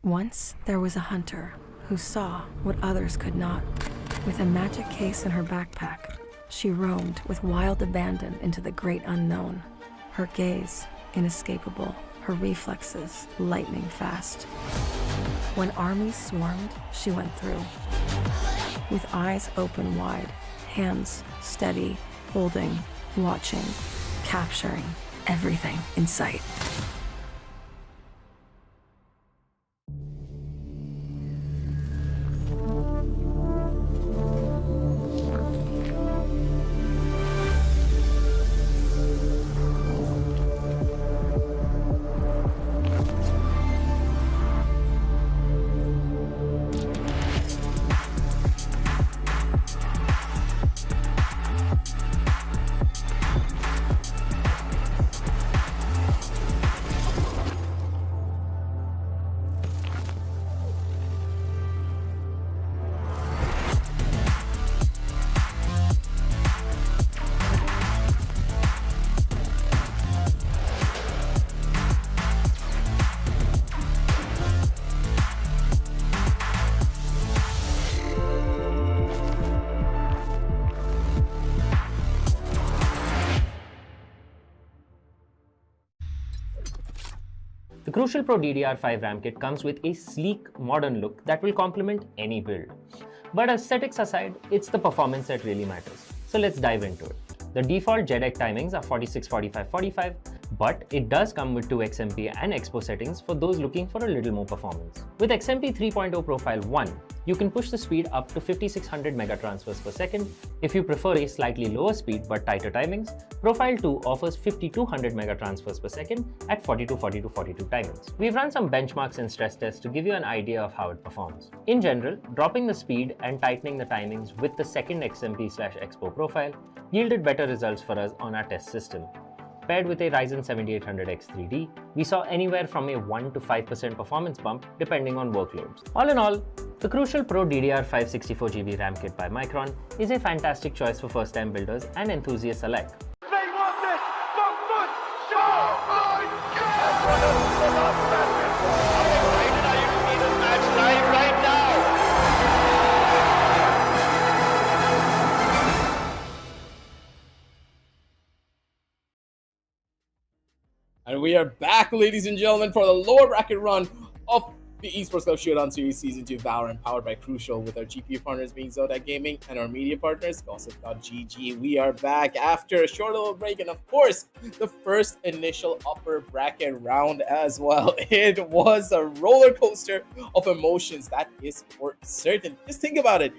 Once there was a hunter who saw what others could not. With a magic case in her backpack, she roamed with wild abandon into the great unknown. Her gaze inescapable, her reflexes lightning fast. When armies swarmed, she went through. With eyes open wide, hands steady, holding, watching, capturing everything in sight. The Crucial Pro DDR5 RAM kit comes with a sleek, modern look that will complement any build. But aesthetics aside, it's the performance that really matters. So let's dive into it. The default JEDEC timings are 46, 45, 45, but it does come with 2 XMP and Expo settings for those looking for a little more performance. With XMP 3.0 Profile 1, you can push the speed up to 5600 megatransfers per second. If you prefer a slightly lower speed but tighter timings, Profile 2 offers 5200 megatransfers per second at 42, 42, 42 timings. We've run some benchmarks and stress tests to give you an idea of how it performs. In general, dropping the speed and tightening the timings with the second XMP/Expo profile yielded better results for us on our test system. Paired with a Ryzen 7800X 3D, we saw anywhere from a 1 to 5% performance bump depending on workloads. All in all, the Crucial Pro DDR5 64GB RAM kit by Micron is a fantastic choice for first-time builders and enthusiasts alike. They want this! For show! Oh my God! How excited are you to see this match live right now? And we are back, ladies and gentlemen, for the lower bracket run of the Esports Showdown Series Season 2 Valorant, powered by Crucial, with our GPU partners being Zodiac Gaming and our media partners, Gossip.gg. We are back after a short little break, and of course, the first initial upper bracket round as well. It was a roller coaster of emotions, that is for certain. Just think about it.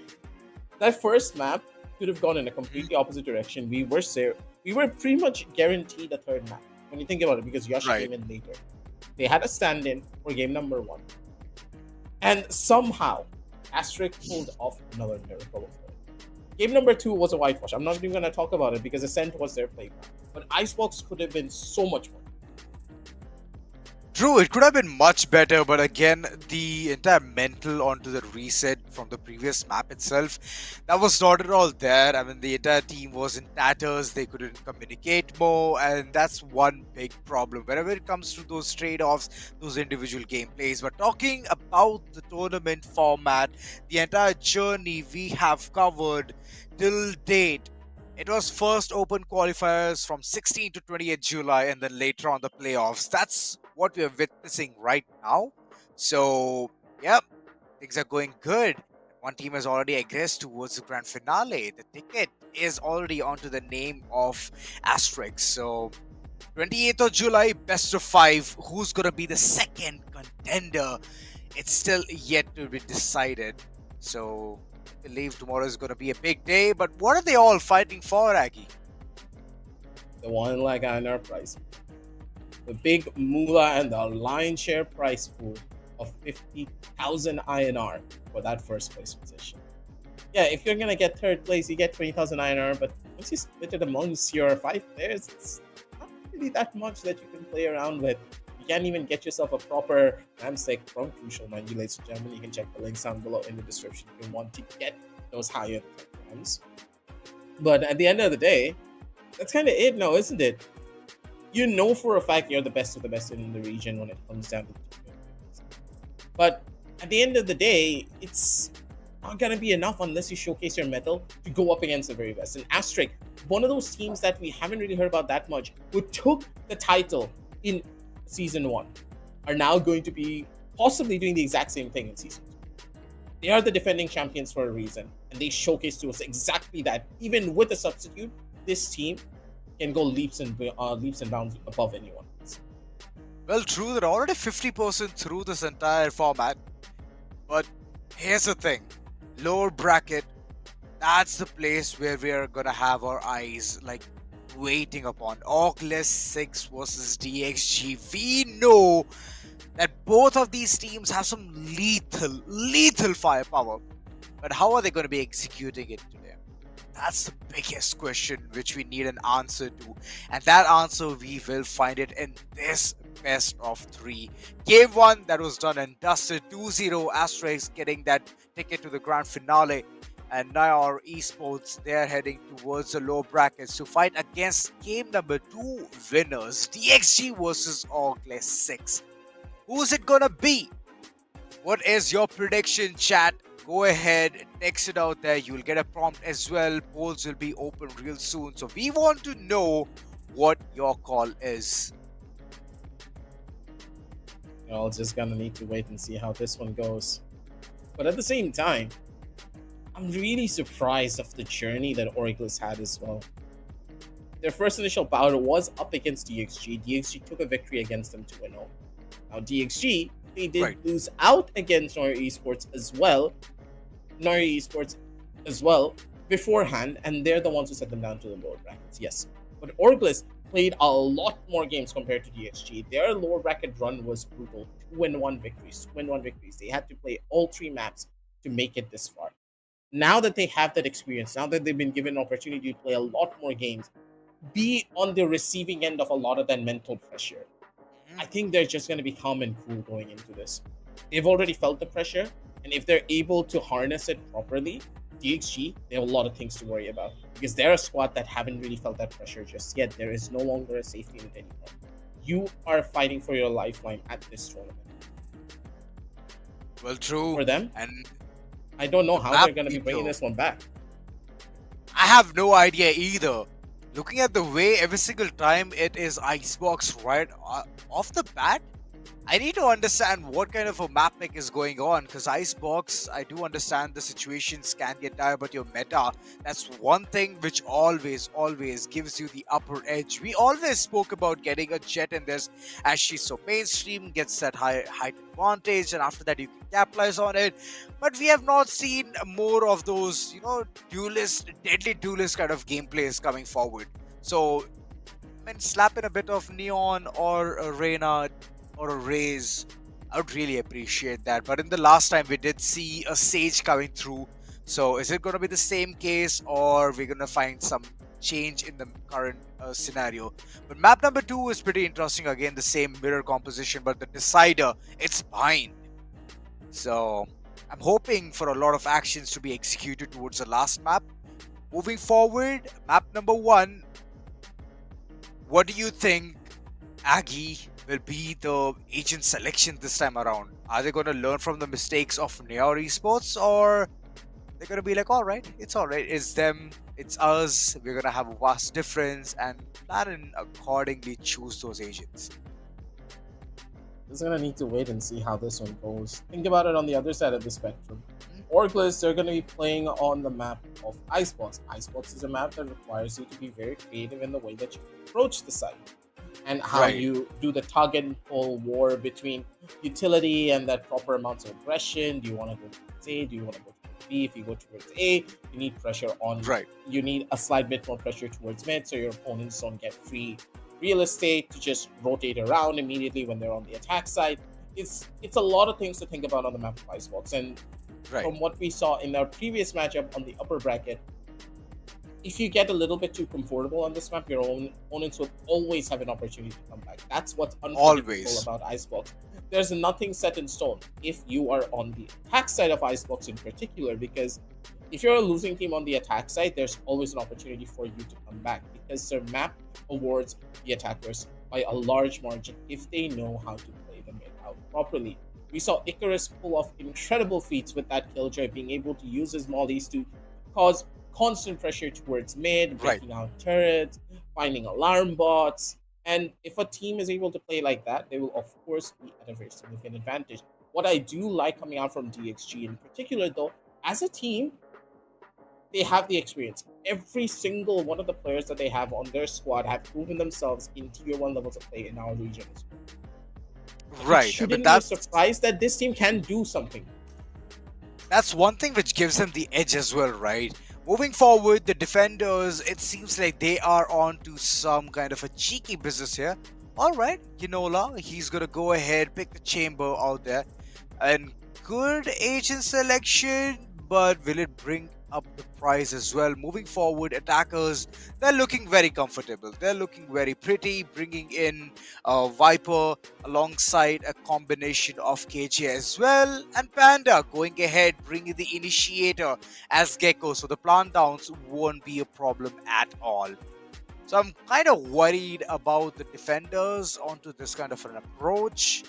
That first map could have gone in a completely opposite direction. We were pretty much guaranteed a third map when you think about it, because Yoshi came in later. They had a stand-in for game number 1. And somehow, Asterisk pulled off another miracle of it. Game number 2 was a whitewash. I'm not even going to talk about it because Ascent was their playground. But Icebox could have been so much more. True, it could have been much better, but again, the entire mental onto the reset from the previous map itself, that was not at all there. I mean, the entire team was in tatters, they couldn't communicate more, and that's one big problem whenever it comes to those trade-offs, those individual gameplays. But talking about the tournament format, the entire journey we have covered till date, it was first open qualifiers from 16 to 28 July, and then later on the playoffs. That's what we are witnessing right now. So, yep, things are going good. One team has already aggressed towards the grand finale. The ticket is already onto the name of Asterisk. So, 28th of July, best of 5. Who's going to be the second contender? It's still yet to be decided. So, I believe tomorrow is going to be a big day. But what are they all fighting for, Aggie? The 1 lakh INR prize. The big moolah and the lion's share price pool of 50,000 INR for that first place position. Yeah, if you're going to get third place, you get 20,000 INR, but once you split it amongst your 5 players, it's not really that much that you can play around with. You can't even get yourself a proper ramstick from Crucial, mind you, ladies and gentlemen. You can check the links down below in the description if you want to get those high-end programs. But at the end of the day, that's kind of it now, isn't it? You know for a fact you're the best of the best in the region when it comes down to the But at the end of the day, it's not gonna be enough unless you showcase your mettle to go up against the very best. And Asterisk, one of those teams that we haven't really heard about that much, who took the title in season 1, are now going to be possibly doing the exact same thing in season 2. They are the defending champions for a reason, and they showcase to us exactly that. Even with a substitute, this team can go leaps and bounds above anyone else. Well, true, they're already 50% through this entire format. But here's the thing. Lower bracket, that's the place where we are gonna have our eyes like waiting upon. ORGLESS 6 versus DXG. We know that both of these teams have some lethal firepower. But how are they going to be executing it today? That's the biggest question which we need an answer to. And that answer, we will find it in this best of 3. Game 1, that was done and dusted. 2-0, Asterisk getting that ticket to the grand finale. And now our Esports, they're heading towards the low brackets to fight against game number 2 winners. DXG versus ORGLESS 6. Who's it gonna be? What is your prediction, chat? Go ahead, text it out there. You'll get a prompt as well. Polls will be open real soon. So we want to know what your call is. You're all just gonna need to wait and see how this one goes. But at the same time, I'm really surprised of the journey that ORGLESS had as well. Their first initial bout was up against DXG. DXG took a victory against them 2-0. Now DXG, they did lose out against Nori Esports as well beforehand, and they're the ones who set them down to the lower brackets. Yes, but ORGLESS played a lot more games compared to DXG. Their lower bracket run was brutal. 2-1 victories. They had to play all 3 maps to make it this far. Now that they have that experience, now that they've been given an opportunity to play a lot more games, be on the receiving end of a lot of that mental pressure, I think they're just going to be calm and cool going into this. They've already felt the pressure, and if they're able to harness it properly, DXG, they have a lot of things to worry about, because they're a squad that haven't really felt that pressure just yet. There is no longer a safety net anymore. You are fighting for your lifeline at this tournament. Well, true. For them, and I don't know how they're going to be bringing this one back. I have no idea either. Looking at the way every single time it is Icebox right off the bat, I need to understand what kind of a map pick is going on, because Icebox, I do understand the situations can get dire, but your meta, that's one thing which always gives you the upper edge. We always spoke about getting a Jet in this, as she's so mainstream, gets that height advantage, and after that you can capitalize on it. But we have not seen more of those, deadly duelist kind of gameplays coming forward. So, I mean, slap in a bit of Neon or a Reyna or a Raze, I would really appreciate that. But in the last time, we did see a Sage coming through. So is it going to be the same case, or we're going to find some change in the current scenario? But map number 2 is pretty interesting. Again, the same mirror composition, but the decider, it's bind. So I'm hoping for a lot of actions to be executed towards the last map. Moving forward, map number 1. What do you think Aggie will be the agent selection this time around? Are they going to learn from the mistakes of Neo Esports, or they're going to be like, alright, it's alright, it's them, it's us, we're going to have a vast difference, and plan and accordingly choose those agents? Just going to need to wait and see how this one goes. Think about it on the other side of the spectrum. ORGLESS, they're going to be playing on the map of Icebox. Icebox is a map that requires you to be very creative in the way that you approach the site, and how you do the tug and pull war between utility and that proper amounts of aggression. Do you want to go towards A? Do you want to go towards B? If you go towards A, you need pressure on. You need a slight bit more pressure towards mid, so your opponents don't get free real estate to just rotate around immediately when they're on the attack side. It's a lot of things to think about on the map of Icebox. And from what we saw in our previous matchup on the upper bracket, if you get a little bit too comfortable on this map, your own opponents will always have an opportunity to come back. That's what's unpredictable about Icebox. There's nothing set in stone if you are on the attack side of Icebox in particular, because if you're a losing team on the attack side, there's always an opportunity for you to come back, because their map awards the attackers by a large margin if they know how to play the mid out properly. We saw Icarus pull off incredible feats with that Killjoy, being able to use his mollies to cause constant pressure towards mid, Right. breaking out turrets, finding alarm bots. And if a team is able to play like that, they will of course be at a very significant advantage. What I do like coming out from DXG in particular, though, as a team, they have the experience. Every single one of the players that they have on their squad have proven themselves in tier 1 levels of play in our region. Right. It I shouldn't mean, be a surprise that this team can do something. that's one thing which gives them the edge as well, right? Moving forward, the defenders, it seems like they are on to some kind of a cheeky business here. All right, Kinola, he's going to go ahead, pick the chamber out there. And good agent selection, but will it bring up the price as well? Moving forward, attackers, they're looking very comfortable. They're looking very pretty, bringing in Viper alongside a combination of KJ as well. And Panda going ahead, bringing the initiator as Gecko. So the plant downs won't be a problem at all. So I'm kind of worried about the defenders onto this kind of an approach.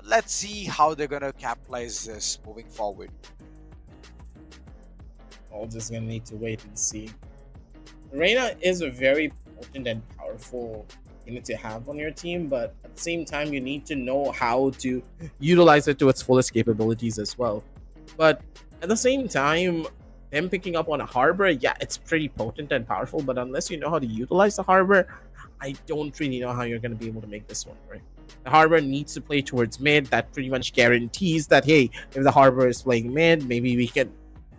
Let's see how they're going to capitalize this moving forward. All just gonna need to wait and see. Reina is a very potent and powerful unit to have on your team, but at the same time, you need to know how to utilize it to its fullest capabilities as well. But at the same time, them picking up on a harbor, yeah, it's pretty potent and powerful, but unless you know how to utilize the harbor, I don't really know how you're going to be able to make this one work. The harbor needs to play towards mid. That pretty much guarantees that, hey, if the harbor is playing mid, maybe we can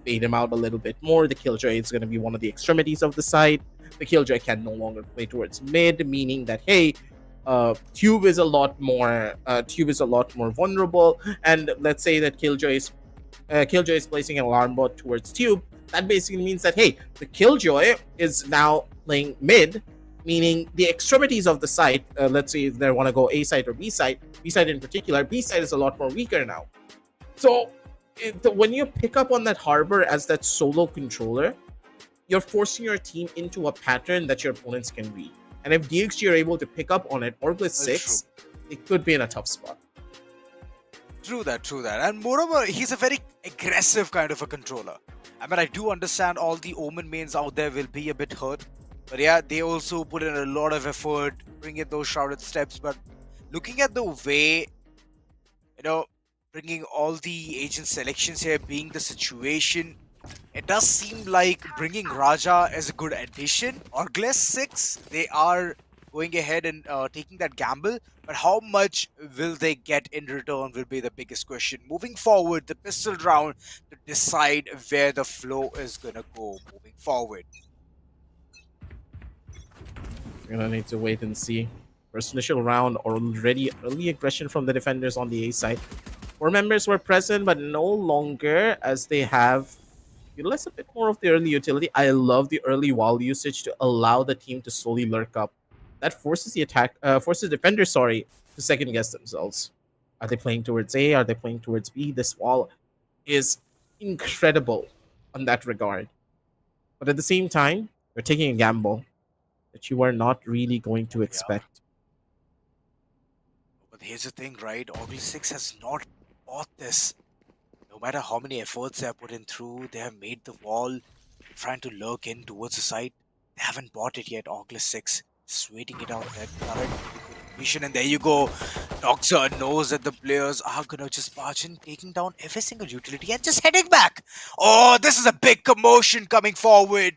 bait him out a little bit more. The Killjoy is going to be one of the extremities of the site. The Killjoy can no longer play towards mid, meaning that, hey, Tube is a lot more vulnerable. And let's say that Killjoy is placing an alarm bot towards Tube. That basically means that, hey, the Killjoy is now playing mid, meaning the extremities of the site, let's say if they want to go A site or B site in particular, B site is a lot more weaker now. So when you pick up on that harbor as that solo controller, you're forcing your team into a pattern that your opponents can read. And if DXG are able to pick up on it, ORGLESS 6, it could be in a tough spot. True that. And moreover, he's a very aggressive kind of a controller. I mean, I do understand all the Omen mains out there will be a bit hurt. But yeah, they also put in a lot of effort, bring in those shrouded steps. But looking at the way, bringing all the agent selections here, being the situation, it does seem like bringing Raja is a good addition. ORGLESS 6, they are going ahead and taking that gamble. But how much will they get in return will be the biggest question. Moving forward, the pistol round to decide where the flow is going to go moving forward. We're gonna need to wait and see. First initial round, already early aggression from the defenders on the A side. 4 members were present, but no longer, as they have utilized a bit more of the early utility. I love the early wall usage to allow the team to slowly lurk up. That forces the defenders, to second guess themselves. Are they playing towards A? Are they playing towards B? This wall is incredible on that regard. But at the same time, they're taking a gamble that you are not really going to expect. But here's the thing, right? ORGLESS 6 has not bought this. No matter how many efforts they have put in through, they have made the wall, trying to lurk in towards the side. They haven't bought it yet, ORGLESS 6. Just waiting it out there. And there you go. Doxer knows that the players are gonna just barge in, taking down every single utility and just heading back. Oh, this is a big commotion coming forward.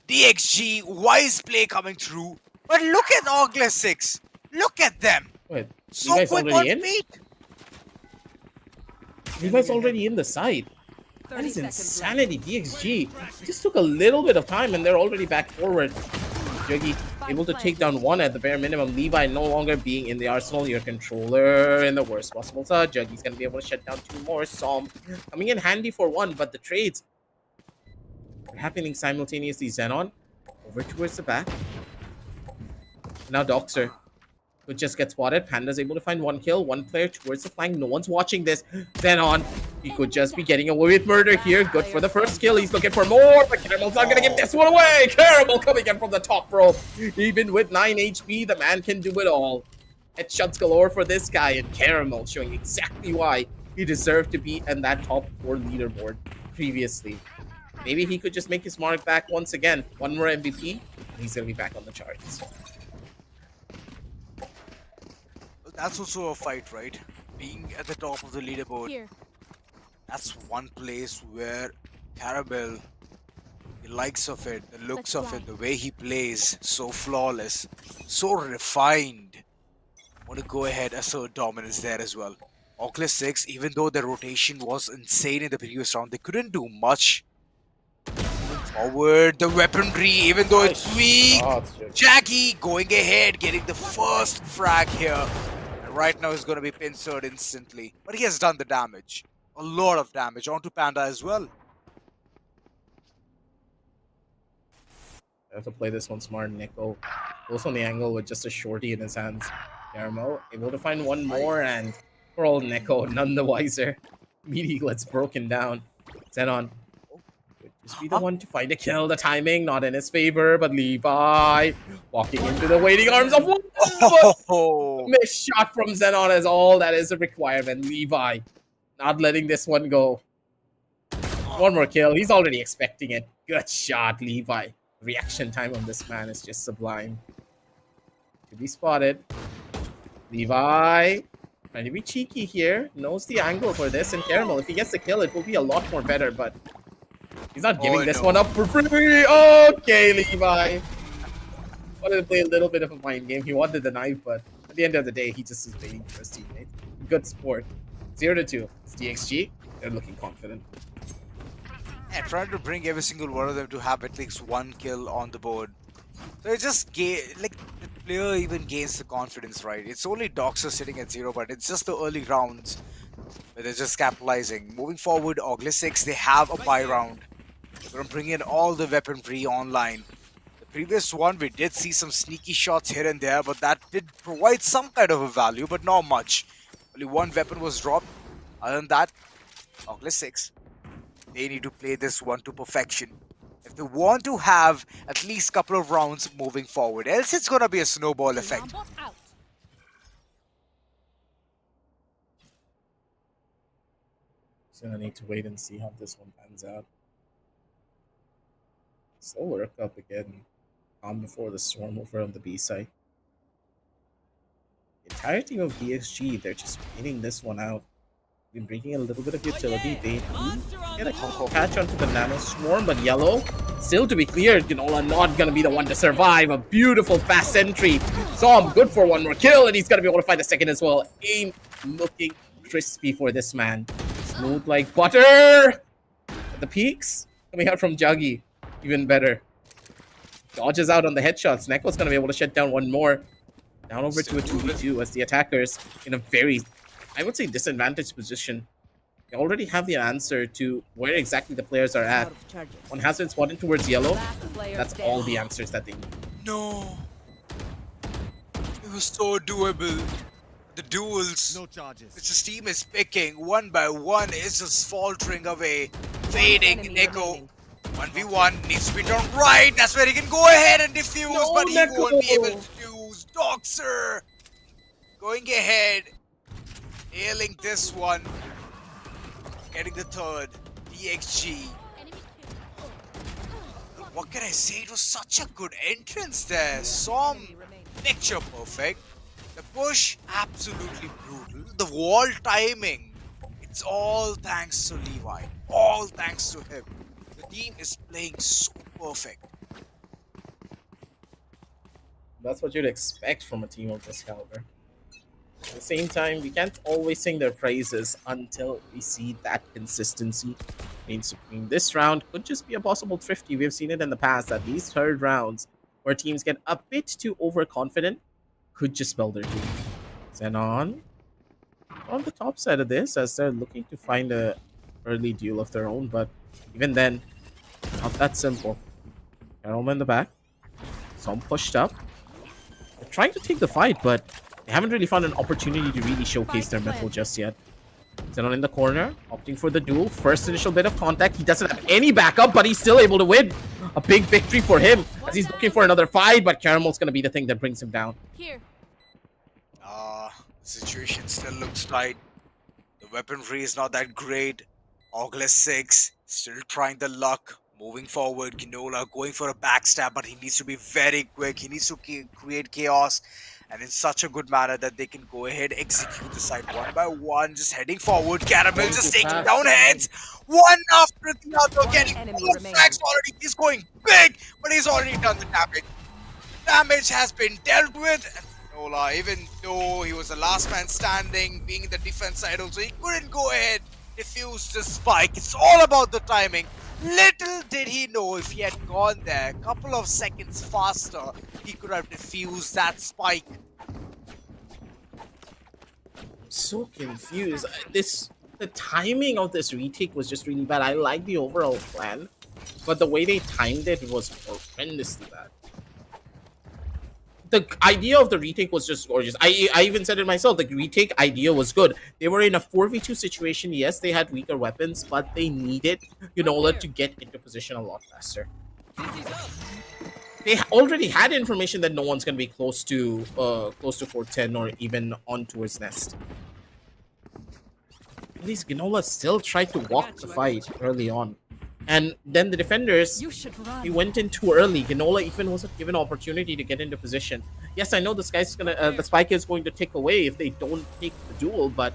DXG, wise play coming through. But look at ORGLESS 6. Look at them. Wait, So Levi's quick already on in? feet. Levi's already in the side. That is insanity. DXG just took a little bit of time and they're already back forward. Juggy able to take down 1 at the bare minimum. Levi no longer being in the arsenal. Your controller in the worst possible spot. Juggy's going to be able to shut down 2 more. Som coming in handy for 1, but the trades are happening simultaneously. Xenon over towards the back. Now Doxer could just get spotted. Panda's able to find 1 kill. 1 player towards the flank. No one's watching this. Xenon, he could just be getting away with murder here. Good for the first kill. He's looking for more, but Caramel's not going to give this one away. Caramel coming in from the top rope. Even with 9 HP, the man can do it all. Headshots galore for this guy, and Caramel showing exactly why he deserved to be in that top 4 leaderboard previously. Maybe he could just make his mark back once again. One more MVP, and he's going to be back on the charts. That's also a fight, right? Being at the top of the leaderboard. Here. That's one place where Caramel, the likes of it, the looks of it, the way he plays, so flawless, so refined. Want to go ahead, assert dominance there as well. ORGLESS 6, even though the rotation was insane in the previous round, they couldn't do much. Forward, the weaponry, even though it's weak. Jackie going ahead, getting the first frag here. And right now he's going to be pincered instantly. But he has done the damage. A lot of damage onto Panda as well. I have to play this one smart. Nico goes on the angle with just a shorty in his hands. Caramel able to find one more, and poor old Nico none the wiser. Immediately gets broken down. Xenon would just be the one to find a kill. The timing not in his favor, but Levi walking into the waiting arms of one. Oh. Missed shot from Xenon is all that is a requirement. Levi not letting this one go. One more kill. He's already expecting it. Good shot, Levi. Reaction time on this man is just sublime. To be spotted. Levi trying to be cheeky here. Knows the angle for this, and Caramel, if he gets the kill, it will be a lot more better, but he's not giving this one up for free. Okay, Levi. Wanted to play a little bit of a mind game. He wanted the knife, but at the end of the day, he just is waiting for his teammate. Good sport. 0-2. It's DXG. They're looking confident. Yeah, trying to bring every single one of them to have at least one kill on the board. So it just like the player even gains the confidence, right? It's only Doxer sitting at 0, but it's just the early rounds where they're just capitalizing. Moving forward, ORGLESS 6, they have a buy round. They're going to bring in all the weaponry online. The previous one, we did see some sneaky shots here and there, but that did provide some kind of a value, but not much. Only one weapon was dropped. Other than that, ORGLESS 6, they need to play this one to perfection if they want to have at least a couple of rounds moving forward. Else it's going to be a snowball effect. So I need to wait and see how this one pans out. Still work up again. Calm before the storm over on the B side. The entire team of DXG, they're just waiting this one out. Been bringing a little bit of utility. They get a catch onto the Nano Swarm, but Yellow still to be cleared. You know, are not gonna be the one to survive. A beautiful fast entry. Saw him good for one more kill, and he's gonna be able to find a second as well. Aim looking crispy for this man. Smooth like butter. At the peaks coming out from Juggy, even better. Dodges out on the headshots. Neko's gonna be able to shut down one more. Down over to a 2v2 as the attackers in a very, I would say, disadvantaged position. They already have the answer to where exactly the players are at. One has been spotted towards Yellow. That's all the answers that they need. No. It was so doable. The duels. No charges. Which his team is picking one by one is just faltering away. Fading. Neko. 1v1 needs to be done right. That's where he can go ahead and defuse, No, but he Neko. won't be able to defuse. Doxer going ahead. Nailing this one. Getting the third. DXG. What can I say? It was such a good entrance there. Som, picture perfect. The push, absolutely brutal. The wall timing, it's all thanks to Levi. All thanks to him. The team is playing so perfect. That's what you'd expect from a team of this caliber. At the same time, we can't always sing their praises until we see that consistency. Means this round could just be a possible thrifty. We've seen it in the past that these third rounds, where teams get a bit too overconfident, could just spell their doom. Xenon on the top side of this as they're looking to find a early duel of their own, but even then, not that simple. Caramel in the back. Some pushed up. They're trying to take the fight, but they haven't really found an opportunity to really showcase their mettle just yet. Xenon in the corner, opting for the duel. First initial bit of contact. He doesn't have any backup, but he's still able to win. A big victory for him as he's looking for another fight, but Caramel's going to be the thing that brings him down. Here. The situation still looks tight. The weaponry is not that great. ORGLESS 6 still trying the luck. Moving forward, Ginola going for a backstab, but he needs to be very quick. He needs to create chaos, and in such a good manner that they can go ahead, execute the side one by one, just heading forward. Caramel just taking down heads, one after the other, getting four frags already. He's going big, but he's already done the damage. Damage has been dealt with. And Ginola, even though he was the last man standing, being in the defense side also, he couldn't go ahead, defuse the spike. It's all about the timing. Little did he know, if he had gone there a couple of seconds faster, he could have defused that spike. So confused. The timing of this retake was just really bad. I like the overall plan, but the way they timed it was horrendously bad. The idea of the retake was just gorgeous. I even said it myself. The retake idea was good. They were in a 4v2 situation. Yes, they had weaker weapons, but they needed Ginola to get into position a lot faster. They already had information that no one's gonna be close to 410 or even on towards Nest. At least Ginola still tried to walk the fight early on. And then the defenders, he went in too early. Ginola even wasn't given opportunity to get into position. Yes, I know the spike is going to take away if they don't take the duel, but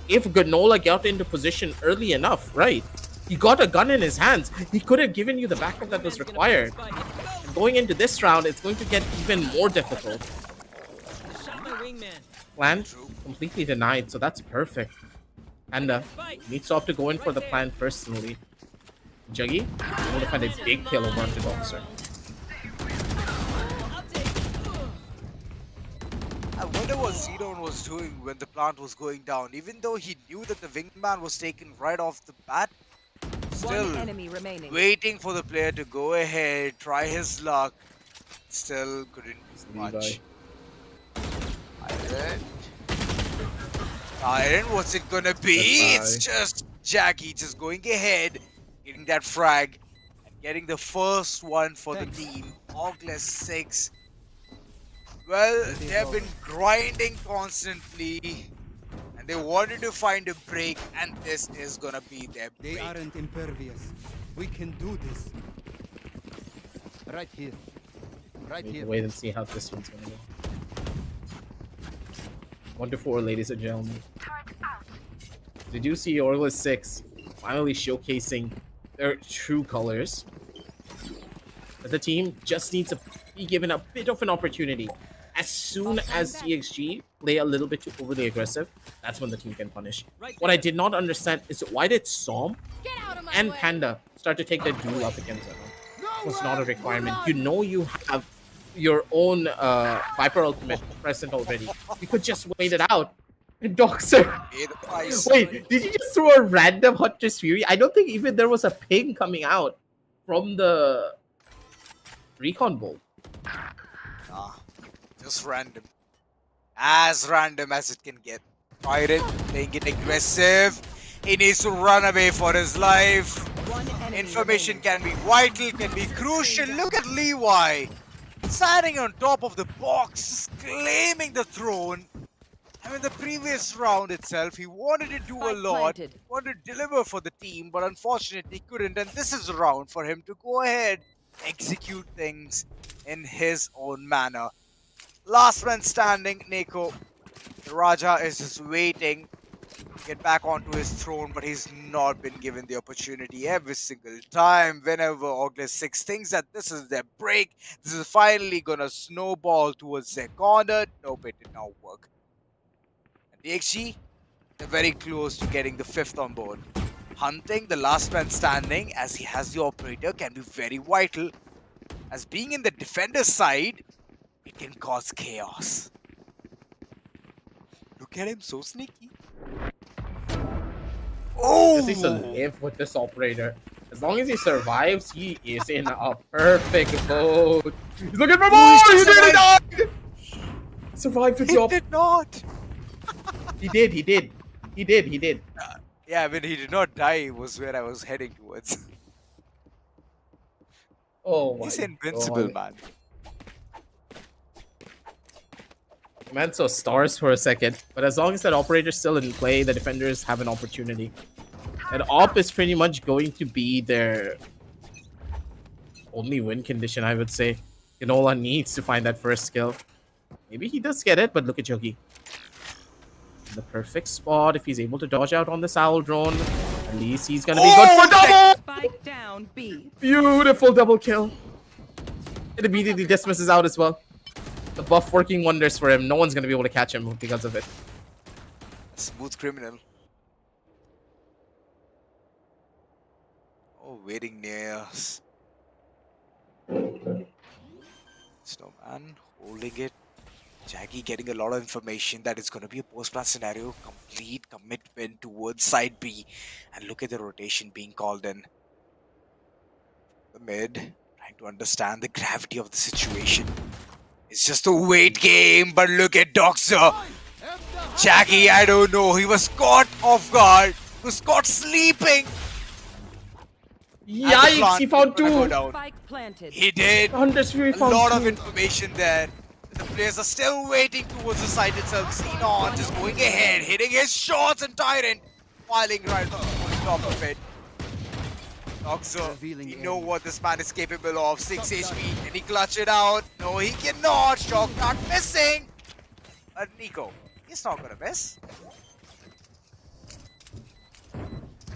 if Ginola got into position early enough, right? He got a gun in his hands. He could have given you the backup that was required. And going into this round, it's going to get even more difficult. Plan completely denied, so that's perfect. And needs to have to go in for the plan personally. Juggy, I want to find a big kill over onto Boxer. I wonder what Zedon was doing when the plant was going down. Even though he knew that the wingman was taken right off the bat, still waiting for the player to go ahead, try his luck. Still couldn't do much. Iron, what's it gonna be? It's just Jackie just going ahead, getting that frag, and getting the first one for the team. ORGLESS 6. Well, they have been grinding constantly, and they wanted to find a break, and this is gonna be their break. They aren't impervious. We can do this. Right here. Right here. Wait and see how this one's gonna go. 1-4, ladies and gentlemen. Did you see ORGLESS 6 finally showcasing their true colors? But the team just needs to be given a bit of an opportunity. As soon as DXG play a little bit too overly aggressive, that's when the team can punish. What I did not understand is why did Som and Panda start to take the duel up against them? It was not a requirement. You know you have your own Viper ultimate present already. You could just wait it out. And Doxer. Wait, did you just throw a random Hunter's Fury? I don't think even there was a ping coming out from the recon bolt. Just random. As random as it can get. Pirate playing it aggressive. He needs to run away for his life. Information can be vital, can be crucial. Look at Levi. Standing on top of the box, just claiming the throne. I mean, the previous round itself, he wanted to do a lot. He wanted to deliver for the team, but unfortunately he couldn't. And this is a round for him to go ahead, execute things in his own manner. Last man standing, Neko. The Raja is just waiting to get back onto his throne, but he's not been given the opportunity every single time. Whenever ORGLESS 6 thinks that this is their break, this is finally gonna snowball towards their corner. Nope, it did not work. And DXG, they're very close to getting the 5th on board. Hunting the last man standing, as he has the operator, can be very vital. As being in the defender's side, it can cause chaos. Look at him, so sneaky. Oh! Just needs to live with this operator. As long as he survives, he is in a perfect boat. He's looking for more! He did not! Survived the job. He did not! He did. Yeah, when he did not die was where I was heading towards. Oh my He's invincible, God. man. Manso stars for a second, but as long as that operator's still in play, the defenders have an opportunity. And op is pretty much going to be their only win condition, I would say. Inola needs to find that first kill. Maybe he does get it, but look at Jogi. The perfect spot if he's able to dodge out on this owl drone. At least he's gonna be good for double! Spike down B. Beautiful double kill. It immediately dismisses out as well. The buff working wonders for him. No one's gonna be able to catch him because of it. Smooth criminal. Oh, waiting near us. Snowman holding it. Jackie getting a lot of information that it's going to be a post-plan scenario. Complete commitment towards side B. And look at the rotation being called in. The mid, trying to understand the gravity of the situation. It's just a weight game, but look at Doxer. Jackie, I don't know. He was caught off guard. He was caught sleeping. Yikes, he found two. Spike planted. He did. Hunter's Fury A found lot two. of information there. The players are still waiting towards the site itself. Xenon just going ahead, hitting his shots, and Tyrant filing right on the top of it. Doxer, you know what this man is capable of. 6 HP. Can he clutch it out? No, he cannot. Shock not missing. But Nico, he's not gonna miss.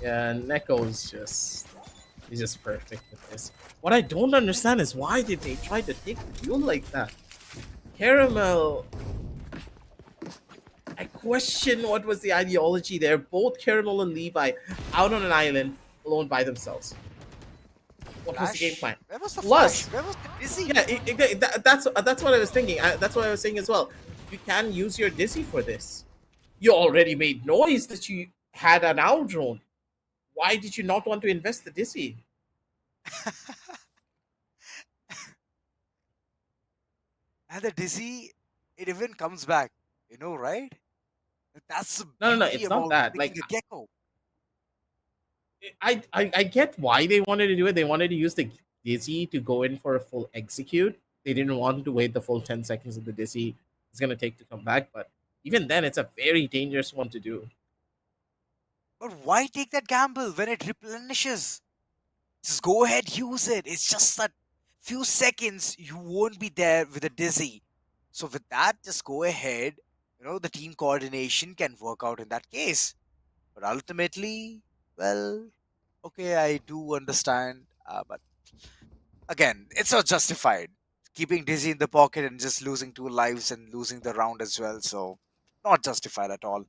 Yeah, Neko is he's just perfect with this. What I don't understand is why did they try to take the duel like that? Caramel, I question what was the ideology there. Both Caramel and Levi out on an island alone by themselves. What was the game plan? Where was the Plus, flash? Where was the dizzy? Yeah, that's what I was thinking. That's what I was saying as well. You can use your dizzy for this. You already made noise that you had an owl drone. Why did you not want to invest the dizzy? And the dizzy, it even comes back, you know, right? That's the No, beauty it's not about that. picking Like, a gecko. I get why they wanted to do it. They wanted to use the dizzy to go in for a full execute. They didn't want to wait the full 10 seconds of the dizzy it's gonna take to come back. But even then, it's a very dangerous one to do. But why take that gamble when it replenishes? Just go ahead, use it. It's just that few seconds you won't be there with a dizzy. So with that, just go ahead. You know, the team coordination can work out in that case. But ultimately, well, okay, I do understand. But again, it's not justified. Keeping dizzy in the pocket and just losing 2 lives and losing the round as well. So not justified at all.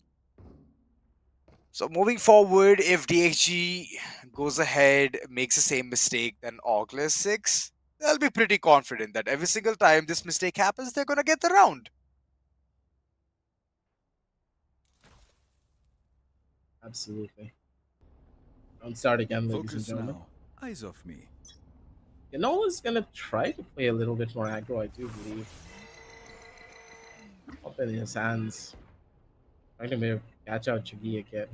So moving forward, if DXG goes ahead, makes the same mistake than ORGLESS 6, they'll be pretty confident that every single time this mistake happens, they're going to get the round. Absolutely. Don't start again, ladies and Focus gentlemen. now. Eyes off me. Yanola's gonna try to play a little bit more aggro, I do believe. Up in his hands. Trying to maybe catch out Juggy again.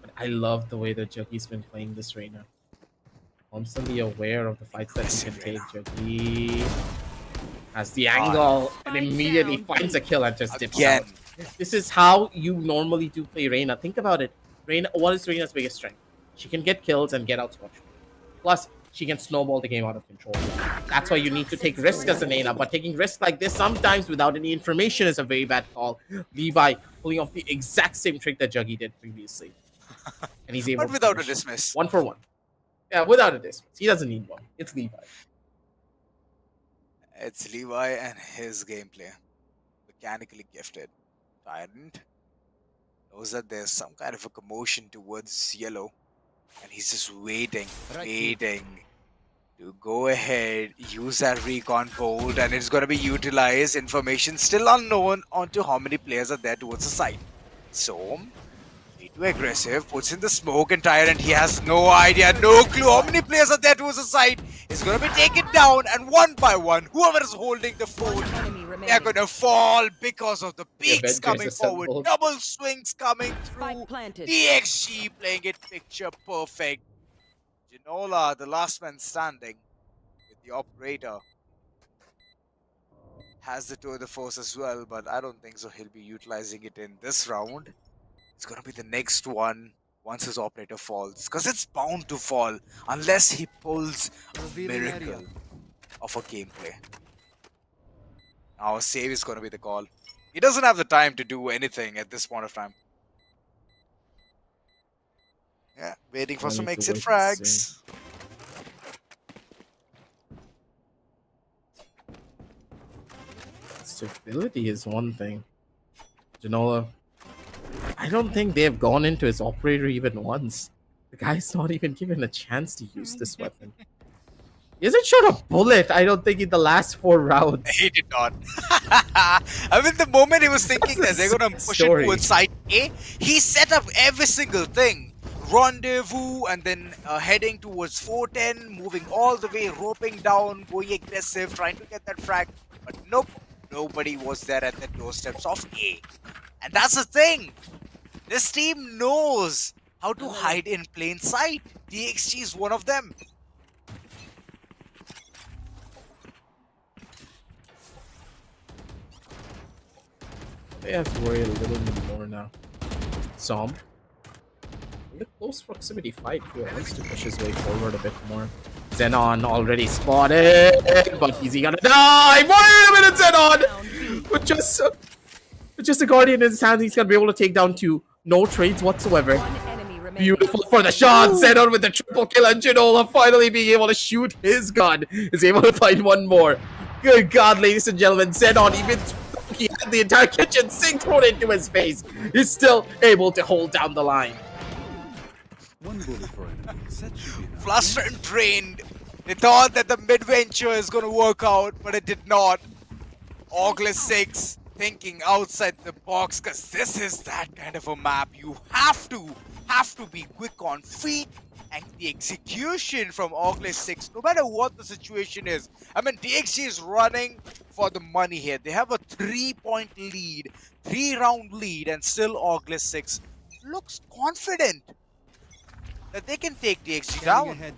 But I love the way that Juggy's been playing this Reina. Constantly aware of the fights that he can take. Juggy has the angle and immediately finds a kill and just dips Again. out. This is how you normally do play Reina. Think about it. Reina, what is Reina's biggest strength? She can get kills and get outswatched. Plus, she can snowball the game out of control. That's why you need to take risks as an ANA, but taking risks like this sometimes without any information is a very bad call. Levi pulling off the exact same trick that Juggy did previously. And he's able But to without a finish dismiss. 1 for 1. Yeah, without a dismiss. He doesn't need one. It's Levi. It's Levi and his gameplay. Mechanically gifted. Tyrant knows that there's some kind of a commotion towards yellow. And he's just waiting to go ahead, use that recon bolt, and it's going to be utilized. Information still unknown onto how many players are there towards the site. So, way too aggressive, puts in the smoke, and Tyrant, he has no idea, no clue how many players are there towards the site. He's going to be taken down, and one by one, whoever is holding the phone, Enemy they're remaining. going to fall because of the peaks Avengers coming forward. assembled. Double swings coming through. Spike planted. DXG playing it picture perfect. Ginola, the last man standing with the operator. has the tour de force as well, but I don't think so he'll be utilizing it in this round. It's gonna be the next one once his operator falls, because it's bound to fall unless he pulls a Revealing area. miracle of a gameplay. Our save is gonna be the call. He doesn't have the time to do anything at this point of time. Yeah, waiting for I some need to exit wait and see. frags. Stability is one thing. Genola, I don't think they've gone into his operator even once. The guy's not even given a chance to use this weapon. He hasn't shot a bullet, I don't think, in the last 4 rounds. He did not. I mean, the moment he was thinking that That's a they're gonna sad push story. it towards side A, he set up every single thing. Rendezvous, and then heading towards 410, moving all the way, roping down, going aggressive, trying to get that frag. But nope, nobody was there at the doorsteps of A. And that's the thing. This team knows how to hide in plain sight. DXG is one of them. They have to worry a little bit more now. Zom. In the close proximity fight, he wants to push his way forward a bit more. Xenon already spotted, but is he gonna die? Wait a minute, Xenon! With just a Guardian in his hand, he's gonna be able to take down 2. No trades whatsoever. One enemy remaining. Beautiful for the shot. Xenon with the triple kill, and Genola finally being able to shoot his gun. Is able to find one more. Good God, ladies and gentlemen, Xenon, even though he had the entire kitchen sink thrown into his face, is still able to hold down the line. One bullet for enemy. That should be enough. Flustered and drained. They thought that the mid-venture is going to work out, but it did not. ORGLESS 6 thinking outside the box, because this is that kind of a map. You have to be quick on feet, and the execution from ORGLESS 6, no matter what the situation is. I mean, DXG is running for the money here. They have a 3-point lead, 3-round lead, and still ORGLESS 6 looks confident that they can take DXG Scanning down. ahead.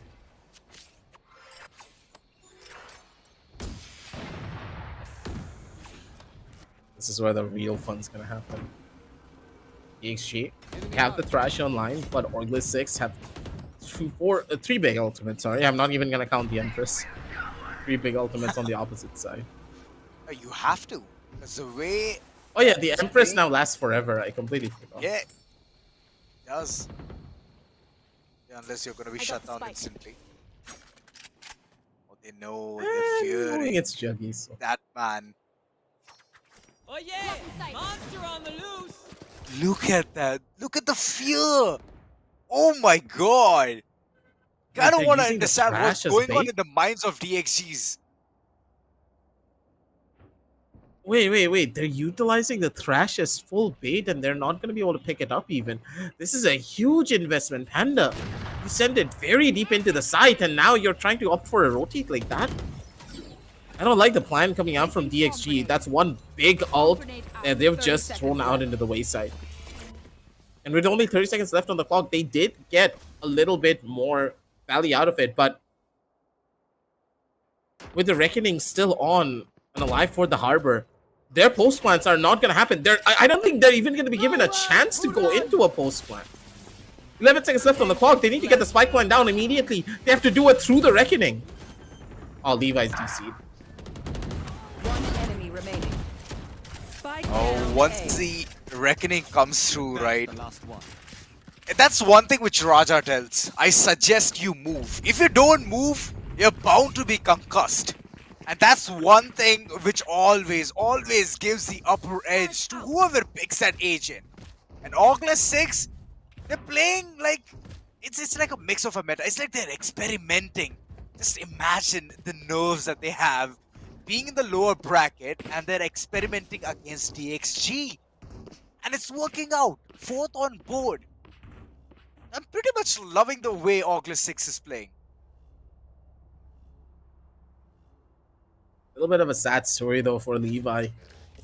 This is where the real fun's gonna happen. DXG have the Thrash online, but ORGLESS 6 have 3 big ultimates. Sorry, I'm not even gonna count the Empress. 3 big ultimates on the opposite side. You have to. Because the way... Oh yeah, the Empress now lasts forever. I completely forgot. Yeah. It does. Yeah, unless you're going to be shut down instantly. Oh, they know. They're I think fearing it's Juggy. So. that man. Oh yeah! Monster on the loose! Look at that. Look at the fear. Oh my god. I don't they're want to using the understand what's trash as going on bait? in the minds of DXGs. Wait. They're utilizing the Thrash as full bait and they're not going to be able to pick it up even. This is a huge investment, Panda. You send it very deep into the site and now you're trying to opt for a rotate like that? I don't like the plan coming out from DXG. That's one big ult that they've just thrown out into the wayside. And with only 30 seconds left on the clock, they did get a little bit more value out of it. But with the Reckoning still on and alive for the Harbor, their post plants are not going to happen. I don't think they're even going to be given a chance to go into a post plant. 11 seconds left on the clock. They need to get the spike plant down immediately. They have to do it through the Reckoning. Oh, Levi's DC'd. One enemy remaining. Spike Oh, down once A. the Reckoning comes through, right? The last one. That's one thing which Raja tells. I suggest you move. If you don't move, you're bound to be concussed. And that's one thing which always gives the upper edge to whoever picks that agent. And ORGLESS 6, they're playing like... It's like a mix of a meta. It's like they're experimenting. Just imagine the nerves that they have being in the lower bracket and they're experimenting against DXG. And it's working out. 4th on board. I'm pretty much loving the way ORGLESS 6 is playing. A little bit of a sad story though for Levi.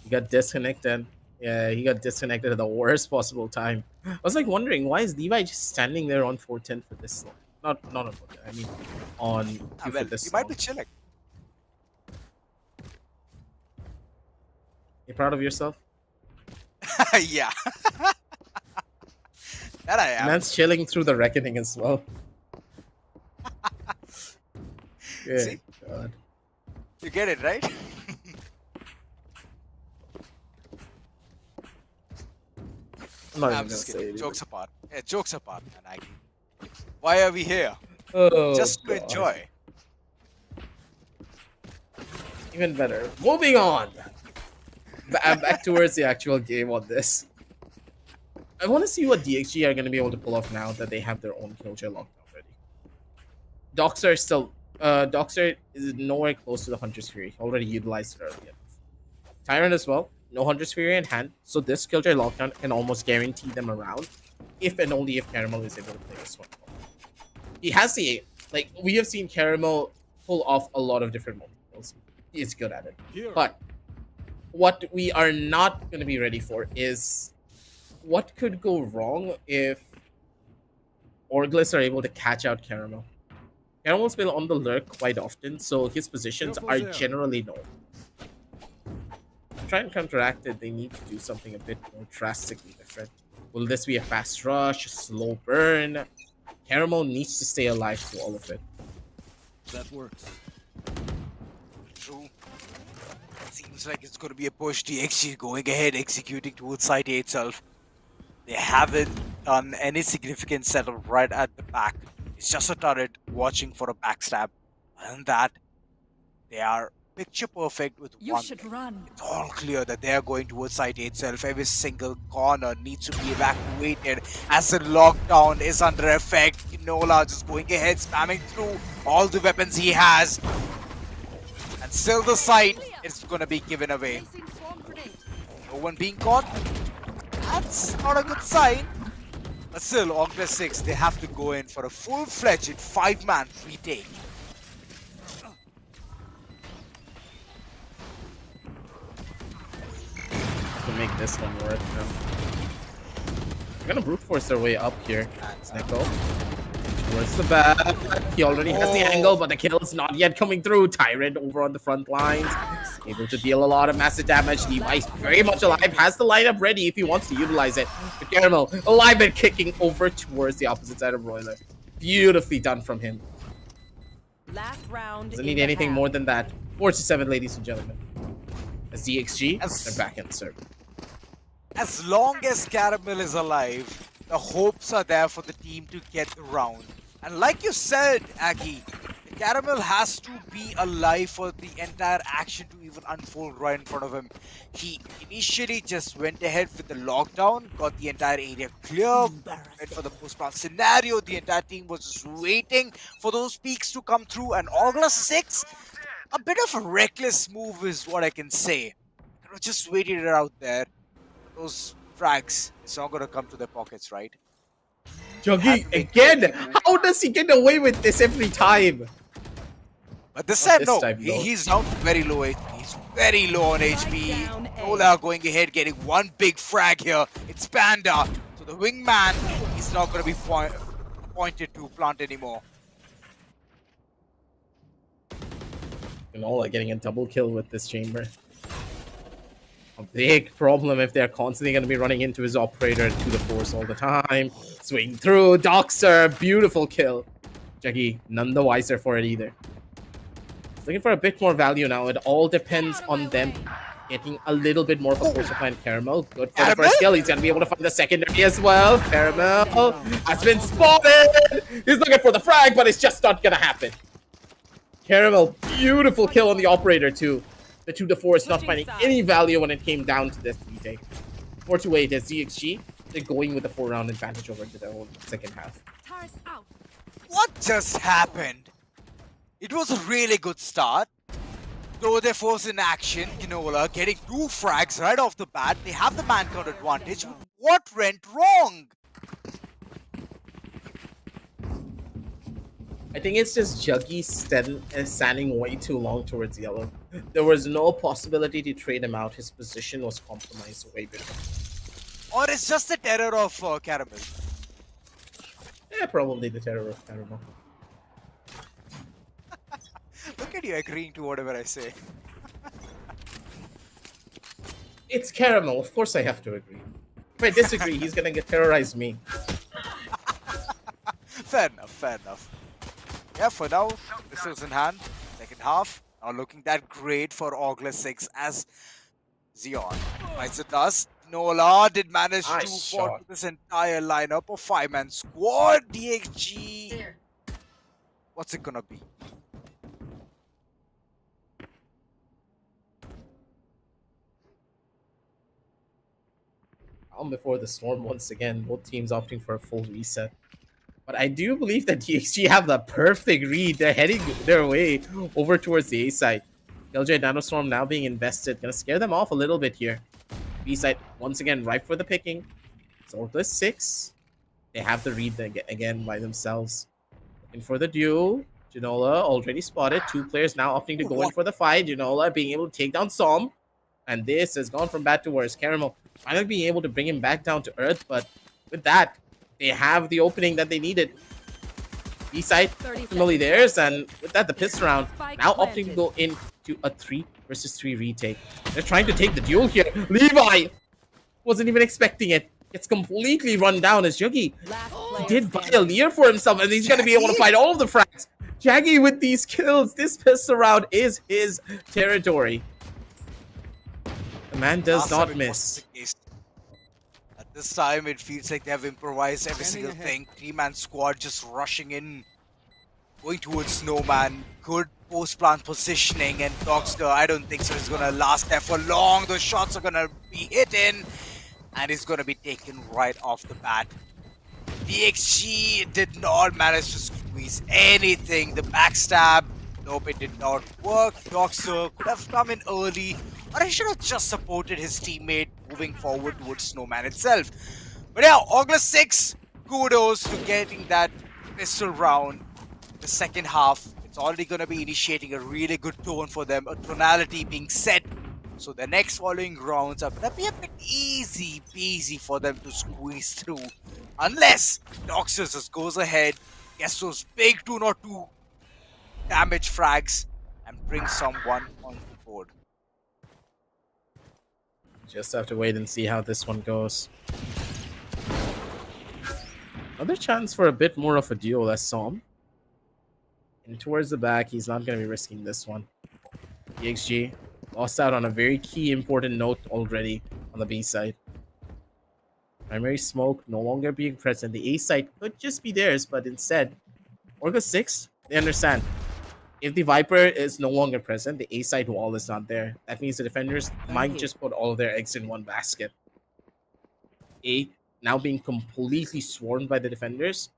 He got disconnected. Yeah, he got disconnected at the worst possible time. I was like wondering why is Levi just standing there on 410 for this long? Not on 410. I mean on 2 for Well, this he might long. be chilling. You proud of yourself? Yeah. That I am. Man's chilling through the reckoning as well. Good See? God. You get it, right? I'm not I'm even just gonna say kidding. it. Jokes apart. Yeah, jokes apart, man. Why are we here? Oh, Just to God. enjoy. Even better. Moving on. Back towards the actual game on this. I want to see what DXG are going to be able to pull off now that they have their own killjoy locked already. Doxer is still... Doxer is nowhere close to the Hunter's Fury. Already utilized it earlier. Tyrant as well. No Hunter's Fury in hand. So this killjoy lockdown can almost guarantee them around. If and only if Caramel is able to play this one. He has the... Like, we have seen Caramel pull off a lot of different multiples. He is good at it. But what we are not going to be ready for is what could go wrong if ORGLESS are able to catch out Caramel. Caramel's been on the lurk quite often, so his positions are generally known. To try and counteract it, they need to do something a bit more drastically different. Will this be a fast rush, a slow burn? Caramel needs to stay alive through all of it. That works. True. Seems like it's going to be a push. DXG going ahead, executing towards site A itself. They haven't done any significant setup right at the back. It's just a turret watching for a backstab. Other than that, they are picture perfect with You one should thing. run. It's all clear that they are going towards site A itself. Every single corner needs to be evacuated as the lockdown is under effect. Inola just going ahead, spamming through all the weapons he has. And still the site is going to be given away. No one being caught. That's not a good sign. But still, ORGLESS 6, they have to go in for a full-fledged 5-man retake. To make this one work. They're gonna brute force their way up here. Snickle. Towards the back. He already has the angle, but the kill is not yet coming through. Tyrant over on the front lines. Able to deal a lot of massive damage. Levi's very much alive. Has the lineup ready if he wants to utilize it. But Caramel alive and kicking over towards the opposite side of Broiler. Beautifully done from him. Last round. Doesn't need anything more than that. 4-7, ladies and gentlemen. As DXG, they're back in the server. As long as Caramel is alive, the hopes are there for the team to get the round. And like you said, Aggie, Caramel has to be alive for the entire action to even unfold right in front of him. He initially just went ahead with the lockdown, got the entire area clear, went for the post-plant scenario. The entire team was just waiting for those peaks to come through. And ORGLESS 6, a bit of a reckless move is what I can say. Just waited it out there. Those frags, it's not going to come to their pockets, right? Juggy, again! How does he get away with this every time? But this Not time, this no. time, though. He's down to very low HP. He's very low on HP. Nola going ahead, getting one big frag here. It's Panda. So the wingman is not going to be pointed to plant anymore. Nola getting a double kill with this chamber. A big problem if they're constantly going to be running into his operator to the force all the time. Swing through, Doxer, beautiful kill. Juggy, none the wiser for it either. He's looking for a bit more value now. It all depends on them getting a little bit more of a force supply in Caramel. Good for the first kill. He's going to be able to find the secondary as well. Caramel has been spotted. He's looking for the frag, but it's just not going to happen. Caramel, beautiful kill on the operator too. The 2-4 is not finding any value when it came down to this retake. 4-8 as DXG. They're going with a 4-round advantage over to their own second half. What just happened? It was a really good start. Though they force in action, Kinola getting 2 frags right off the bat. They have the man count advantage. What went wrong? I think it's just Juggy standing way too long towards yellow. There was no possibility to trade him out. His position was compromised way before. Or it's just the terror of Caramel. Yeah, probably the terror of Caramel. Look at you agreeing to whatever I say. It's Caramel. Of course I have to agree. If I disagree, he's gonna get terrorized me. Fair enough, fair enough. Yeah, for now, pistols in hand. Second half, now looking that great for ORGLESS 6 as Xeon finds it does. Nola did manage to Nice fall shot. to this entire lineup of 5-man squad. DXG, what's it gonna be? Before the storm once again, both teams opting for a full reset. But I do believe that DXG have the perfect read. They're heading their way over towards the A side. LJ Nanostorm now being invested. Gonna scare them off a little bit here. B side once again ripe for the picking. It's ORGLESS 6. They have the read again by themselves. Looking for the duel. Janola already spotted. Two players now opting to go in for the fight. Janola being able to take down Som. And this has gone from bad to worse. Caramel finally being able to bring him back down to earth. But with that, they have the opening that they needed. B-side, ultimately theirs. And with that, the pistol round now opting to go into a 3 versus 3 retake. They're trying to take the duel here. Levi wasn't even expecting it. Gets completely run down as Yugi did buy a Lear for himself, and he's going to be able to fight all of the frags. Jaggy with these kills. This pistol round is his territory. The man does not miss. At this time, it feels like they have improvised every single thing. 3-man squad just rushing in, going towards Snowman. Good post-plant positioning, and Dogster, I don't think so, is going to last there for long. Those shots are going to be hitting, and it's going to be taken right off the bat. DXG did not manage to squeeze anything. The backstab, nope, it did not work. Dogster could have come in early, or he should have just supported his teammate moving forward towards Snowman itself. But yeah, ORGLESS 6, kudos to getting that pistol round. The second half, it's already going to be initiating a really good tone for them, a tonality being set. So the next following rounds are going to be a bit easy peasy for them to squeeze through. Unless Doxers just goes ahead, gets those big 202 damage frags, and brings someone on the board. Just have to wait and see how this one goes. Another chance for a bit more of a duel as Som. And towards the back, he's not going to be risking this one. DXG lost out on a very key important note already on the B side. Primary smoke no longer being present. The A side could just be theirs, but instead, ORGLESS 6, they understand. If the Viper is no longer present, the A side wall is not there. That means the defenders might just put all of their eggs in one basket. A now being completely swarmed by the defenders.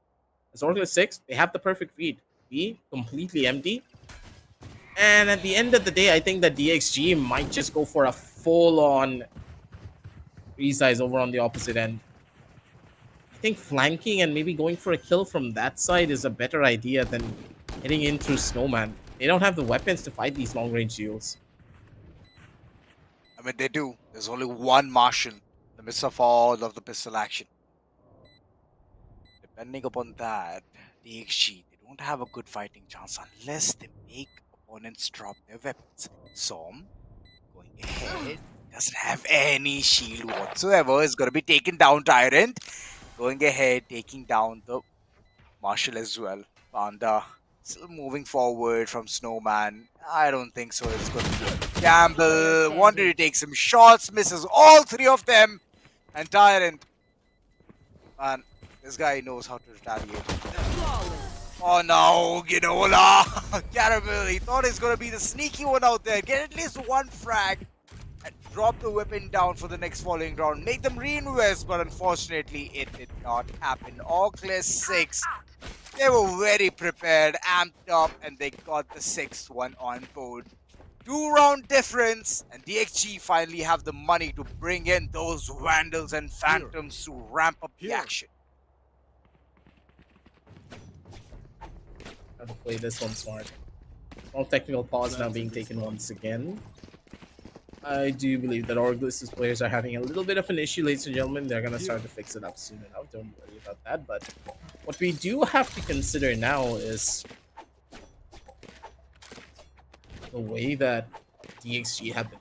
As ORGLESS 6, they have the perfect read. B completely empty. And at the end of the day, I think that DXG might just go for a full-on resize over on the opposite end. I think flanking and maybe going for a kill from that side is a better idea than hitting in through Snowman. They don't have the weapons to fight these long-range duels. I mean, they do. There's only one Martian in the midst of all of the pistol action. Depending upon that, DXG, they don't have a good fighting chance unless they make opponents drop their weapons. Som, going ahead, doesn't have any shield whatsoever. Is going to be taken down Tyrant. Going ahead, taking down the Marshal as well. Panda still moving forward from Snowman. I don't think so. It's going to be a gamble. Wanted to take some shots, misses all three of them. And Tyrant, man, this guy knows how to retaliate. Oh no, Ginola! Caramel, he thought he's going to be the sneaky one out there. Get at least one frag and drop the weapon down for the next following round. Make them reinvest, but unfortunately it did not happen. ORGLESS 6, they were very prepared, amped up, and they got the 6th one on board. 2-round difference, and DXG finally have the money to bring in those Vandals and Phantoms to ramp up the action. How to play this one smart. Small technical pause now being taken once again. I do believe that ORGLESS's players are having a little bit of an issue, ladies and gentlemen. They're going to start to fix it up soon enough. Don't worry about that. But what we do have to consider now is the way that DXG have been.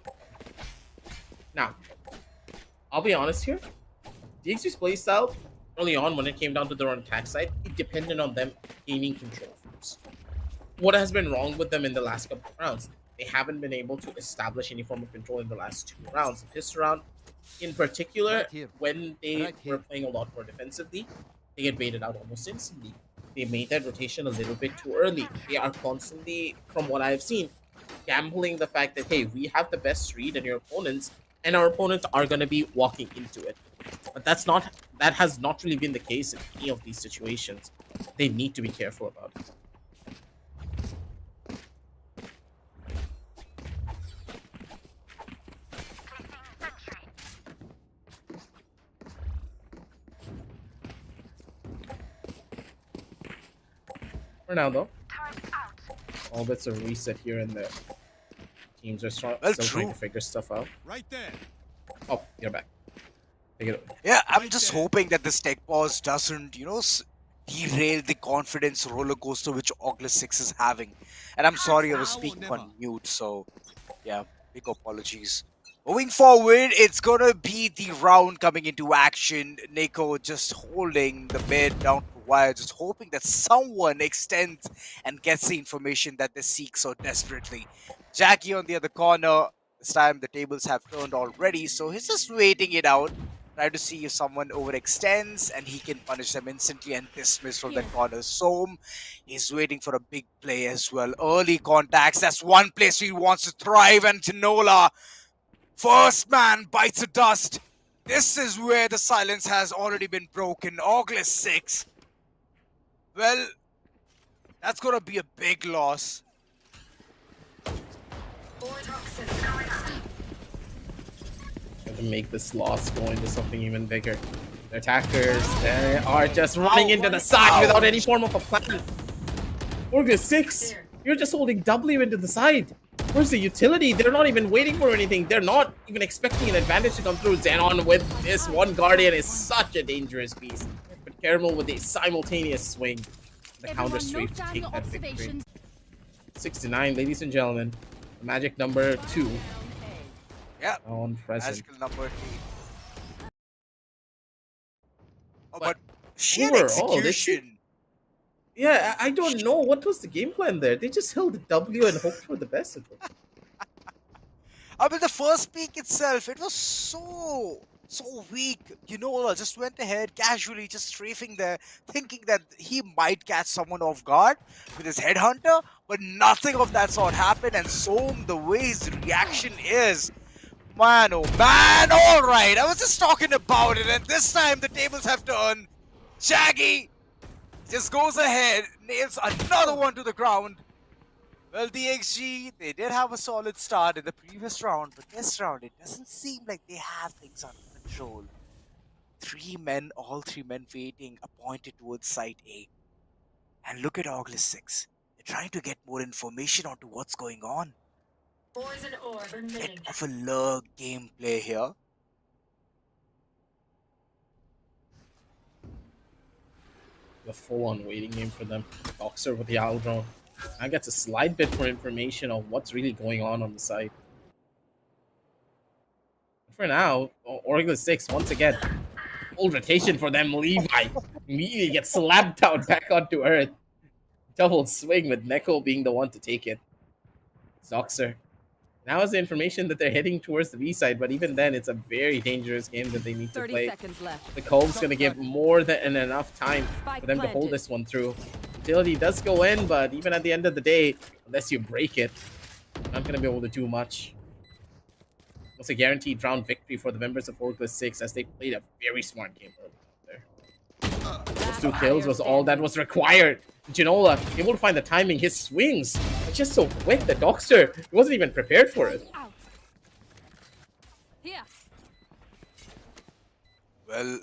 Now, I'll be honest here. DXG's playstyle early on, when it came down to their own attack side, it depended on them gaining control first. What has been wrong with them in the last couple of rounds? They haven't been able to establish any form of control in the last 2 rounds. This round, in particular, Right here. when they Right were here. playing a lot more defensively, they get baited out almost instantly. They made that rotation a little bit too early. They are constantly, from what I've seen, gambling the fact that, hey, we have the best read on your opponents, and our opponents are going to be walking into it. But that has not really been the case in any of these situations. They need to be careful about it. For now, though, all bits are reset here and there. Teams are still trying to figure stuff out. Right there. Oh, you're back. Take it away. Yeah, I'm just hoping that this tech pause doesn't, derail the confidence roller coaster which ORGLESS 6 is having. And I'm sorry I was speaking on mute, so yeah, big apologies. Moving forward, it's gonna be the round coming into action. Neko just holding the mid down to wire, just hoping that someone extends and gets the information that they seek so desperately. Jackie on the other corner. This time the tables have turned already, so he's just waiting it out. Try to see if someone overextends and he can punish them instantly and dismiss from that corner. Soam is waiting for a big play as well. Early contacts, that's one place he wants to thrive, and Tinola, first man bites the dust. This is where the silence has already been broken. ORGLESS 6. Well, that's gonna be a big loss. To make this loss go into something even bigger. The attackers, they are just running into the side without any form of a plan. ORGLESS 6, you're just holding W into the side. Where's the utility? They're not even waiting for anything. They're not even expecting an advantage to come through. Xenon with this one Guardian is such a dangerous piece. But Caramel with a simultaneous swing. The counter sweep to take that victory. 69, ladies and gentlemen. The magic number 2. Yeah, On present. magical number 3. Oh, but sheer overall, execution. Yeah, I don't know what was the game plan there. They just held the W and hoped for the best. I mean, the first peak itself, it was so weak. Just went ahead casually, just strafing there, thinking that he might catch someone off guard with his headhunter, but nothing of that sort happened. And Soam, the way his reaction is, man, oh man, all right. I was just talking about it, and this time the tables have turned. Shaggy just goes ahead, nails another one to the ground. Well, DXG, they did have a solid start in the previous round, but this round, it doesn't seem like they have things under control. All three men waiting, appointed towards Site A. And look at ORGLESS 6. They're trying to get more information onto what's going on. Bit of a lurk gameplay here. A full-on waiting game for them. Boxer with the owl drone. Now gets a slight bit more information on what's really going on the side. For now, ORGLESS 6 once again. Full rotation for them. Levi immediately gets slapped down back onto Earth. Double swing with Neko being the one to take it. Zoxer. Now is the information that they're heading towards the B side, but even then, it's a very dangerous game that they need to 30 play. seconds left. The Cove's going to give more than enough time for them to hold this one through. Utility does go in, but even at the end of the day, unless you break it, you're not going to be able to do much. It's a guaranteed round victory for the members of ORGLESS 6 as they played a very smart game early out there. Those 2 kills was all that was required. Ginola able to find the timing. His swings are just so quick that Dockster wasn't even prepared for it. Here. Well,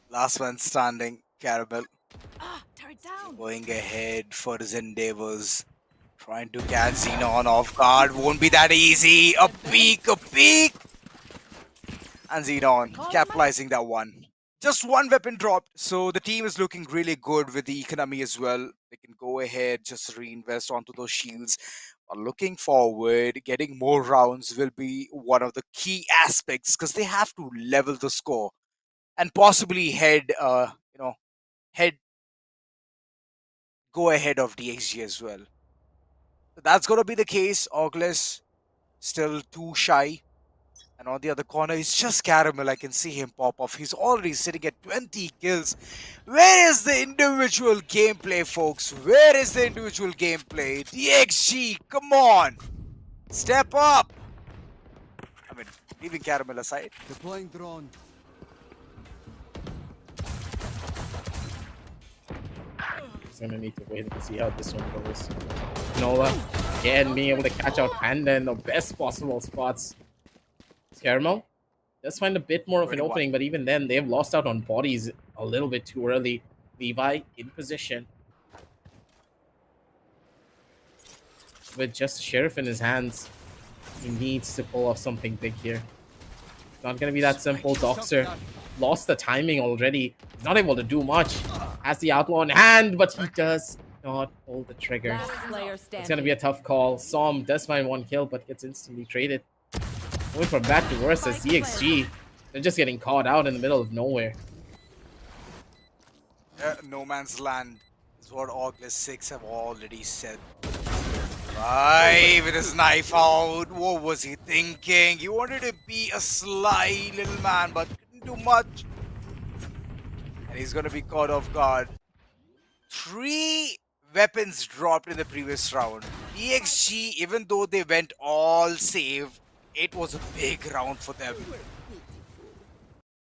last one standing, Caramel. Turret down. Going ahead for his endeavors. Trying to catch Xenon off guard. Won't be that easy. A peek. And Xenon capitalizing that one. Just one weapon dropped. So the team is looking really good with the economy as well. They can go ahead, just reinvest onto those shields. Looking forward, getting more rounds will be one of the key aspects because they have to level the score and possibly head go ahead of DXG as well. So that's gonna be the case. ORGLESS still too shy. And on the other corner, it's just Caramel. I can see him pop off. He's already sitting at 20 kills. Where is the individual gameplay, folks? Where is the individual gameplay? DXG, come on! Step up! I mean, leaving Caramel aside. Deploying drone. He's gonna need to wait and see how this one goes. Nola, again, being able to catch out Panda in the best possible spots. Caramel does find a bit more of an opening, but even then, they've lost out on bodies a little bit too early. Levi in position. With just Sheriff in his hands, he needs to pull off something big here. It's not going to be that simple. Doxer lost the timing already. He's not able to do much. Has the Outlaw in hand, but he does not pull the trigger. It's going to be a tough call. Som does find one kill, but gets instantly traded. Going from bad to worse as DXG. They're just getting caught out in the middle of nowhere. No man's land is what ORGLESS 6 have already said. Right, with his knife out. What was he thinking? He wanted to be a sly little man, but couldn't do much. And he's gonna be caught off guard. 3 weapons dropped in the previous round. DXG, even though they went all save, it was a big round for them.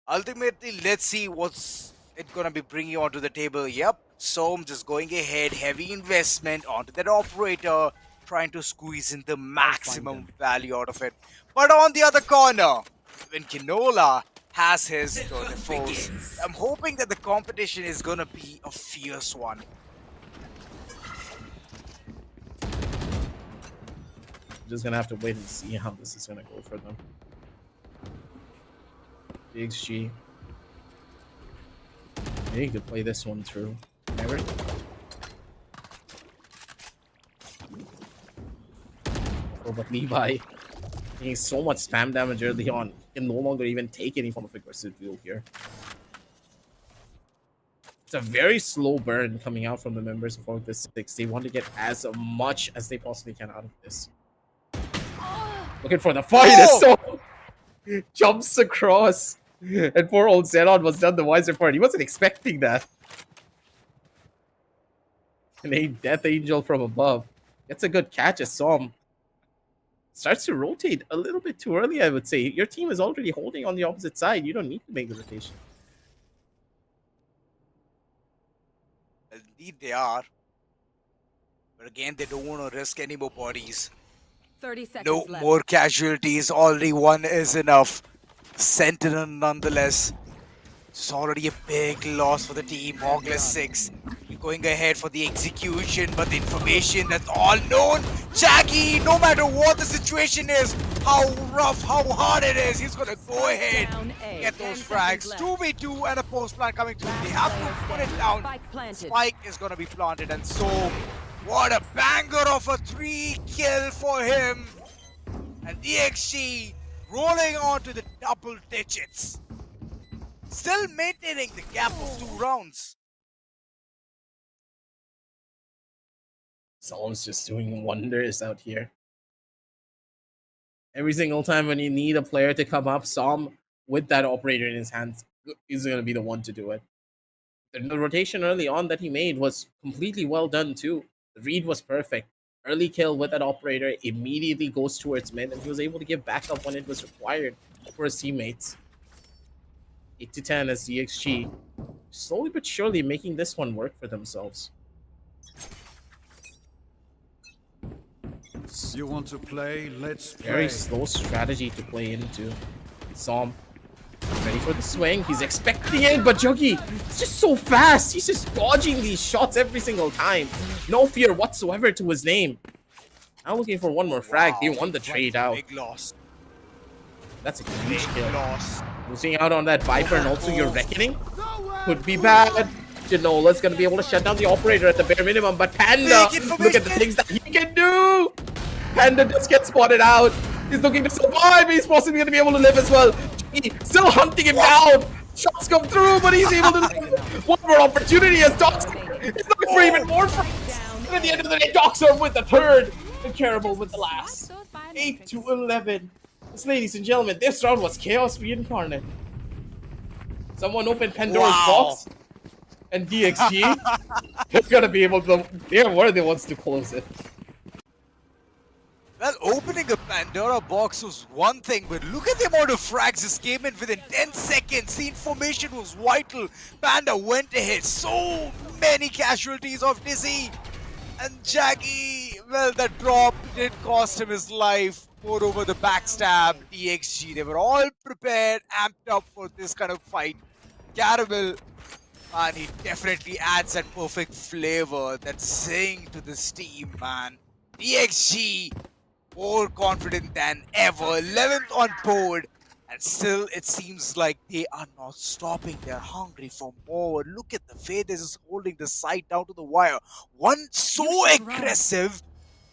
Ultimately, let's see what's it gonna be bringing onto the table. Yep, Som just going ahead, heavy investment onto that operator, trying to squeeze in the maximum value out of it. But on the other corner, when Kinola has his tour de force, I'm hoping that the competition is gonna be a fierce one. Just gonna have to wait and see how this is gonna go for them. DXG. They need to play this one through. Never. Oh, but Levi taking so much spam damage early on. He can no longer even take any form of aggressive deal here. It's a very slow burn coming out from the members of ORGLESS 6. They want to get as much as they possibly can out of this. Looking for the fight. Oh! So jumps across. And poor old Xenon was done the wiser for it. He wasn't expecting that. And a Death Angel from above. Gets a good catch as Som starts to rotate a little bit too early, I would say. Your team is already holding on the opposite side. You don't need to make the rotation. Indeed they are. But again, they don't want to risk any more bodies. 30 seconds No left. more casualties. Already one is enough. Sentinel nonetheless. It's already a big loss for the team. ORGLESS 6 going ahead for the execution, but the information that's all known. Jackie, no matter what the situation is, how rough, how hard it is, he's gonna go ahead, get those frags. 2v2 and a post plant coming through. They have to put it down. Spike is gonna be planted, and so what a banger of a 3 kill for him. And DXG rolling on to the double digits. Still maintaining the gap of 2 rounds. Someone's just doing wonders out here. Every single time when you need a player to come up, Som with that operator in his hands is going to be the one to do it. The rotation early on that he made was completely well done too. The read was perfect. Early kill with that operator, immediately goes towards mid, and he was able to give backup when it was required for his teammates. 8-10 as DXG, slowly but surely making this one work for themselves. You want to play? Let's play. Very slow strategy to play into. Som ready for the swing. He's expecting it, but Juggy is just so fast. He's just dodging these shots every single time. No fear whatsoever to his name. Now looking for one more frag. They won the trade out. Big loss. That's a huge Big kill. loss. Losing out on that Viper and also your Reckoning could be bad. Janola's gonna be able to shut down the operator at the bare minimum, but Panda, look at the things that he can do! Panda just gets spotted out. He's looking to survive. He's possibly going to be able to live as well. Juggy still hunting him down. Shots come through, but he's able to live. One more opportunity as Doxer is looking for even more frags. And at the end of the day, Doxer with the third and Caramel with the last. 8-11. Yes, ladies and gentlemen, this round was chaos reincarnate. Someone opened Pandora's box, and DXG is gonna be able to. They were the ones to close it. Well, opening a Pandora box was one thing, but look at the amount of frags just came in within 10 seconds. The information was vital. Panda went ahead. So many casualties of Dizzy. And Jaggy, well, that drop did cost him his life. Moreover, the backstab, DXG, they were all prepared, amped up for this kind of fight. Caramel, man, he definitely adds that perfect flavor, that zing to this team, man. DXG, more confident than ever, 11th on board, and still it seems like they are not stopping. They're hungry for more. Look at the way they're just holding the side down to the wire. One so aggressive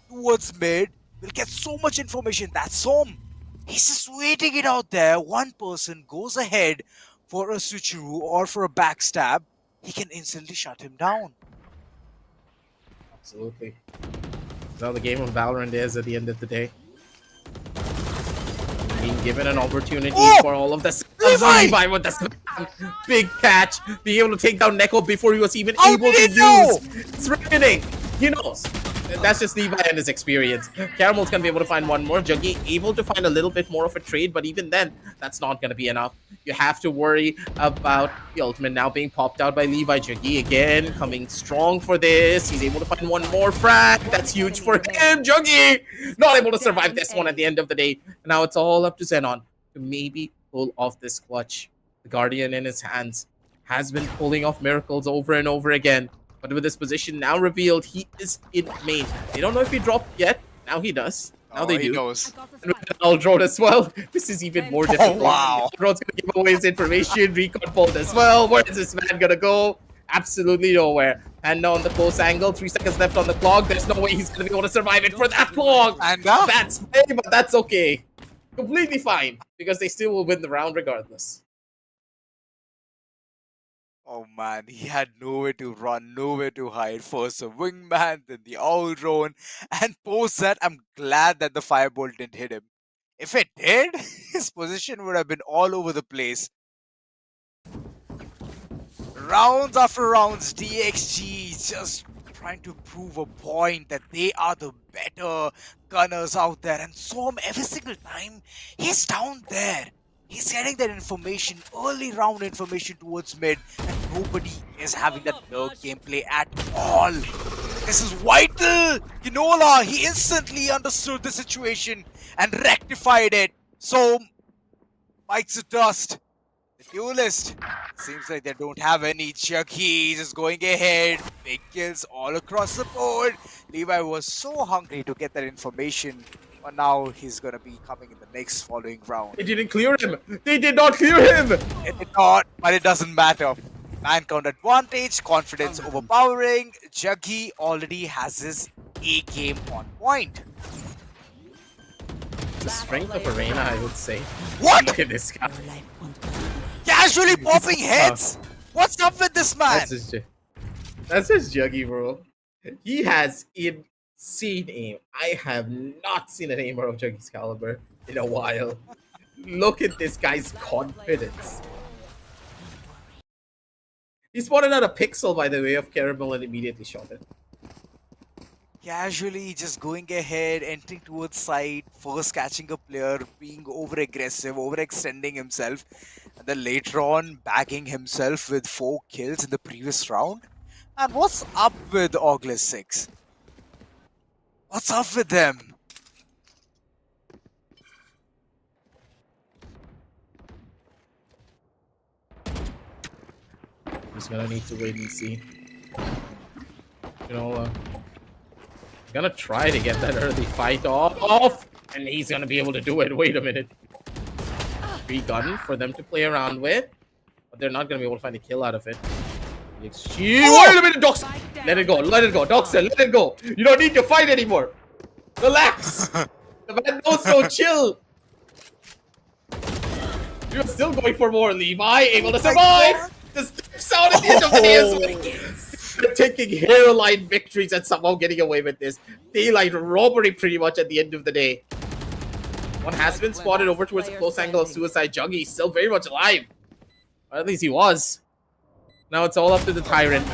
towards mid will get so much information. That's home. He's just waiting it out there. One person goes ahead for a switcheroo or for a backstab. He can instantly shut him down. Absolutely. That's how the game of Valorant is at the end of the day. Being given an opportunity for all of this. Levi with the big catch. Being able to take down Neko before he was even able to use threatening. He knows. That's just Levi and his experience. Caramel's gonna be able to find one more. Juggy able to find a little bit more of a trade, but even then, that's not gonna be enough. You have to worry about the ultimate now being popped out by Levi. Juggy again coming strong for this. He's able to find one more frag. That's huge for him. Juggy not able to survive this one at the end of the day. Now it's all up to Xenon to maybe pull off this clutch. The Guardian in his hands has been pulling off miracles over and over again. But with his position now revealed, he is in main. They don't know if he dropped yet. Now he does. Now they do. Knows. And with Aldrone as well, this is even more difficult. Wow. Aldrone's going to give away his information. Recon pulled as well. Where is this man going to go? Absolutely nowhere. Panda on the close angle. 3 seconds left on the clock. There's no way he's going to be able to survive it for that long. That's play, but that's okay. Completely fine. Because they still will win the round regardless. Oh man, he had nowhere to run, nowhere to hide. First a wingman, then the owl drone, and post that, I'm glad that the firebolt didn't hit him. If it did, his position would have been all over the place. Rounds after rounds, DXG just trying to prove a point that they are the better gunners out there. And so every single time, he's down there. He's getting that information, early round information towards mid, and nobody is having that lurk gameplay at all. This is vital! Kinola, he instantly understood the situation and rectified it. So, bites the dust. The duelist, seems like they don't have any. Chucky just going ahead. Big kills all across the board. Levi was so hungry to get that information. But now he's gonna be coming in the next following round. They didn't clear him. They did not clear him. It did not, but it doesn't matter. Man count advantage, confidence overpowering. Juggy already has his A game on point. The strength of Arena, I would say. What? Look at this guy. Casually popping heads? What's up with this man? That's his Juggy, bro. He has insane aim. I have not seen an aimer of Juggy's caliber in a while. Look at this guy's confidence. He spotted out a pixel, by the way, of Caramel and immediately shot it. Casually just going ahead, entering towards side, first catching a player, being over-aggressive, overextending himself, and then later on bagging himself with 4 kills in the previous round. And what's up with ORGLESS 6? What's up with them? Just gonna need to wait and see. You know, he's gonna try to get that early fight off, and he's gonna be able to do it. Wait a minute. Free gun for them to play around with, but they're not gonna be able to find a kill out of it. Wait a minute, Doxer! Let it go, Doxer, let it go. You don't need to fight anymore. Relax! The man knows no chill! You're still going for more, Levi. Able to survive! Just dips out at the end of the day as well. They're taking hairline victories and somehow getting away with this. Daylight robbery pretty much at the end of the day. One has been spotted over towards the close angle of Suicide. Juggy still very much alive. Or at least he was. Now it's all up to the Tyrant.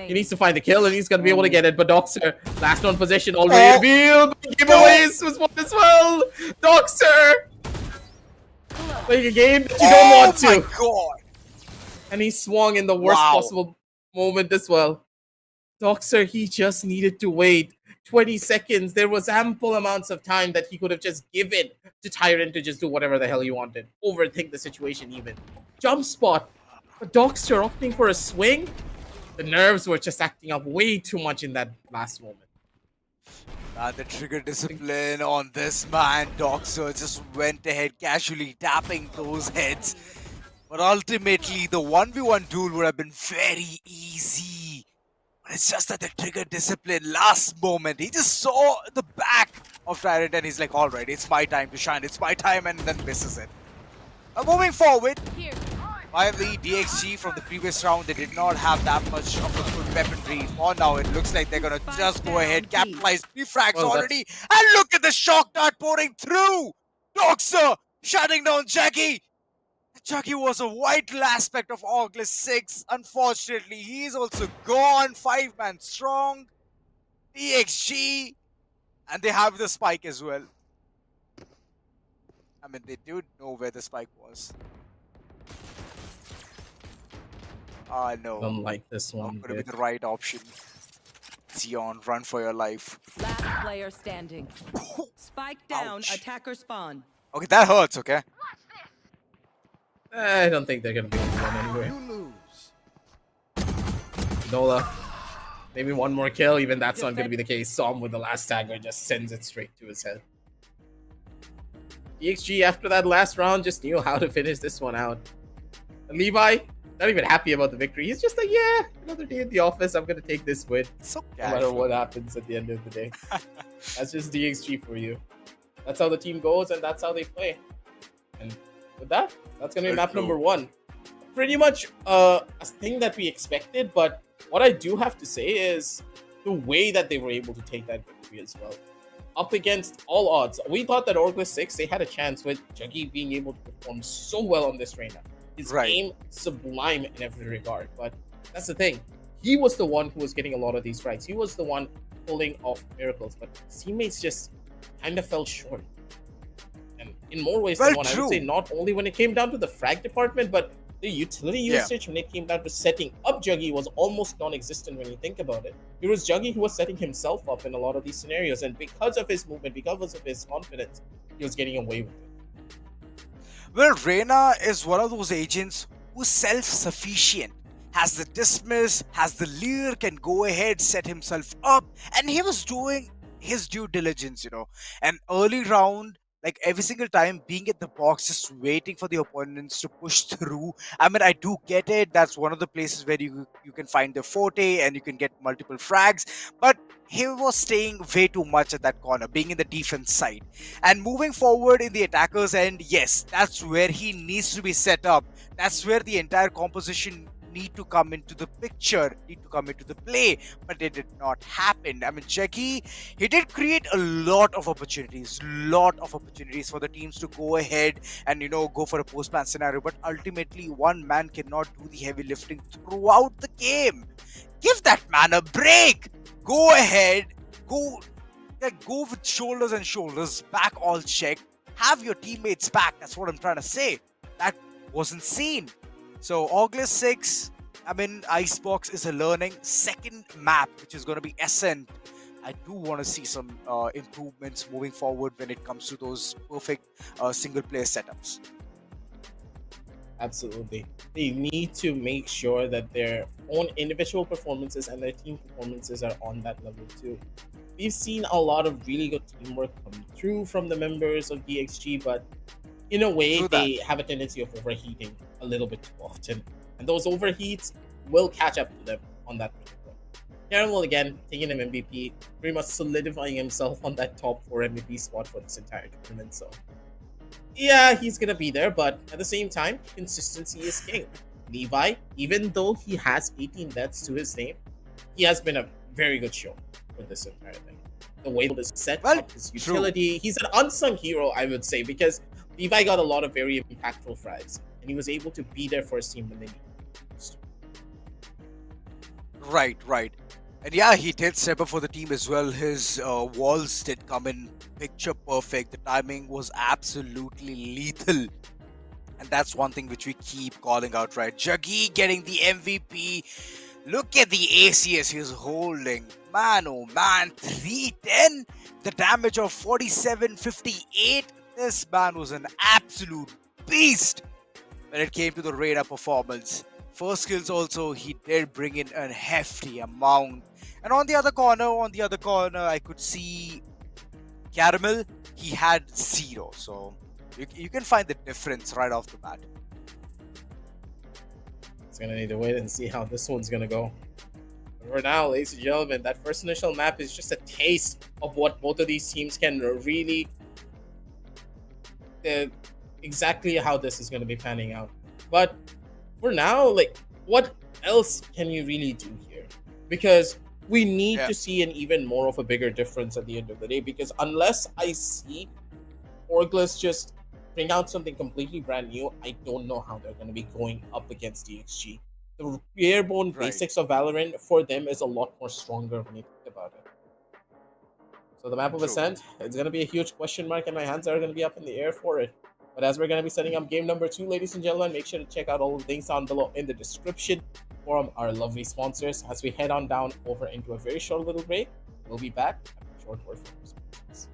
He needs to find the kill and he's going to be able to get it. But Doxer, last known position already revealed. Giveaways was one as well. Doxer playing a game that you don't want to. Oh my god. And he swung in the worst possible moment as well. Doxer, he just needed to wait 20 seconds. There was ample amounts of time that he could have just given to Tyrant to just do whatever the hell he wanted. Overthink the situation even. Jump spot. But Doxer opting for a swing. The nerves were just acting up way too much in that last moment. The trigger discipline on this man. Doxer just went ahead casually tapping those heads. But ultimately, the 1v1 duel would have been very easy. But it's just that the trigger discipline last moment. He just saw the back of Tyrant and he's like, alright, it's my time to shine. It's my time, and then misses it. Moving forward. Finally, DXG from the previous round, they did not have that much of a good weaponry. For now, it looks like they're going to just go ahead, capitalize 3 frags already. And look at the shock dart pouring through! Doxer shutting down Jackie! Jackie was a vital aspect of ORGLESS 6. Unfortunately, he's also gone. 5-man strong. DXG. And they have the spike as well. I mean, they do know where the spike was. No. Don't like this one. Not going to be the right option. Xeon, run for your life. Last player standing. Spike down, Ouch. attacker spawn. Okay, that hurts, okay? I don't think they're going to be able to win anyway. You lose. Nola. Maybe one more kill. Even that's not going to be the case. Som with the last tagger just sends it straight to his head. DXG, after that last round, just knew how to finish this one out. And Levi, not even happy about the victory. He's just like, yeah, another day at the office. I'm going to take this win. So No matter what happens at the end of the day. That's just DXG for you. That's how the team goes, and that's how they play. And with that, that's going to be map number 1. Pretty much a thing that we expected, but what I do have to say is the way that they were able to take that victory as well. Up against all odds. We thought that ORGLESS 6, they had a chance with Juggy being able to perform so well on this Reina. His game sublime in every regard. But that's the thing. He was the one who was getting a lot of these strikes. He was the one pulling off miracles. But his teammates just kind of fell short. And in more ways than one, I would say not only when it came down to the frag department, but the utility usage when it came down to setting up Juggy was almost non-existent when you think about it. It was Juggy who was setting himself up in a lot of these scenarios, and because of his movement, because of his confidence, he was getting away with it. Well, Reina is one of those agents who's self-sufficient, has the dismiss, has the lure, can go ahead, set himself up, and he was doing his due diligence, you know. An early round, like every single time being at the box, just waiting for the opponents to push through. I mean, I do get it. That's one of the places where you can find the forte and you can get multiple frags. But he was staying way too much at that corner, being in the defense side. And moving forward in the attacker's end, yes, that's where he needs to be set up. That's where the entire composition need to come into the picture, need to come into the play, but it did not happen. I mean, Jackie, he did create a lot of opportunities for the teams to go ahead and, you know, go for a post-plan scenario, but ultimately one man cannot do the heavy lifting throughout the game. Give that man a break. Go ahead, go with shoulders and shoulders, back all check, have your teammates back. That's what I'm trying to say. That wasn't seen. So ORGLESS 6, I mean, Icebox is a learning. Second map, which is going to be Ascent. I do want to see some improvements moving forward when it comes to those perfect single player setups. Absolutely. They need to make sure that their own individual performances and their team performances are on that level too. We've seen a lot of really good teamwork come through from the members of DXG, but in a way, they have a tendency of overheating a little bit too often. And those overheats will catch up to them on that particular. Caramel again taking him MVP, pretty much solidifying himself on that top 4 MVP spot for this entire tournament. So yeah, he's gonna be there, but at the same time, consistency is king. Levi, even though he has 18 deaths to his name, he has been a very good show for this entire thing. The way that is set Well, up, his utility, he's an unsung hero, I would say, because Levi got a lot of very impactful frags, and he was able to be there for his team when they needed him most. Right, right. And yeah, he did step up for the team as well. His walls did come in picture perfect. The timing was absolutely lethal. And that's one thing which we keep calling out, right? Jaggi getting the MVP. Look at the ACS he's holding. Man, oh man, 310. The damage of 4758. This man was an absolute beast when it came to the radar performance. First kills also, he did bring in a hefty amount. And on the other corner, I could see Caramel. He had 0. So you can find the difference right off the bat. It's gonna need to wait and see how this one's gonna go. But for now, ladies and gentlemen, that first initial map is just a taste of what both of these teams can really exactly how this is gonna be panning out. But for now, like, what else can you really do here? Because we need to see an even more of a bigger difference at the end of the day. Because unless I see ORGLESS just bring out something completely brand new, I don't know how they're going to be going up against DXG. The bare-bone basics of Valorant for them is a lot more stronger when you think about it. So the map of Ascent, it's going to be a huge question mark, and my hands are going to be up in the air for it. But as we're going to be setting up game number 2, ladies and gentlemen, make sure to check out all the links down below in the description from our lovely sponsors. As we head on down over into a very short little break, we'll be back after a short word from our sponsors.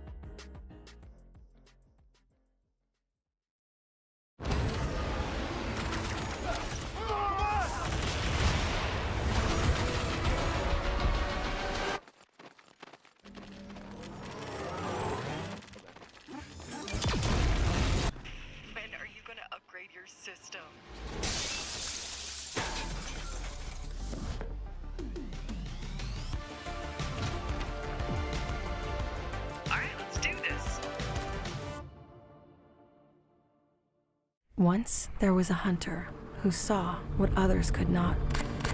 When are you gonna upgrade your system? Alright, let's do this. Once there was a hunter who saw what others could not.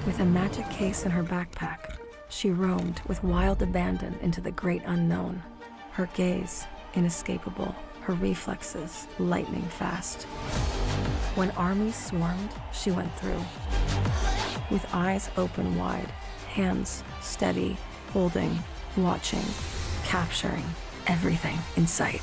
With a magic case in her backpack, she roamed with wild abandon into the great unknown. Her gaze inescapable, her reflexes lightning fast. When armies swarmed, she went through. With eyes open wide, hands steady, holding, watching, capturing everything in sight.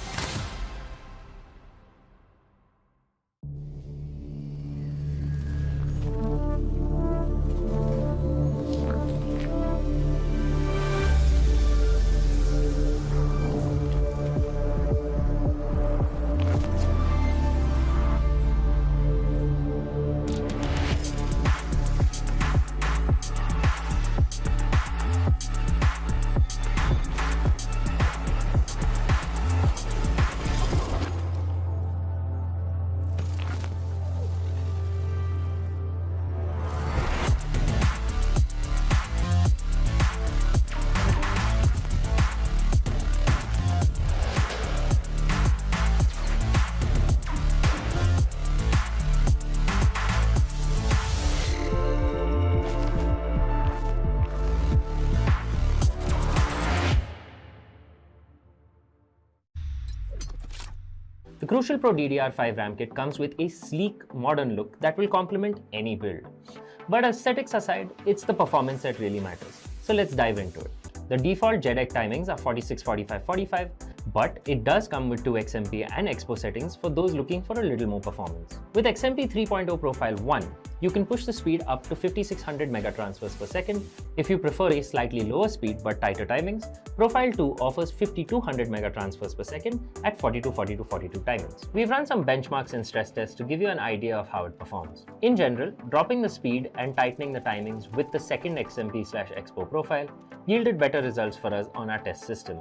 The Crucial Pro DDR5 RAM kit comes with a sleek, modern look that will complement any build. But aesthetics aside, it's the performance that really matters. So let's dive into it. The default JEDEC timings are 46, 45, 45, but it does come with 2 XMP and Expo settings for those looking for a little more performance. With XMP 3.0 Profile 1, you can push the speed up to 5600 megatransfers per second. If you prefer a slightly lower speed but tighter timings, Profile 2 offers 5200 megatransfers per second at 42, 42, 42 timings. We've run some benchmarks and stress tests to give you an idea of how it performs. In general, dropping the speed and tightening the timings with the second XMP/Expo profile yielded better results for us on our test system.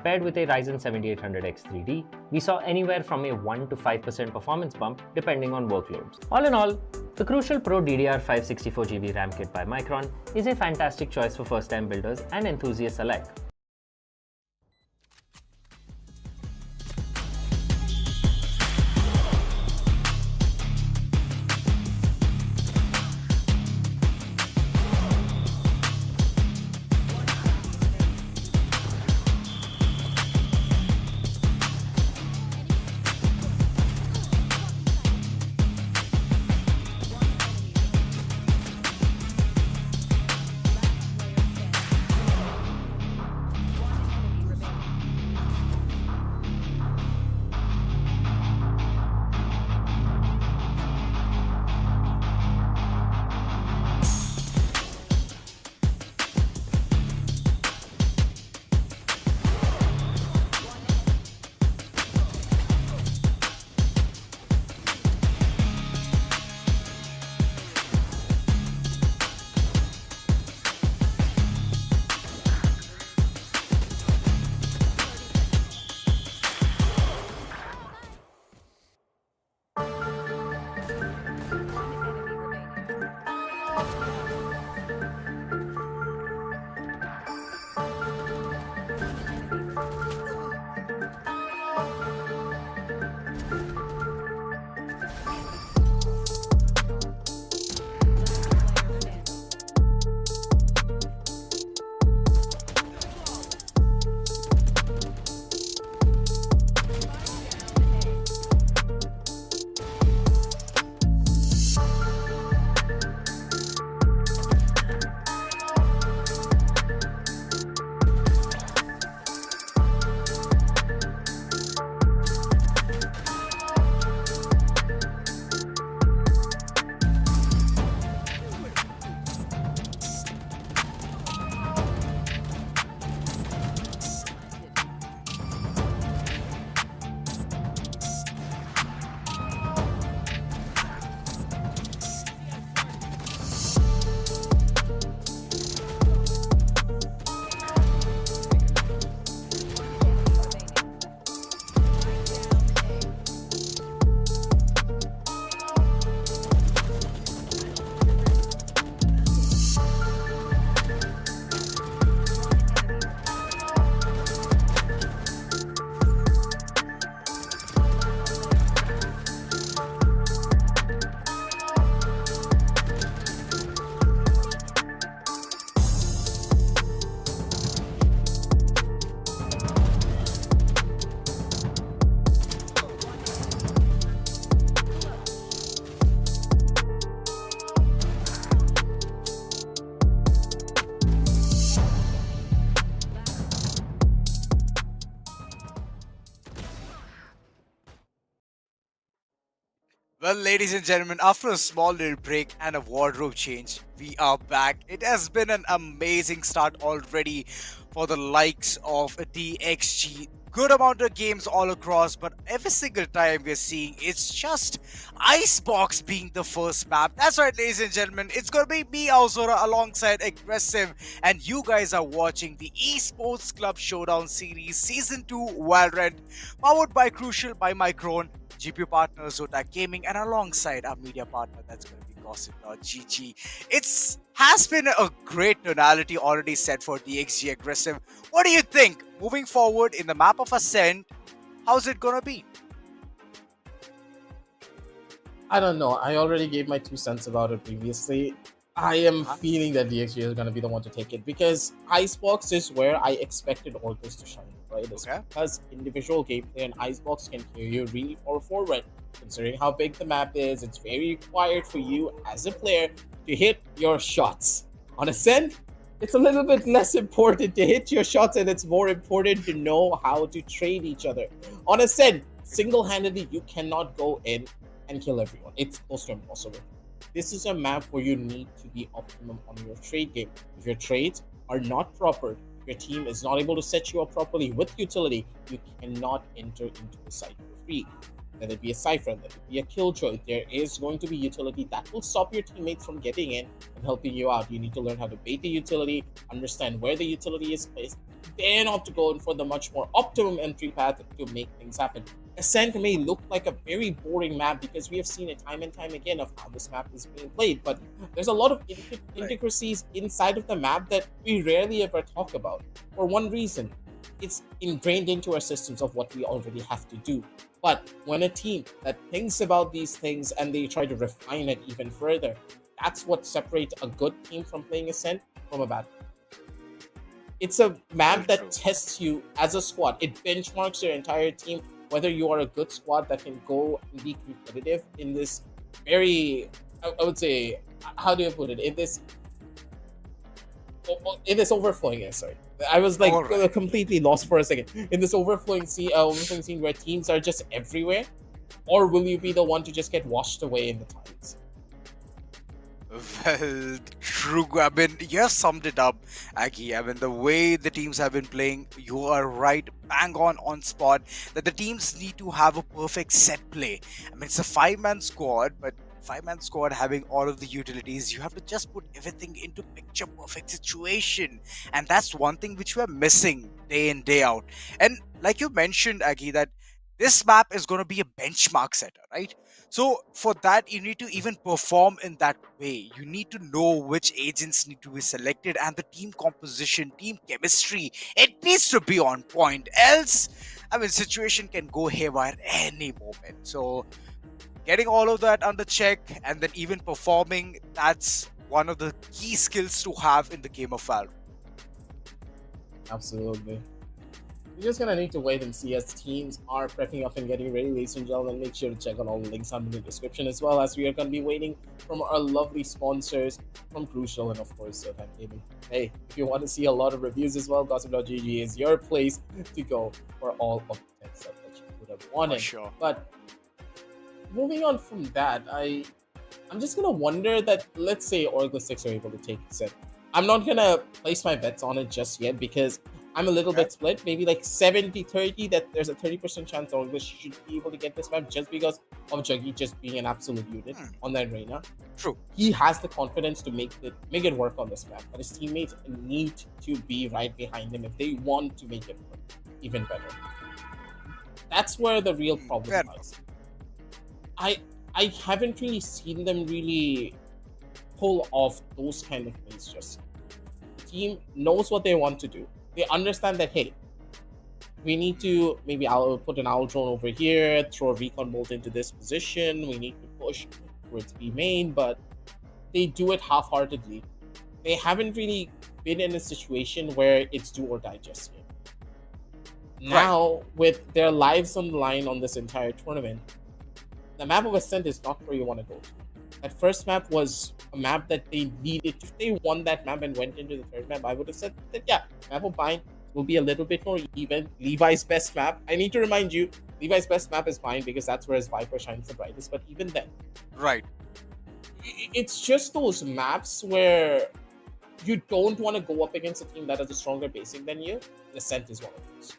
Paired with a Ryzen 7800X 3D, we saw anywhere from a 1 to 5% performance bump depending on workloads. All in all, The Crucial Pro DDR5 64GB RAM kit by Micron is a fantastic choice for first-time builders and enthusiasts alike. Well, ladies and gentlemen, after a small little break and a wardrobe change, we are back. It has been an amazing start already for the likes of DXG. Good amount of games all across, but every single time we're seeing it's just Icebox being the first map. That's right, ladies and gentlemen, it's gonna be me, Alzora, alongside Aggressive, and you guys are watching the Esports Club Showdown Series Season 2 Valorant, powered by Crucial by Micron, GPU partner Zotac Gaming, and alongside our media partner, that's going to be Gossip.gg. Has been a great tonality already set for DXG Aggressive. What do you think moving forward in the map of Ascent? How's it going to be? I don't know. I already gave my 2 cents about it previously. I am feeling that DXG is going to be the one to take it because Icebox is where I expected ORGLESS to shine, right? It's because individual gameplay and Icebox can carry you really far forward. Considering how big the map is, it's very required for you as a player to hit your shots. On Ascent, it's a little bit less important to hit your shots and it's more important to know how to trade each other. On Ascent, single-handedly, you cannot go in and kill everyone. It's close to impossible. This is a map where you need to be optimum on your trade game. If your trades are not proper, if your team is not able to set you up properly with utility, you cannot enter into the site for free. Let it be a Cypher, let it be a Killjoy. There is going to be utility that will stop your teammates from getting in and helping you out. You need to learn how to bait the utility, understand where the utility is placed, then opt to go in for the much more optimum entry path to make things happen. Ascent may look like a very boring map because we have seen it time and time again of how this map is being played, but there's a lot of intricacies inside of the map that we rarely ever talk about. For one reason, it's ingrained into our systems of what we already have to do. But when a team that thinks about these things and they try to refine it even further, that's what separates a good team from playing Ascent from a bad team. It's a map that tests you as a squad. It benchmarks your entire team, whether you are a good squad that can go and be competitive in this very, I would say, how do I put it? In this overflowing, sorry. I was like completely lost for a second. In this overflowing scene where teams are just everywhere, or will you be the one to just get washed away in the tides? Well, true. I mean, you have summed it up, Aki. I mean, the way the teams have been playing, you are right, bang on spot, that the teams need to have a perfect set play. I mean, it's a 5-man squad, but 5-man squad having all of the utilities, you have to just put everything into picture perfect situation. And that's one thing which we are missing day in, day out. And like you mentioned, Aki, that this map is going to be a benchmark setter, right? So for that, you need to even perform in that way. You need to know which agents need to be selected, and the team composition, team chemistry, it needs to be on point. Else, I mean, situation can go haywire any moment. So getting all of that under check and then even performing, that's one of the key skills to have in the game of Valorant. Absolutely. You're just gonna need to wait and see as teams are prepping up and getting ready, ladies and gentlemen. Make sure to check out all the links under the description, as well as we are gonna be waiting from our lovely sponsors from Crucial and of course Showtime Gaming. Hey, if you want to see a lot of reviews as well, gossip.gg is your place to go for all of the tech stuff that you would have wanted. Sure. But moving on from that, I'm just gonna wonder that, let's say ORGLESS 6 are able to take Ascent. I'm not gonna place my bets on it just yet because I'm a little bit split, maybe like 70-30, that there's a 30% chance ORGLESS should be able to get this map just because of Juggy just being an absolute unit on that arena. True. He has the confidence to make it work on this map, but his teammates need to be right behind him if they want to make it work even better. That's where the real problem lies. I haven't really seen them really pull off those kind of things just yet. The team knows what they want to do. They understand that, hey, we need to, maybe I'll put an owl drone over here, throw a recon bolt into this position, we need to push towards B main, but they do it half-heartedly. They haven't really been in a situation where it's do or die just yet. Now, with their lives on the line on this entire tournament, the map of Ascent is not where you want to go to. That first map was a map that they needed. If they won that map and went into the third map, I would have said that, yeah, map of Bind will be a little bit more even. Levi's best map, I need to remind you, Levi's best map is Bind because that's where his Viper shines the brightest. But even then, it's just those maps where you don't want to go up against a team that has a stronger basic than you. Ascent is one of those.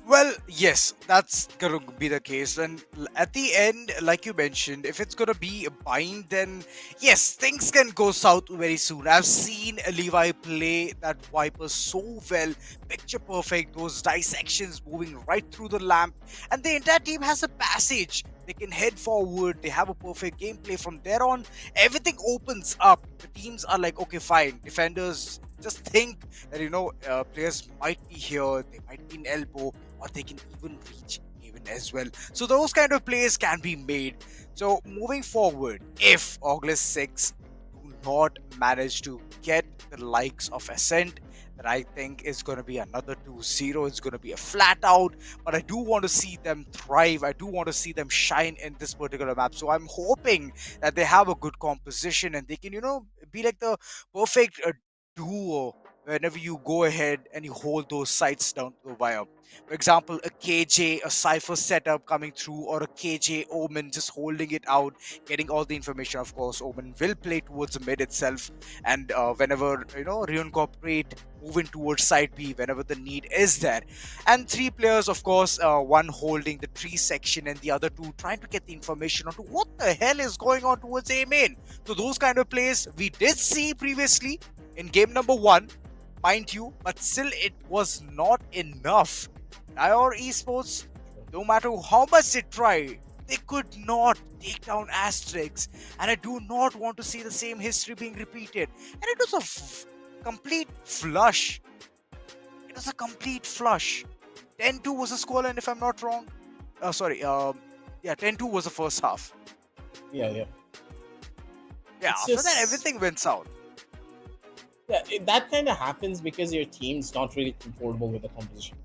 Well, yes, that's gonna be the case. And at the end, like you mentioned, if it's gonna be a bind, then yes, things can go south very soon. I've seen Levi play that Viper so well, picture perfect, those dissections moving right through the lamp, and the entire team has a passage. They can head forward, they have a perfect gameplay. From there on, everything opens up. The teams are like, okay, fine, defenders just think that, players might be here, they might be in elbow, or they can even reach even as well. So those kind of plays can be made. So moving forward, if ORGLESS 6 do not manage to get the likes of Ascent, that I think is going to be another 2-0. It's going to be a flat out, but I do want to see them thrive. I do want to see them shine in this particular map. So I'm hoping that they have a good composition and they can, be like the perfect duo whenever you go ahead and you hold those sights down to the wire. For example, a KJ, a Cypher setup coming through, or a KJ Omen just holding it out, getting all the information. Of course, Omen will play towards the mid itself, and whenever, reincorporate, moving towards side B whenever the need is there. And 3 players, of course, one holding the tree section and the other 2 trying to get the information onto what the hell is going on towards A main. So those kind of plays we did see previously in game number 1, mind you, but still it was not enough IR Esports, no matter how much they try, they could not take down Asterix, and I do not want to see the same history being repeated. And it was a complete flush. It was a complete flush. 10-2 was the scoreline, if I'm not wrong. Yeah, 10-2 was the first half. Yeah. Yeah, It's after that, just- everything went south. Yeah, that kind of happens because your team's not really comfortable with the composition.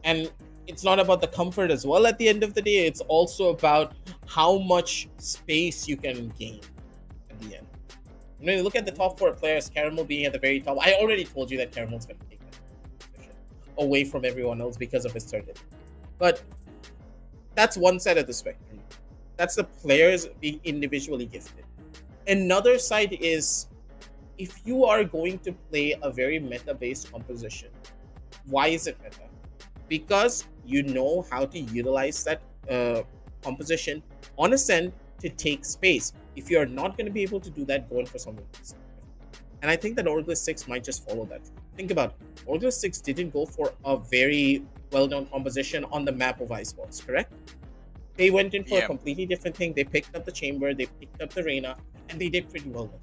And it's not about the comfort as well at the end of the day. It's also about how much space you can gain at the end. When you look at the top 4 players, Caramel being at the very top, I already told you that Caramel's going to take that position away from everyone else because of his third hit. But that's one side of the spectrum. That's the players being individually gifted. Another side is if you are going to play a very meta-based composition. Why is it meta? Because you know how to utilize that composition on Ascent to take space. If you're not going to be able to do that, go in for something else. And I think that ORGLESS 6 might just follow that. Think about it. ORGLESS 6 didn't go for a very well-known composition on the map of Icebox, correct? They went in for a completely different thing. They picked up the chamber, they picked up the Reyna, and they did pretty well with it.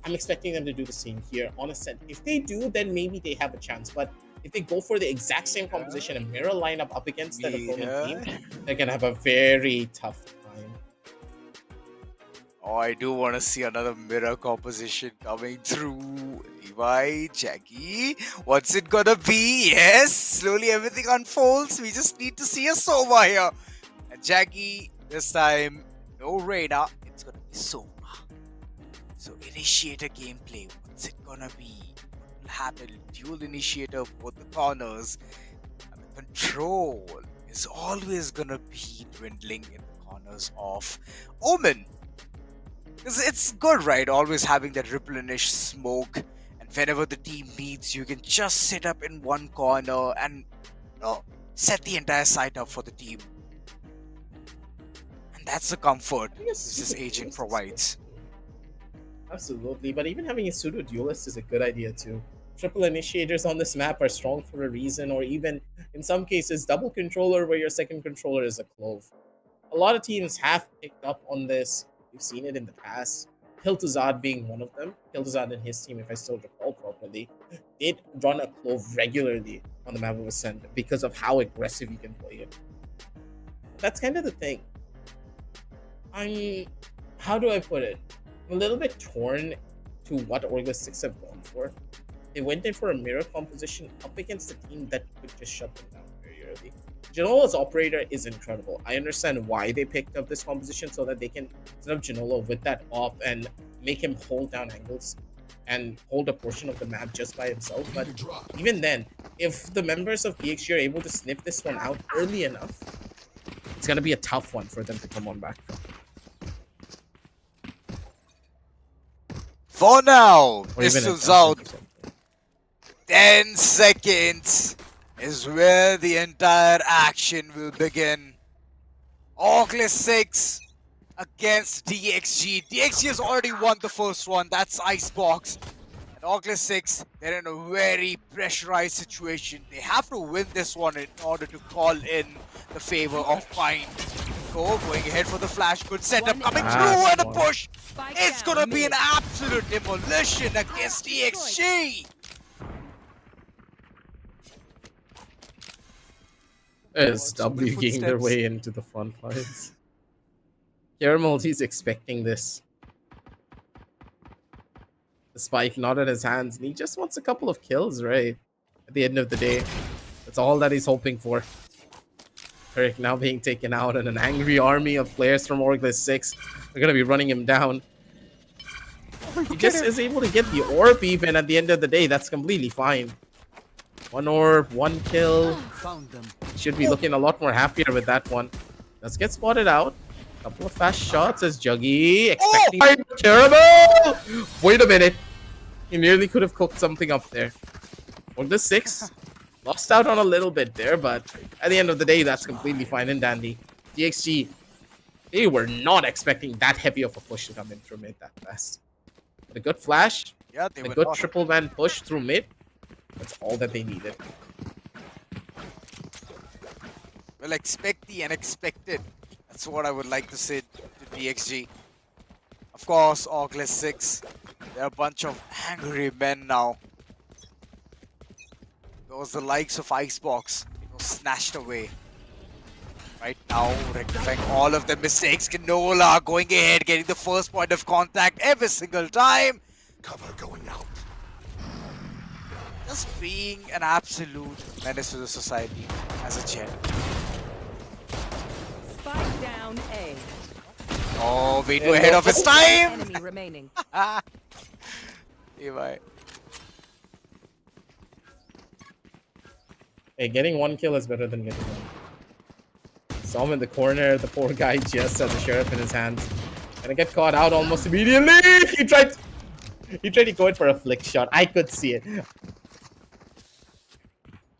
I'm expecting them to do the same here on Ascent. If they do, then maybe they have a chance. But if they go for the exact same composition and mirror lineup up against that opponent team, they're going to have a very tough time. Oh, I do want to see another mirror composition coming through. Levi, Jackie, what's it gonna be? Yes, slowly everything unfolds. We just need to see a Sova here. And Jackie, this time, no Reyna. It's gonna be Sova. So initiator gameplay, what's it gonna be? What will happen? Dual initiator, both the corners. And the control is always gonna be dwindling in the corners of Omen. Because it's good, right? Always having that replenish smoke. And whenever the team needs, you can just sit up in one corner and, set the entire site up for the team. And that's the comfort this agent provides. Absolutely, but even having a pseudo duelist is a good idea too. Triple initiators on this map are strong for a reason, or even in some cases, double controller where your second controller is a clove. A lot of teams have picked up on this. We've seen it in the past. Hiltazard being one of them. Hiltazard and his team, if I still recall properly, did run a clove regularly on the map of Ascent because of how aggressive you can play it. That's kind of the thing. How do I put it? I'm a little bit torn to what ORGLESS 6 have gone for. They went in for a mirror composition up against a team that could just shut them down very early. Janola's operator is incredible. I understand why they picked up this composition so that they can set up Janola with that op and make him hold down angles and hold a portion of the map just by himself. But even then, if the members of DXG are able to snip this one out early enough, it's going to be a tough one for them to come on back from. For now, Or even pistols a out. 10%. 10 seconds is where the entire action will begin. ORGLESS 6 against DXG. DXG has already won the first one. That's Icebox. And ORGLESS 6, they're in a very pressurized situation. They have to win this one in order to call in the favor of Pine. Going ahead for the flash. Good setup coming through and a push. It's gonna be an absolute demolition against DXG. As W getting their way into the front lines. Caramel, he's expecting this. The spike not in his hands, and he just wants a couple of kills, right? At the end of the day. That's all that he's hoping for. Eric now being taken out, and an angry army of players from ORGLESS 6 are gonna be running him down. He just is able to get the orb even at the end of the day. That's completely fine. One orb, one kill. Found them. Should be looking a lot more happier with that one. Let's get spotted out. Couple of fast shots as Juggy expecting terrible. Wait a minute. He nearly could have cooked something up there. ORGLESS 6 lost out on a little bit there, but at the end of the day, that's completely fine and dandy. DXG, they were not expecting that heavy of a push to come in through mid that fast. But a good flash, Yeah, they a were good not. triple man push through mid. That's all that they needed. Well, expect the unexpected. That's what I would like to say to DXG. Of course, ORGLESS 6. They're a bunch of angry men now. Those the likes of Icebox, snatched away. Right now, rectifying all of the mistakes. Canola going ahead, getting the first point of contact every single time. Cover going out. Just being an absolute menace to the society as a Jet. Spike down A. Oh, way too ahead of his time! Enemy remaining. Levi. Hey, getting one kill is better than getting one. Saw him in the corner. The poor guy just had the sheriff in his hands. Gonna get caught out almost immediately. He tried to go in for a flick shot. I could see it.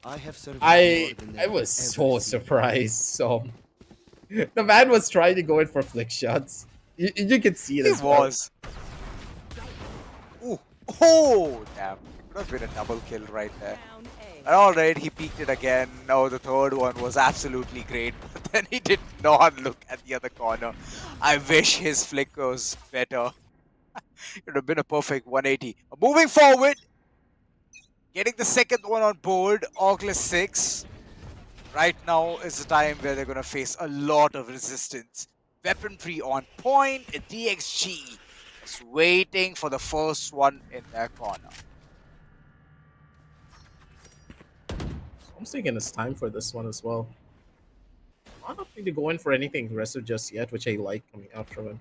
I have survived I more than was ever so seen. surprised. So the man was trying to go in for flick shots. You could see it He as well. was. Ooh. Oh, damn. It could have been a double kill right there. Down A. Alright, he peeked it again. No, the third one was absolutely great. But then he did not look at the other corner. I wish his flick was better. It would have been a perfect 180. Moving forward. Getting the second one on board. ORGLESS 6. Right now is the time where they're going to face a lot of resistance. Weaponry on point. DXG is waiting for the first one in their corner. I'm thinking it's time for this one as well. I'm not going to go in for anything aggressive just yet, which I like coming out from him.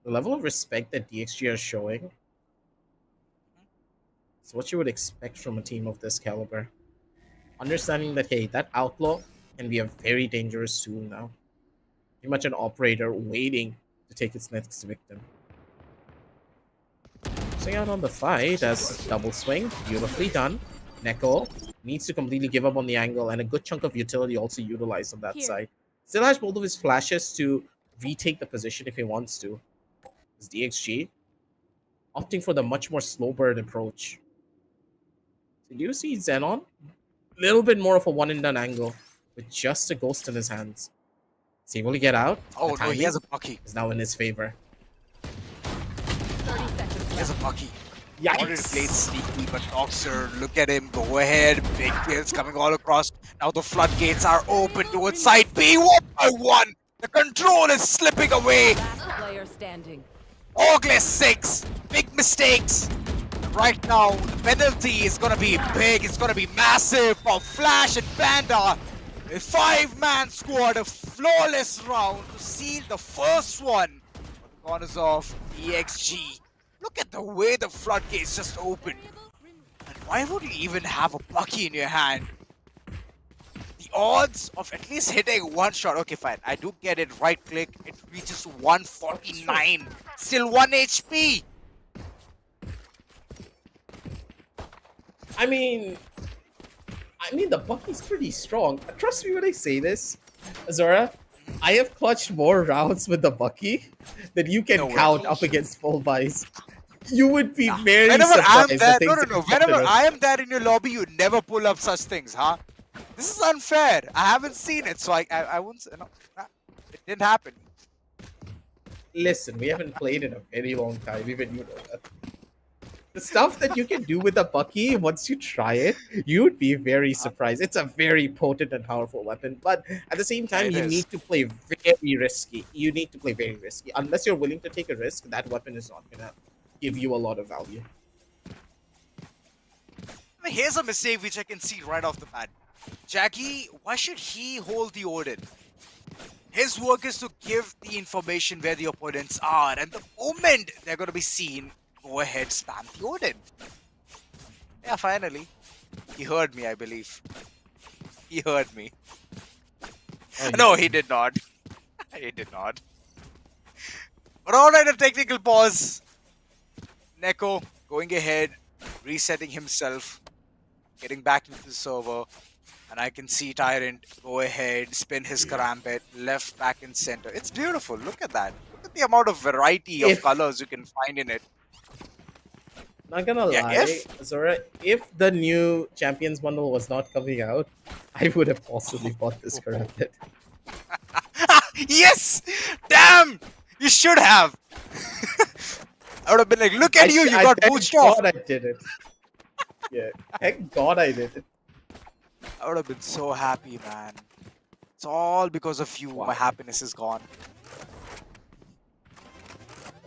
The level of respect that DXG are showing is what you would expect from a team of this caliber. Understanding that, hey, that outlaw can be a very dangerous tool now. Pretty much an operator waiting to take its next victim. Staying out on the fight as double swing, beautifully done. Neko needs to completely give up on the angle, and a good chunk of utility also utilized on that Here. side. Still has both of his flashes to retake the position if he wants to. It's DXG opting for the much more slow burn approach. So you see Xenon, a little bit more of a one and done angle with just a ghost in his hands. Is he able to get out? Oh The no, he has a timing Bucky. is now in his favor. 30 seconds He has a left. Bucky. Wanted to play it sneaky, but Noxer, look at him, go ahead. Big kills coming all across. Now the floodgates are open towards side B. 1 by 1. The control is slipping away. Last player standing. ORGLESS 6. Big mistakes. Right now, the penalty is going to be big. It's going to be massive for Flash and Panda. A 5-man squad, a flawless round to seal the first one on the corners of DXG. Look at the way the floodgates just opened. And why would you even have a Bucky in your hand? The odds of at least hitting one shot. Okay, fine. I do get it. Right click. It reaches 149. Still 1 HP. I mean, the Bucky's pretty strong. Trust me when I say this, Azora. I have clutched more rounds with the Bucky than you can No way. count up against full buys. You would be very Whenever I'm surprised. there, at things that no. you've done to Whenever us. I am there in your lobby, you never pull up such things, huh? This is unfair. I haven't seen it, so I won't say, no, it didn't happen. Listen, we haven't played in a very long time. Even you know that. The stuff that you can do with a Bucky, once you try it, you'd be very surprised. It's a very potent and powerful weapon, but at the same time, It you is. need to play very risky. You need to play very risky. Unless you're willing to take a risk, that weapon is not gonna give you a lot of value. I mean, here's a mistake which I can see right off the bat. Jackie, why should he hold the Odin? His work is to give the information where the opponents are, and the moment they're going to be seen, go ahead, spam the Odin. Yeah, finally. He heard me, I believe. He heard me. Oh, No, he did not. He did not. But alright, a technical pause. Neko going ahead, resetting himself, getting back into the server. And I can see Tyrant go ahead, spin his karambit, left, back, and center. It's beautiful. Look at that. Look at the amount of variety of colors you can find in it. Not gonna Yeah, lie, Zora, if the new Champions bundle was not coming out, I would have possibly bought this corrupted. Yes! Damn! You should have! I would have been like, look at you, you got poached off! Thank God I did it. Yeah, thank God I did it. I would have been so happy, man. It's all because of you. My happiness is gone.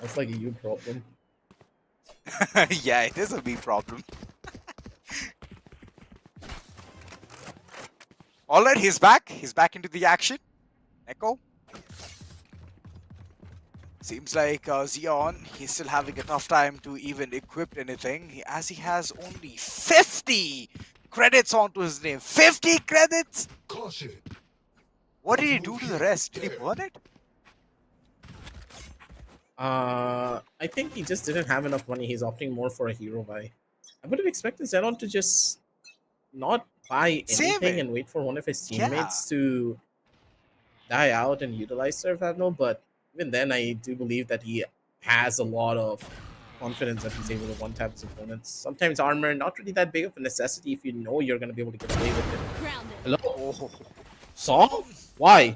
That's like a you problem. Yeah, it is a big problem. Alright, he's back. He's back into the action. Echo. Seems like Xeon, he's still having a tough time to even equip anything, as he has only 50 credits onto his name. 50 credits? What did he do to the rest? Did he burn it? I think he just didn't have enough money. He's opting more for a hero buy. I would have expected Xenon to just not buy anything and wait for one of his teammates to die out and utilize Survival, but even then I do believe that he has a lot of confidence that he's able to one-tap his opponents. Sometimes armor, not really that big of a necessity if you know you're going to be able to get away with it. Hello? Oh. Saw? Why?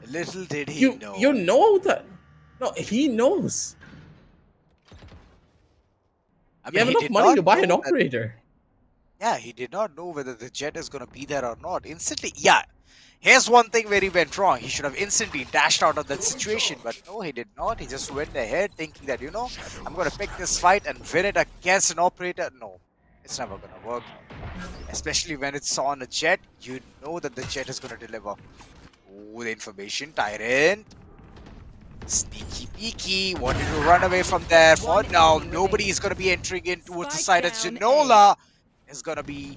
Little did he know. You know that. No, he knows. I mean, you have he enough did money not to buy know an that- operator. Yeah, he did not know whether the jet is going to be there or not. Instantly, yeah. Here's one thing where he went wrong. He should have instantly dashed out of that situation. But no, he did not. He just went ahead thinking that, you know, I'm going to pick this fight and win it against an operator. No, it's never going to work. Especially when it's on a jet, you know that the jet is going to deliver. Ooh, the information. Tyrant. Sneaky peeky. Wanted to run away from there. For now, nobody is going to be entering in towards the side as Janola is going to be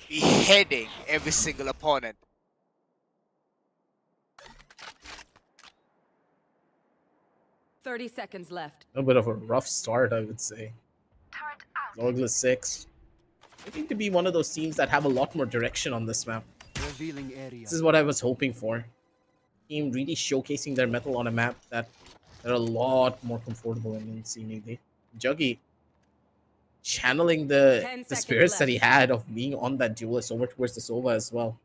beheading every single opponent. $30 seconds left. A bit of a rough start, I would say. ORGLESS 6. I think to be one of those teams that have a lot more direction on this map. Revealing area. This is what I was hoping for. Team really showcasing their metal on a map that they're a lot more comfortable in seemingly. Juggy channeling the spirits that he had of being on that duelist over towards the Sova as well.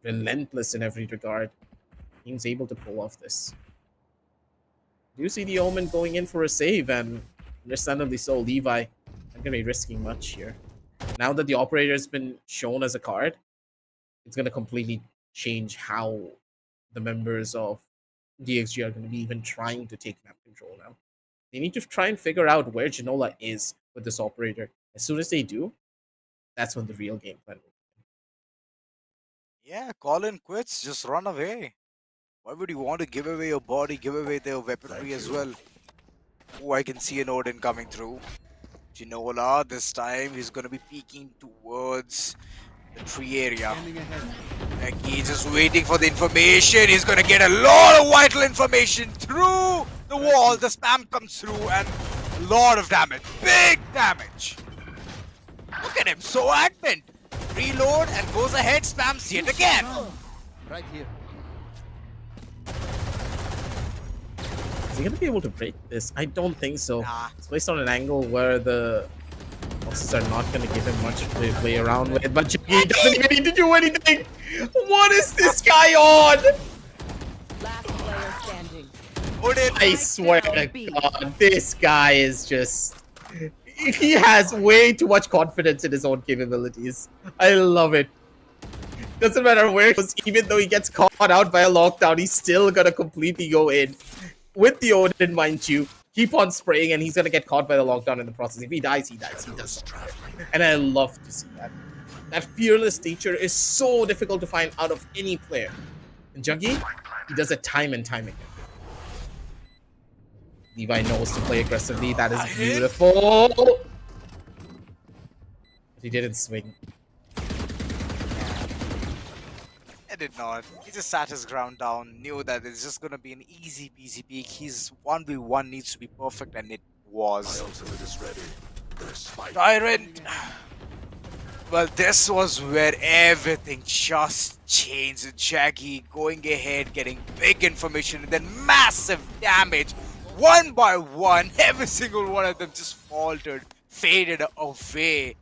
Relentless in every regard. Team's able to pull off this. Do you see the Omen going in for a save, and understandably so, Levi not going to be risking much here. Now that the operator has been shown as a card, it's going to completely change how the members of DXG are going to be even trying to take map control now. They need to try and figure out where Janola is with this operator. As soon as they do, that's when the real game plan will Yeah, call in quits, just run away. Why would you want to give away your body, give away their weaponry as well? Oh, I can see an Odin coming through. Janola, this time he's going to be peeking towards the tree area. Like he's just waiting for the information. He's going to get a lot of vital information through the wall. The spam comes through and a lot of damage. Big damage. Look at him, so adamant. Reload and goes ahead, spams yet again. Right here. Is he going to be able to break this? I don't think so. Nah. It's placed on an angle where the boxes are not going to give him much to play around with. But he doesn't even need to do anything. What is this guy on? Last player standing. Odin. I swear to God, this guy is just... He has way too much confidence in his own capabilities. I love it. Doesn't matter where he goes, even though he gets caught out by a lockdown, he's still gonna completely go in. With the Odin, mind you, keep on spraying and he's gonna get caught by the lockdown in the process. If he dies, he dies. He does something. And I love to see that. That fearless nature is so difficult to find out of any player. And Juggy, he does it time and time again. Levi knows to play aggressively. That is beautiful. But he didn't swing. He did not. He just sat his ground down, knew that it's just going to be an easy peasy peek. His 1v1 needs to be perfect, and it was. Tyrant! Well, this was where everything just changed. Jaggy going ahead, getting big information, and then massive damage. One by one, every single one of them just faltered, faded away.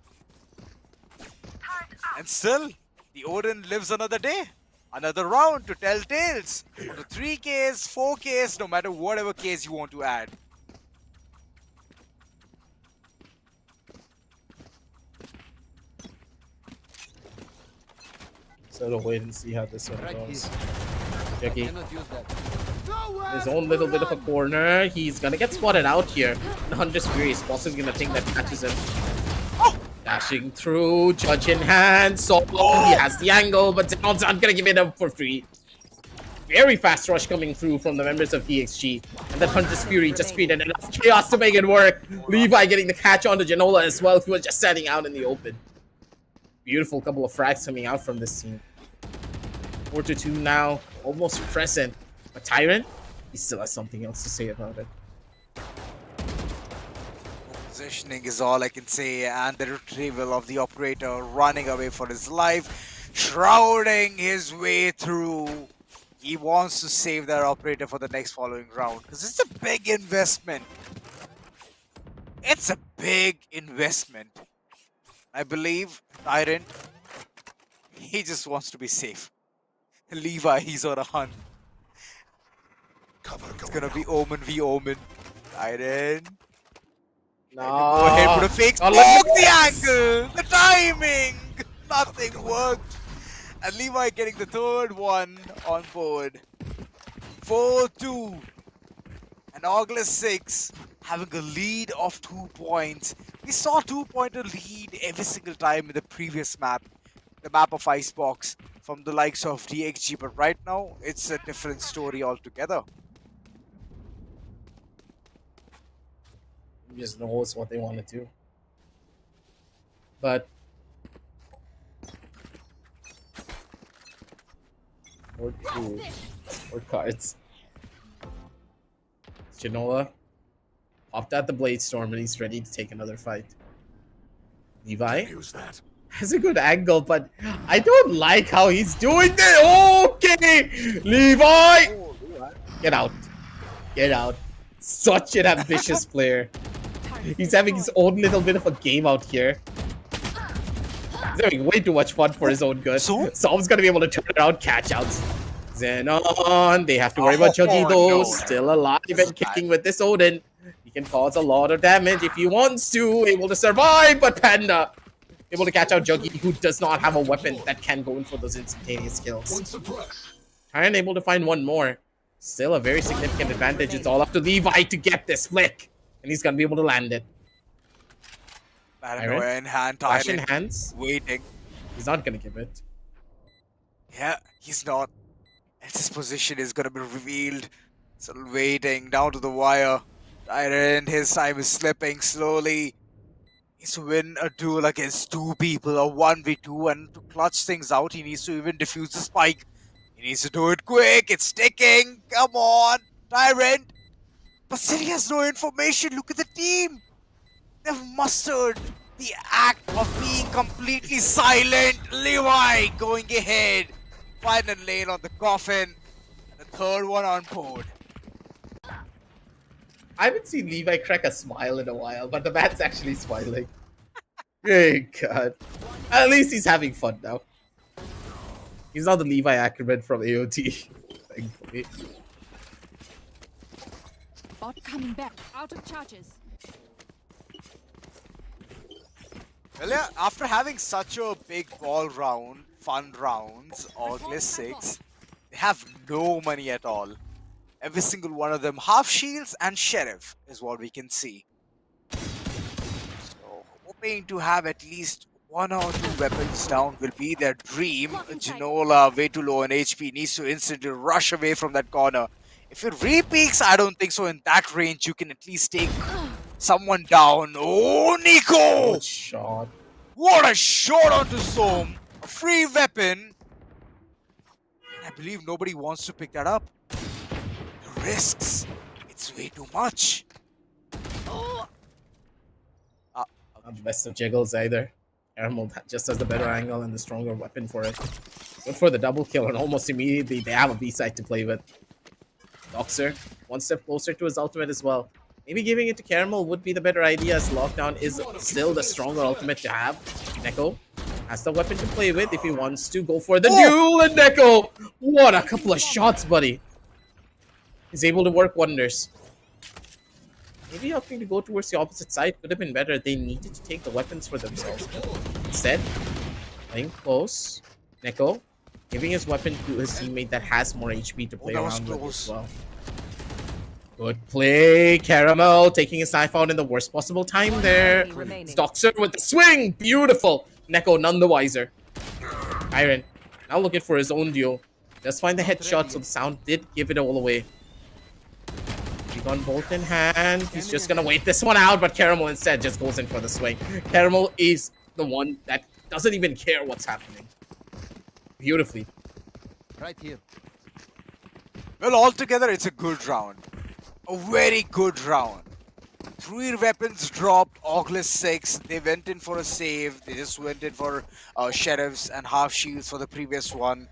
And still, the Odin lives another day. Another round to tell tales. To 3Ks, 4Ks, no matter whatever case you want to add. So to wait and see how this one Right goes. here. Jackie, Cannot use that. his own little bit of a corner. He's gonna get spotted out here. The Hunter's Fury is possibly gonna think that catches him. Dashing through, judge in hand. So he has the angle, but Zenon's not gonna give it up for free. Very fast rush coming through from the members of DXG. And that Hunter's Fury just created enough chaos to make it work. Levi getting the catch onto Genola as well, who was just standing out in the open. Beautiful couple of frags coming out from this team. 4-2 now, almost present. But Tyrant, he still has something else to say about it. Positioning is all I can say, and the retrieval of the operator running away for his life, shrouding his way through. He wants to save that operator for the next following round because it's a big investment. It's a big investment. I believe Tyrant, he just wants to be safe. Levi, he's on a hunt. It's gonna be Omen v Omen. Tyrant. No. Go ahead, put a fake smoke, the angle, the timing, nothing worked. And Levi getting the third one on board. 4-2. And ORGLESS 6 having a lead of 2 points. We saw 2-pointer lead every single time in the previous map. The map of Icebox from the likes of DXG. But right now, it's a different story altogether. He just knows what they want to do. But or cards. Genola popped out the Blade Storm and he's ready to take another fight. Levi has a good angle, but I don't like how he's doing this. Okay, Levi, get out, get out. Such an ambitious player. He's having his own little bit of a game out here. He's having way too much fun for his own good. Solve's gonna be able to turn around catch outs. Xenon, they have to worry about Juggy though. Still alive and kicking with this Odin. He can cause a lot of damage if he wants to. Able to survive, but Panda able to catch out Juggy, who does not have a weapon that can go in for those instantaneous kills. Tyrant able to find one more. Still a very significant advantage. It's all up to Levi to get this flick. And he's gonna be able to land it. Paranoia in hand, Flash in Tyrant hands. waiting. He's not gonna give it. Yeah, he's not. And his position is gonna be revealed. Still waiting down to the wire. Tyrant, his time is slipping slowly. He's to win a duel against two people, a 1v2, and to clutch things out, he needs to even defuse the spike. He needs to do it quick. It's ticking. Come on, Tyrant. But still, he has no information. Look at the team. They've mustered the act of being completely silent. Levi going ahead. Final lane on the coffin. And the third one on board. I haven't seen Levi crack a smile in a while, but the man's actually smiling. Hey God. At least he's having fun now. He's not the Levi Ackerman from AOT. Thankfully. Bot coming back. Out of charges. Well, yeah, after having such a big ball round, fun rounds, ORGLESS 6, they have no money at all. Every single one of them half shields and sheriff is what we can see. So hoping to have at least one or two weapons down will be their dream. Genola way too low on HP, needs to instantly rush away from that corner. If it re-peaks, I don't think so. In that range, you can at least take someone down. Oh, Nico! Good shot. What a shot onto Som. A free weapon. I believe nobody wants to pick that up. The risks. It's way too much. Not the best of jiggles either. Caramel just has the better angle and the stronger weapon for it. Good for the double kill, and almost immediately they have a B-side to play with. Doxer, one step closer to his ultimate as well. Maybe giving it to Caramel would be the better idea, as Lockdown is still the stronger ultimate to have. Neko Has the weapon to play with if he wants to go for the duel. And Neko, what a couple of shots, buddy. He's able to work wonders. Maybe opting to go towards the opposite side could have been better. They needed to take the weapons for themselves. Instead, playing close. Neko giving his weapon to his teammate that has more HP to play around with as well. Good play. Caramel taking his knife out in the worst possible time there. Stoxer with the swing. Beautiful. Neko none the wiser. Iron now looking for his own duel. Just find the headshot, so the sound did give it all away. Gun bolt in hand. He's just gonna wait this one out, but Caramel instead just goes in for the swing. Caramel is the one that doesn't even care what's happening. Beautifully. Right here. Well, altogether, it's a good round. A very good round. 3 weapons dropped, ORGLESS 6. They went in for a save. They just went in for sheriffs and half shields for the previous one.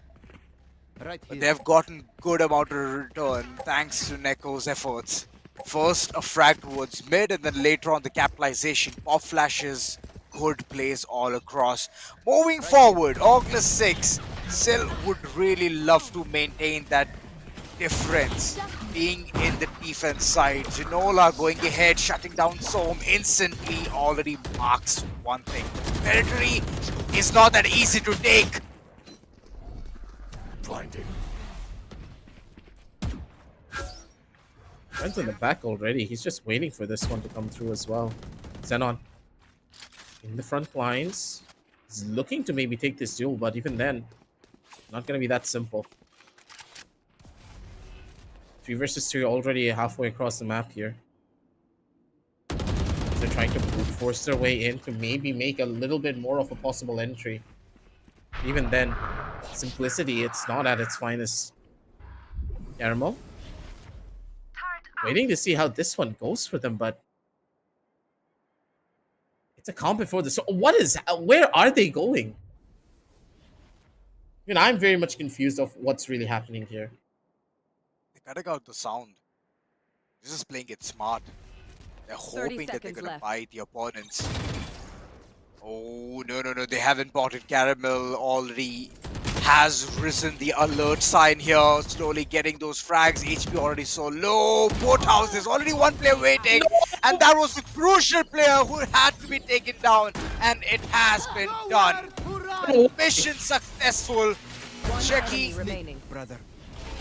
Right But here. they have gotten good amount of return thanks to Neko's efforts. First a frag towards mid, and then later on the capitalization, pop flashes, good plays all across. Moving forward, ORGLESS 6 still would really love to maintain that difference, being in the defense side. Ginola going ahead, shutting down Soam instantly, already marks one thing. Territory is not that easy to take. Blinding. Friends in the back already. He's just waiting for this one to come through as well. Xenon in the front lines. He's looking to maybe take this duel, but even then, not going to be that simple. 3 versus 3 already halfway across the map here. They're trying to brute force their way in to maybe make a little bit more of a possible entry. Even then, simplicity, it's not at its finest. Caramel waiting to see how this one goes for them, but it's a calm before this. So where are they going? I mean, I'm very much confused of what's really happening here. They're cutting out the sound. This is playing it smart. They're hoping that they're gonna buy the opponents. Oh, no. They haven't bought it. Caramel already has risen the alert sign here. Slowly getting those frags. HP already so low. Boat houses. Already one player waiting. No! And that was the crucial player who had to be taken down. And it has been done. Mission successful. Checky. remaining. Brother.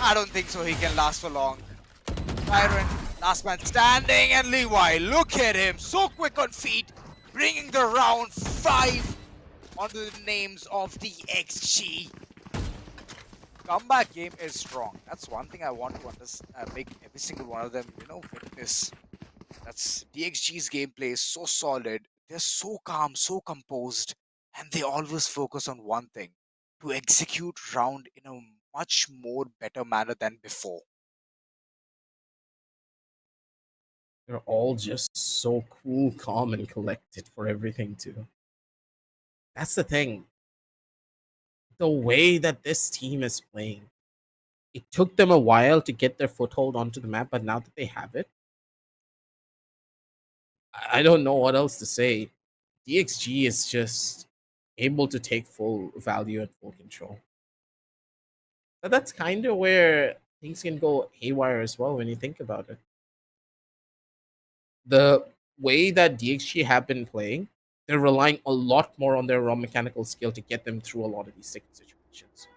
I don't think so he can last for long. Tyrant, last man standing, and Levi, look at him, so quick on feet, bringing the round 5 onto the names of DXG. Comeback game is strong. That's one thing I want to make every single one of them, witness. That's DXG's gameplay is so solid. They're so calm, so composed, and they always focus on one thing: to execute round in a much more better manner than before. They're all just so cool, calm, and collected for everything, too. That's the thing. The way that this team is playing, it took them a while to get their foothold onto the map, but now that they have it, I don't know what else to say. DXG is just able to take full value and full control. But that's kind of where things can go haywire as well when you think about it. The way that DXG have been playing, they're relying a lot more on their raw mechanical skill to get them through a lot of these sticky situations.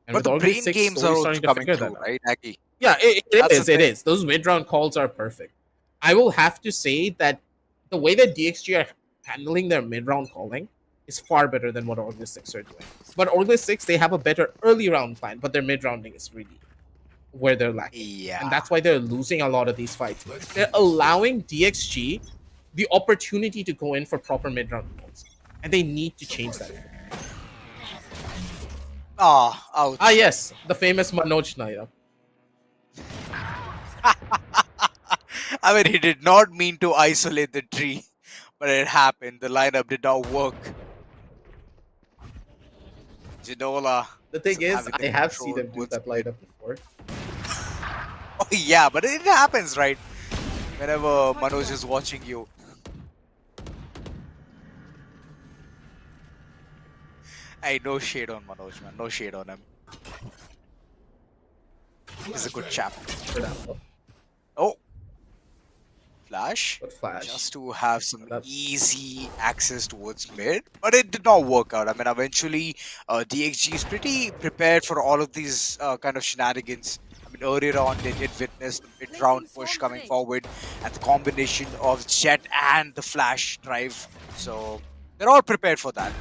And But the brain games are also coming through, right, Aki? Yeah, it is. Those mid-round calls are perfect. I will have to say that the way that DXG are handling their mid-round calling is far better than what ORGLESS 6 are doing. But ORGLESS 6, they have a better early round plan, but their mid-rounding is really where they're lacking. Yeah. And that's why they're losing a lot of these fights. They're allowing DXG the opportunity to go in for proper mid-round calls. And they need to change that. Ouch. Yes, the famous Manoj Nair. I mean, he did not mean to isolate the tree, but it happened. The lineup did not work. Ginola. The thing is, I have seen them do that lineup before. Oh yeah, but it happens, right? Whenever Manoj is watching you. Hey, no shade on Manoj, man. No shade on him. He's a good chap. Good apple. Oh, flash. Good flash. Just to have some That's- easy access towards mid, but it did not work out. I mean, eventually, DXG is pretty prepared for all of these kind of shenanigans. I mean, earlier on, they did witness the mid-round push coming forward, and the combination of Jet and the flash drive. So they're all prepared for that.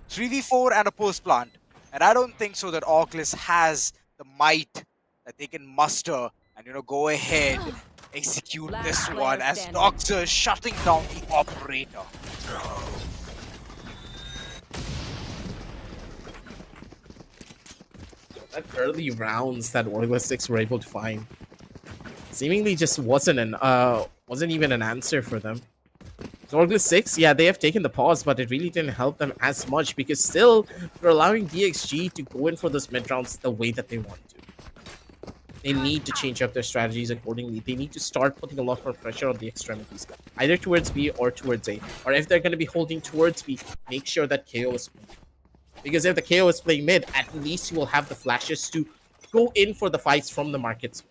3v4 and a post plant, and I don't think so that ORGLESS has the might that they can muster and go ahead. Execute this one as Doctor shutting down the operator. That early rounds that ORGLESS 6 were able to find seemingly just wasn't even an answer for them. So ORGLESS 6, yeah, they have taken the pause, but it really didn't help them as much because still they're allowing DXG to go in for those mid rounds the way that they want to. They need to change up their strategies accordingly. They need to start putting a lot more pressure on the extremities, either towards B or towards A. Or if they're going to be holding towards B, make sure that KO is playing. Because if the KO is playing mid, at least you will have the flashes to go in for the fights from the markets.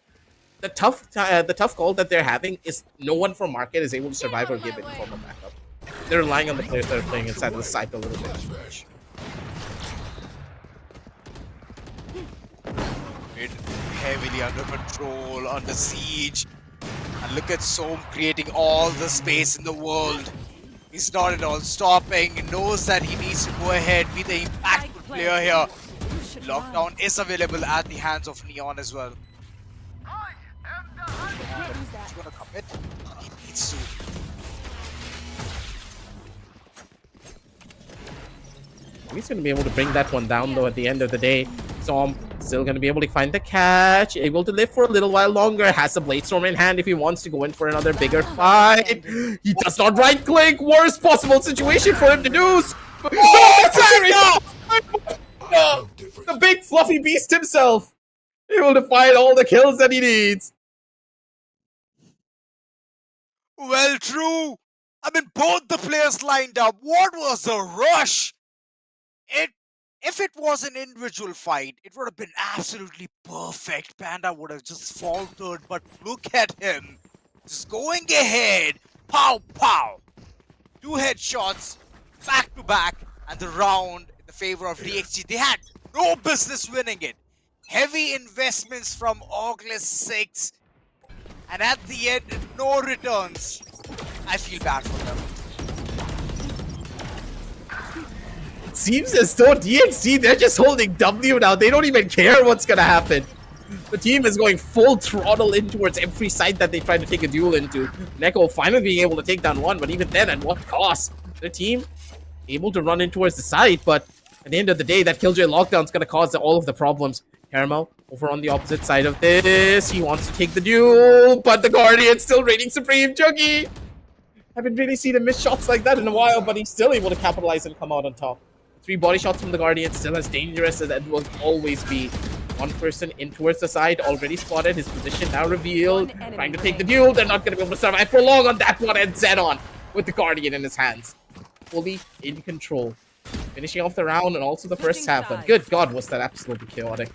The tough call that they're having is no one from market is able to survive or give it from a backup. They're relying on the players that are playing inside of the site a little bit too much. Mid heavily under control, under siege. And look at Soam creating all the space in the world. He's not at all stopping. He knows that he needs to go ahead, be the impactful player here. Lockdown is available at the hands of Neon as well. He's gonna commit. He needs to. He's going to be able to bring that one down, though, at the end of the day. Soam still going to be able to find the catch, able to live for a little while longer, has the Blade Storm in hand if he wants to go in for another bigger fight. He does not right-click. Worst possible situation for him to do. No! The big fluffy beast himself, able to find all the kills that he needs. Well, true. I mean, both the players lined up. What was the rush? If it was an individual fight, it would have been absolutely perfect. Panda would have just faltered, but look at him. Just going ahead. Pow, pow. 2 headshots, back to back, and the round in the favor of DXG. They had no business winning it. Heavy investments from ORGLESS 6, and at the end, no returns. I feel bad for them. It seems as though DXG, they're just holding W now. They don't even care what's gonna happen. The team is going full throttle in towards every site that they try to take a duel into. Neko finally being able to take down one, but even then, at what cost? The team able to run in towards the site, but at the end of the day, that Killjoy lockdown is gonna cause all of the problems. Caramel over on the opposite side of this. He wants to take the duel, but the Guardian still reigning supreme. Juggy! Haven't really seen him miss shots like that in a while, but he's still able to capitalize and come out on top. 3 body shots from the Guardian, still as dangerous as that will always be. One person in towards the side, already spotted, his position now revealed. Trying to take the duel, they're not going to be able to survive for long on that one, and Zenon with the Guardian in his hands. Fully in control. Finishing off the round and also the first half, but good God, was that absolutely chaotic.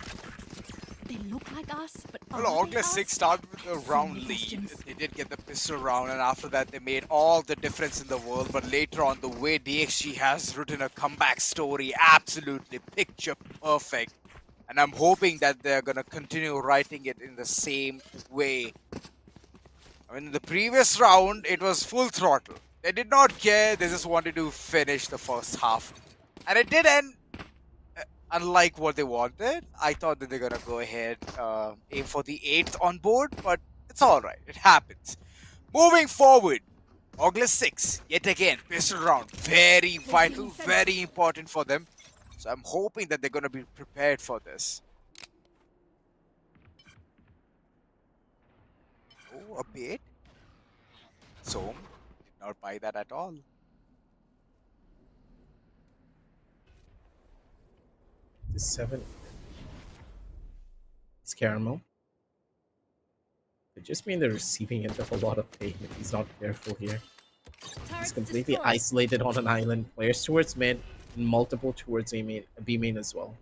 They look like us, but Well, ORGLESS 6 started with a round lead. They did get the pistol round, and after that, they made all the difference in the world. But later on, the way DXG has written a comeback story, absolutely picture perfect. And I'm hoping that they're gonna continue writing it in the same way. I mean, in the previous round, it was full throttle. They did not care, they just wanted to finish the first half. And it did end unlike what they wanted. I thought that they're gonna go ahead, aim for the 8th on board, but it's alright, it happens. Moving forward, ORGLESS 6, yet again, pistol round. Very vital, very important for them. So I'm hoping that they're gonna be prepared for this. Oh, a bait? So, did not buy that at all. This 7. It's Caramel. It just mean the receiving end of a lot of pain if he's not careful here. He's completely isolated on an island. Players towards mid. multiple towards A main, B main as well.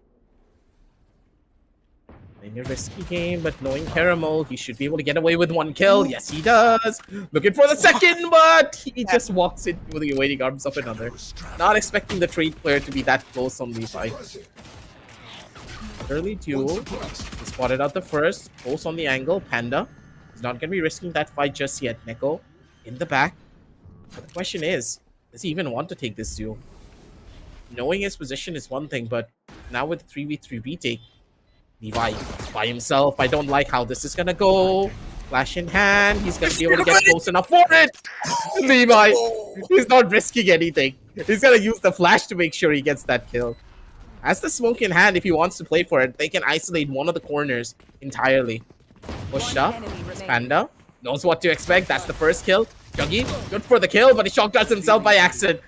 Playing a risky game, but knowing Caramel, he should be able to get away with one kill. Yes, he does. Looking for the second, but he just walks into the awaiting arms of another. Not expecting the trade player to be that close on Levi. Early duel. He spotted out the first. Close on the angle. Panda. He's not going to be risking that fight just yet. Neko in the back. But the question is, does he even want to take this duel? Knowing his position is one thing, but now with 3v3 retake, Levi by himself. I don't like how this is gonna go. Flash in hand. He's gonna be able to get close enough for it. Levi, he's not risking anything. He's gonna use the flash to make sure he gets that kill. Has the smoke in hand if he wants to play for it. They can isolate one of the corners entirely. Pushed up. Panda knows what to expect. That's the first kill. Juggy, good for the kill, but he shockdarts himself by accident.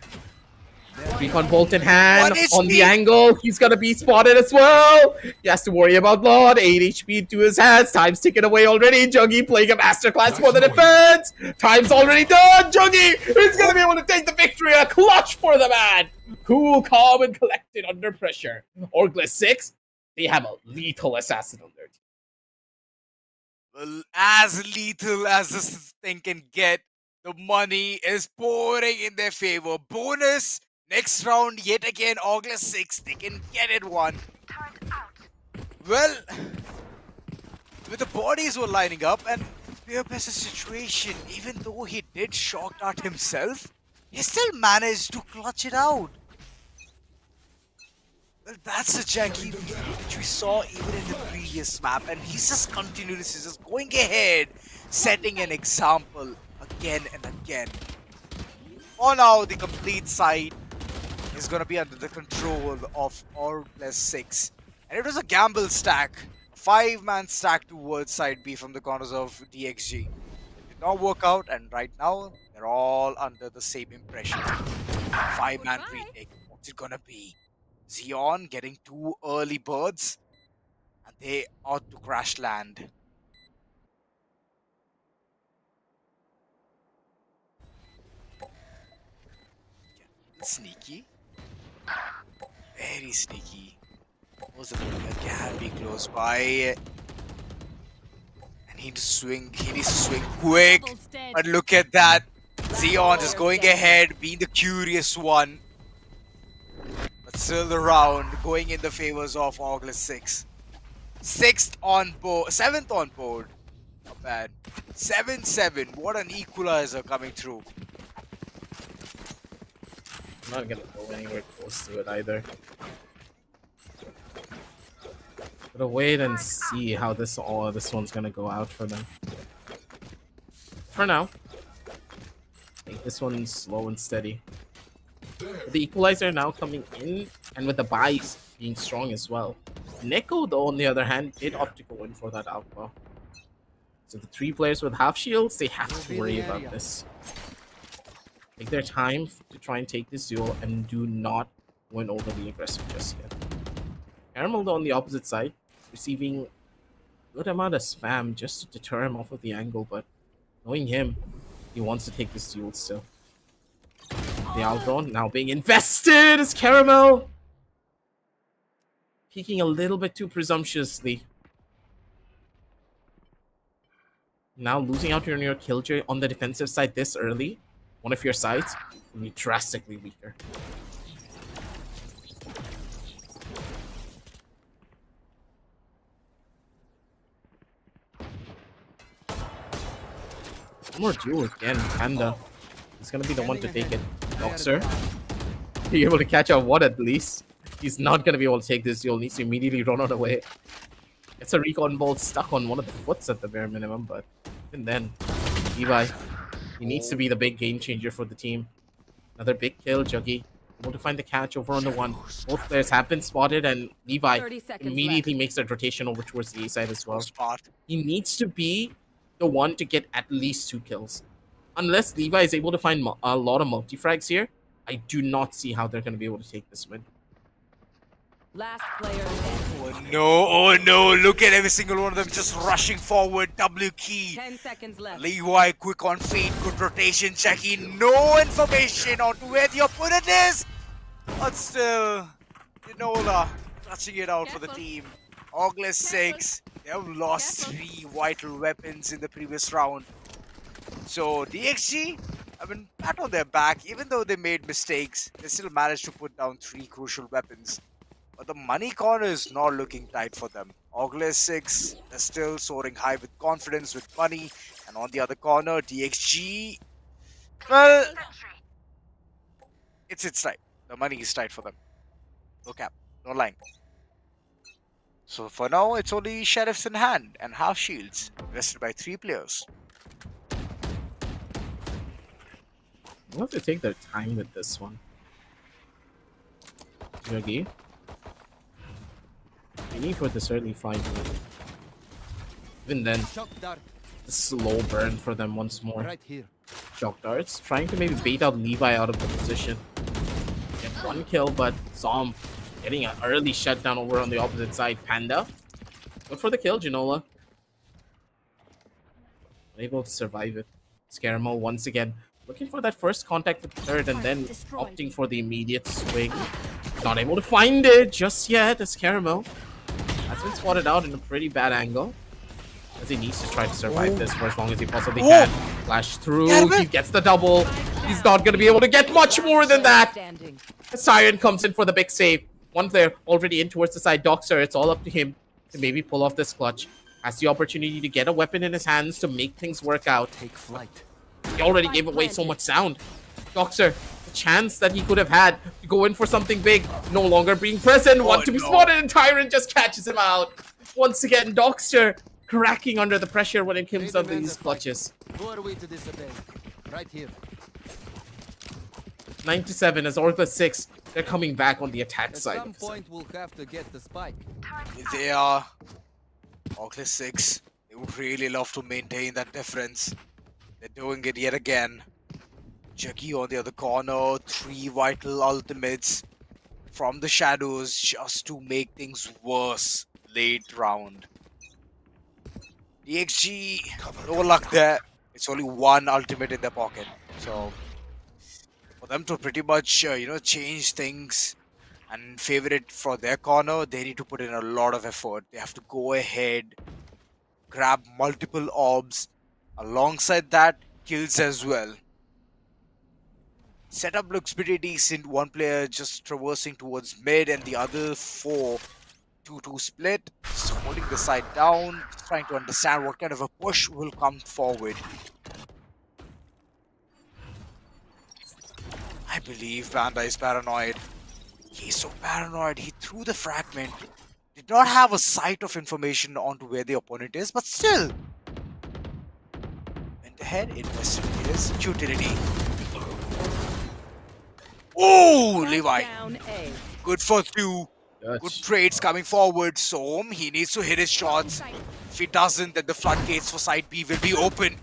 Recon bolt in hand, on the angle, he's gonna be spotted as well. He has to worry about Lord, 8 HP to his hands, time's ticking away already. Juggy playing a masterclass for the defense. Time's already done, Juggy is gonna be able to take the victory, a clutch for the man. Cool, calm, and collected under pressure. ORGLESS 6, they have a lethal assassin on their team. Well, as lethal as this thing can get, the money is pouring in their favor. Bonus! Next round, yet again, ORGLESS 6, they can get it one. Well, with the bodies were lining up and Bearpest's situation, even though he did shock dart himself, he still managed to clutch it out. Well, that's a janky which we saw even in the previous map, and he's just continuously just going ahead, setting an example again and again. For now, the complete side is going to be under the control of ORGLESS 6. And it was a gamble stack, a 5-man stack towards side B from the corners of DXG. It did not work out, and right now, they're all under the same impression. 5-man retake. What's it going to be? Xeon getting 2 early birds, and they ought to crash land. Sneaky. Very sneaky. Was the player can be close by. And he needs to swing quick. But look at that. Xeon just going ahead, being the curious one. But still the round going in the favors of ORGLESS 6. 7th on board. Not bad. 7-7. What an equalizer coming through. I'm not gonna go anywhere close to it either. Gotta wait and see how this one's gonna go out for them. For now, I think this one's slow and steady. The equalizer now coming in, and with the buys being strong as well. Neko, though, on the other hand, did opt to go in for that alpha. So the 3 players with half shields, they have to worry about this. Take their time to try and take this duel and do not go in overly aggressive just yet. Caramel, though, on the opposite side, receiving a good amount of spam just to deter him off of the angle, but knowing him, he wants to take this duel still. The Aldron now being invested is Caramel! Peeking a little bit too presumptuously. Now losing out on your killjoy on the defensive side this early. One of your sides will be drastically weaker. One more duel again, Panda. He's gonna be the one to take it. Boxer. Be able to catch out one at least. He's not gonna be able to take this duel. Needs to immediately run out away. It's a recon bolt stuck on one of the foots at the bare minimum, but even then, Levi, he needs to be the big game changer for the team. Another big kill, Juggy. Able to find the catch over on the one. Both players have been spotted, and Levi immediately makes that rotation over towards the A side as well. He needs to be the one to get at least 2 kills. Unless Levi is able to find a lot of multi-frags here, I do not see how they're going to be able to take this win. Last player. Oh no, look at every single one of them just rushing forward. W key. 10 seconds left. Levi quick on feet, good rotation, checking. No information on where the opponent is. But still, Inola touching it out for the team. ORGLESS 6, they have lost 3 vital weapons in the previous round. So DXG, I mean, pat on their back, even though they made mistakes, they still managed to put down 3 crucial weapons. But the money corner is not looking tight for them. ORGLESS 6 is still soaring high with confidence, with money. And on the other corner, DXG, well, it's tight. The money is tight for them. No cap, no lying. So for now, it's only sheriffs in hand and half shields, rested by 3 players. We'll have to take their time with this one. Yogi. I need for this early fight. Even then, Shock dart. a slow burn for them once more. Right here. Shock darts, trying to maybe bait out Levi out of the position. Get 1 kill, but saw him getting an early shutdown over on the opposite side. Panda. Good for the kill, Ginola. Unable to survive it. Scaramel once again. Looking for that first contact with the third and then opting for the immediate swing. Not able to find it just yet as Caramel has been spotted out in a pretty bad angle. As he needs to try to survive this for as long as he possibly can. Flash through, he gets the double. He's not going to be able to get much more than that. The Siren comes in for the big save. 1 player already in towards the side. Doxer, it's all up to him to maybe pull off this clutch. Has the opportunity to get a weapon in his hands to make things work out. Take flight. He already gave away so much sound. Doxer, the chance that he could have had to go in for something big, no longer being present. Want to be spotted, and Tyrant just catches him out. Once again, Doxer cracking under the pressure when it comes down to these clutches. Who are we to disobey? Right here. 97 as ORGLESS 6. They're coming back on the attack At side. some point, we'll have to get the spike. They are ORGLESS 6. They would really love to maintain that difference. They're doing it yet again. Juggy on the other corner. 3 vital ultimates from the shadows just to make things worse late round. DXG, no luck there. It's only 1 ultimate in their pocket. So for them to pretty much, change things and favor it for their corner, they need to put in a lot of effort. They have to go ahead, grab multiple orbs. Alongside that, kills as well. Setup looks pretty decent. 1 player just traversing towards mid and the other 4 2-2 split. Just holding the side down, just trying to understand what kind of a push will come forward. I believe Panda is paranoid. He's so paranoid, he threw the fragment. Did not have a sight of information onto where the opponent is, but still. Went ahead, invested his utility. Oh, Levi. Good for 2. Good trades coming forward. Som, he needs to hit his shots. If he doesn't, then the floodgates for side B will be open.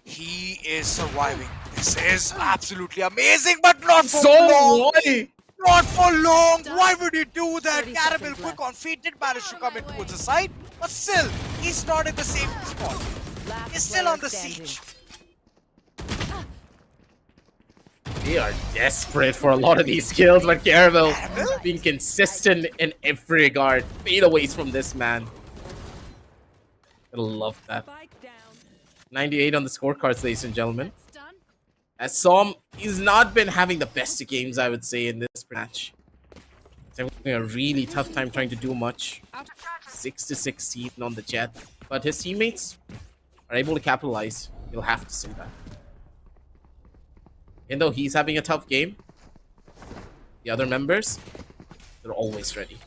He is surviving. This is absolutely amazing, but not for long. Not for long. Why would he do that? Caramel quick on feet did manage to come in towards the side, but still, he's not in the same spot. He's still on the siege. They are desperate for a lot of these kills, but Caramel being consistent in every regard. Fadeaways from this man. I love that. 98 on the scorecards, ladies and gentlemen. As Som, he's not been having the best games, I would say, in this match. He's having a really tough time trying to do much. 6-16 on the Jet. But his teammates are able to capitalize. You'll have to say that. Even though he's having a tough game, the other members, they're always ready.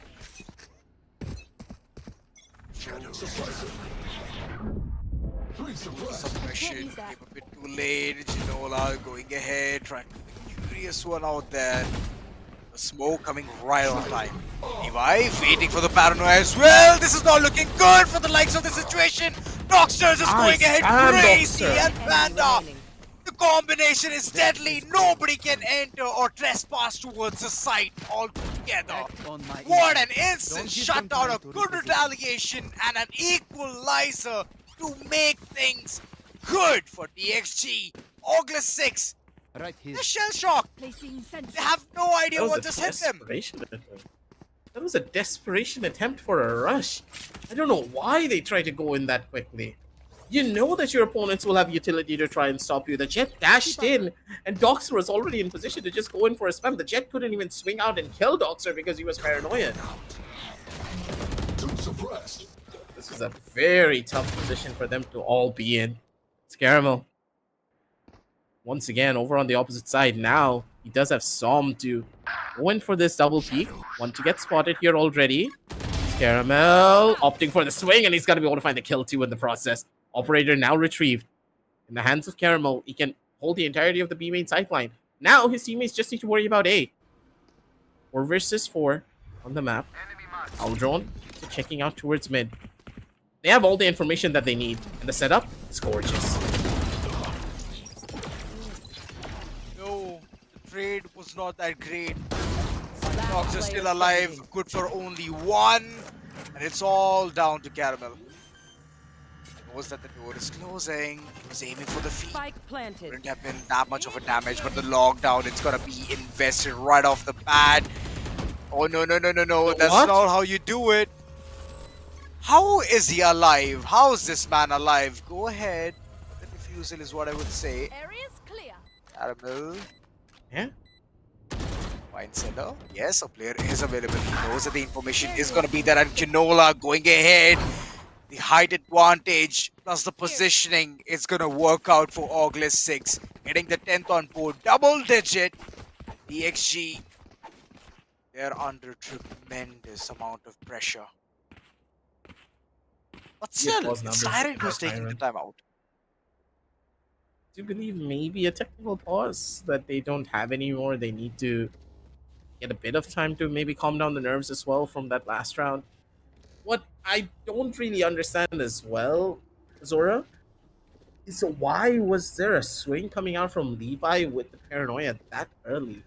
Suppression came a bit too late. Ginola going ahead, trying to be the curious one out there. The smoke coming right on time. Levi waiting for the paranoia as well. This is not looking good for the likes of the situation. Doxter is going ahead crazy and Panda. The combination is deadly. Nobody can enter or trespass towards the site altogether. What an instant shutdown, a good retaliation, and an equalizer to make things good for DXG. ORGLESS 6 Right here. They're shell shocked. Placing sentry. They have no idea That what was just a hit them. desperation attempt. That was a desperation attempt for a rush. I don't know why they tried to go in that quickly. You know that your opponents will have utility to try and stop you. The Jet dashed in, and Doxer was already in position to just go in for a spam. The Jet couldn't even swing out and kill Doxer because he was paranoid. This is a very tough position for them to all be in. Scaramel, once again, over on the opposite side now, he does have Som to go in for this double peek. Want to get spotted here already. Scaramel opting for the swing, and he's got to be able to find the kill too in the process. Operator now retrieved. In the hands of Caramel, he can hold the entirety of the B main sideline. Now his teammates just need to worry about A. 4 versus 4 on the map. Aldrone is checking out towards mid. They have all the information that they need, and the setup is gorgeous. No, the trade was not that great. Dogs are still alive, good for only 1, and it's all down to Caramel. Knows that the door is closing. He was aiming for the feet. Spike planted. Wouldn't have been that much of a damage, but the lockdown, it's gonna be invested right off the bat. Oh no, no, no, no, no. That's What? not how you do it. How is he alive? How is this man alive? Go ahead. The defusal is what I would say. Area's clear. Caramel. Yeah? Wine cellar. Yes, a player is available. He knows that the information is gonna be there, and Kinola going ahead. The height advantage plus the positioning is going to work out for ORGLESS 6. Getting the 10th on board. Double digit. DXG. They're under tremendous amount of pressure. But still, it's Tyrant who's taking the timeout. Do you believe maybe a technical pause that they don't have anymore? They need to get a bit of time to maybe calm down the nerves as well from that last round. What I don't really understand as well, Zora, is why was there a swing coming out from Levi with the paranoia that early?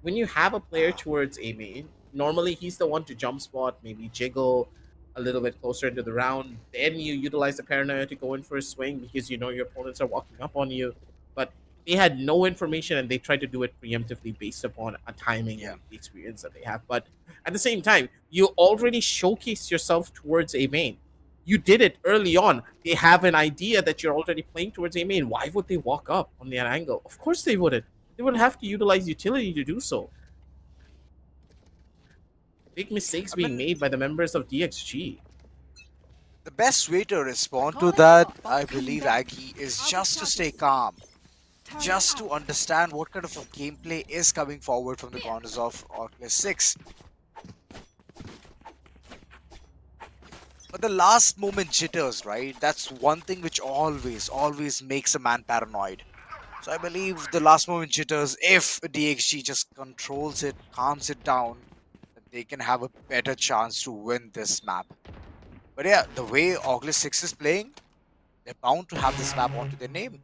When you have a player towards A main, normally he's the one to jump spot, maybe jiggle a little bit closer into the round. Then you utilize the paranoia to go in for a swing because you know your opponents are walking up on you. But they had no information and they tried to do it preemptively based upon a timing and the experience that they have. But at the same time, you already showcased yourself towards A main. You did it early on. They have an idea that you're already playing towards A main. Why would they walk up on that angle? Of course they wouldn't. They would have to utilize utility to do so. Big mistakes being made by the members of DXG. The best way to respond to that, I believe, Aggie, is just to stay calm. Just to understand what kind of a gameplay is coming forward from the corners of ORGLESS 6. But the last moment jitters, right? That's one thing which always makes a man paranoid. So I believe the last moment jitters, if DXG just controls it, calms it down, they can have a better chance to win this map. But yeah, the way ORGLESS 6 is playing, they're bound to have this map onto their name.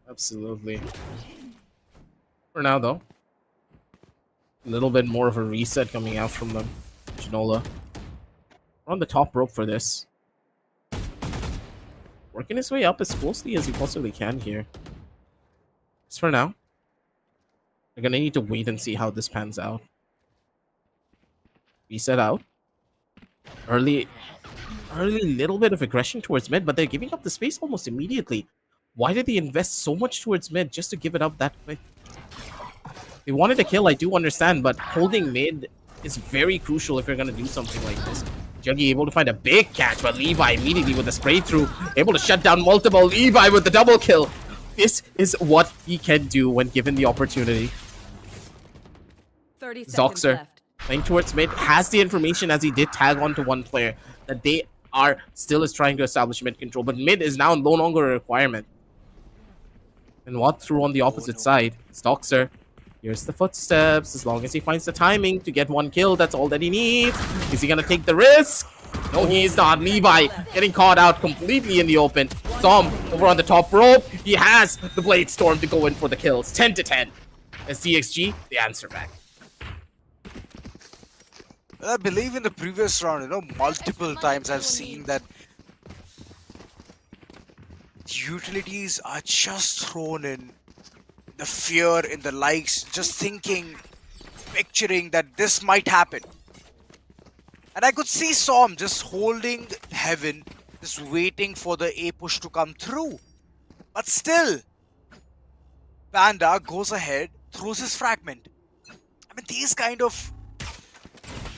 Absolutely. For now, though, a little bit more of a reset coming out from them. Ginola. We're on the top rope for this. Working his way up as closely as he possibly can here. Just for now. We're gonna need to wait and see how this pans out. Reset out. Early little bit of aggression towards mid, but they're giving up the space almost immediately. Why did they invest so much towards mid just to give it up that quick? They wanted to kill, I do understand, but holding mid is very crucial if you're going to do something like this. Juggy able to find a big catch, but Levi immediately with the spray through, able to shut down multiple. Levi with the double kill. This is what he can do when given the opportunity. 30 seconds Zoxer left. playing towards mid has the information, as he did tag onto one player, that they are still trying to establish mid control, but mid is now no longer a requirement. And walk through on the opposite side. Zoxer. Here's the footsteps. As long as he finds the timing to get one kill, that's all that he needs. Is he gonna take the risk? No, he is not. Levi getting caught out completely in the open. Tom over on the top rope. He has the Blade Storm to go in for the kills. 10 to 10. As DXG, they answer back. I believe in the previous round, multiple times I've seen that utilities are just thrown in. The fear in the likes, just thinking, picturing that this might happen. And I could see Som just holding heaven, just waiting for the A push to come through. But still, Panda goes ahead, throws his fragment. I mean, these kind of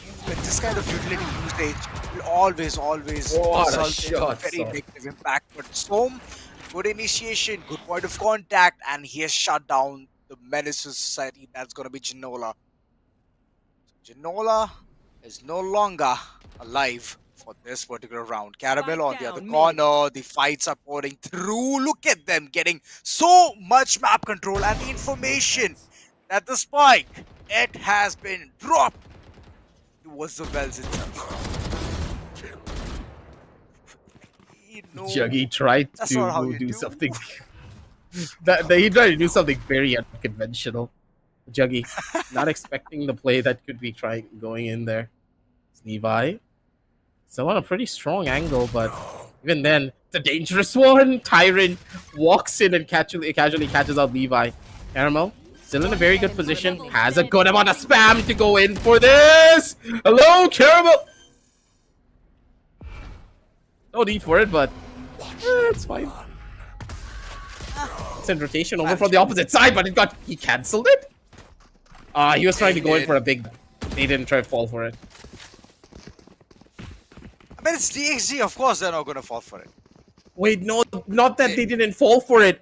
movement, this kind of utility usage will always What a result in a shot, very Som. negative impact. But Som, good initiation, good point of contact, and he has shut down the menace to society. That's going to be Ginola. Ginola is no longer alive for this particular round. Caramel on the other corner, the fights are pouring through. Look at them getting so much map control and the information that the spike, it has been dropped towards the wells itself. Juggy tried That's not how to you do do. something. He tried to do something very unconventional. Juggy, not expecting the play that could be going in there. It's Levi. Still on a pretty strong angle, but even then, it's a dangerous one. Tyrant walks in and casually catches out Levi. Caramel, still in a very good position. Has a good amount of spam to go in for this. Hello, Caramel. No need for it, but it's fine. It's in rotation over from the opposite side, but he cancelled it. He was trying to go in for a big. They didn't try to fall for it. I mean, it's DXG, of course they're not going to fall for it. Wait, no, not that they didn't fall for it.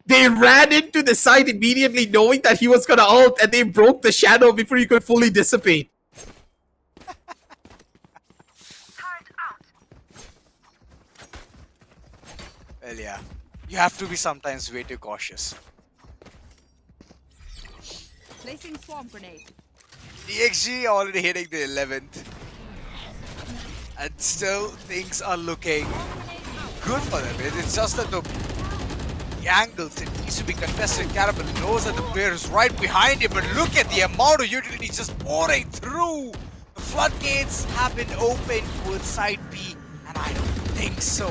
They ran into the side immediately knowing that he was going to ult, and they broke the shadow before he could fully dissipate. Well, yeah. You have to be sometimes way too cautious. Placing swarm grenade. DXG already hitting the 11th. And still, things are looking good for them. It's just that the angles, it needs to be contested. Caramel knows that the player is right behind him, but look at the amount of utility just pouring through. The floodgates have been opened towards side B, and I don't think so.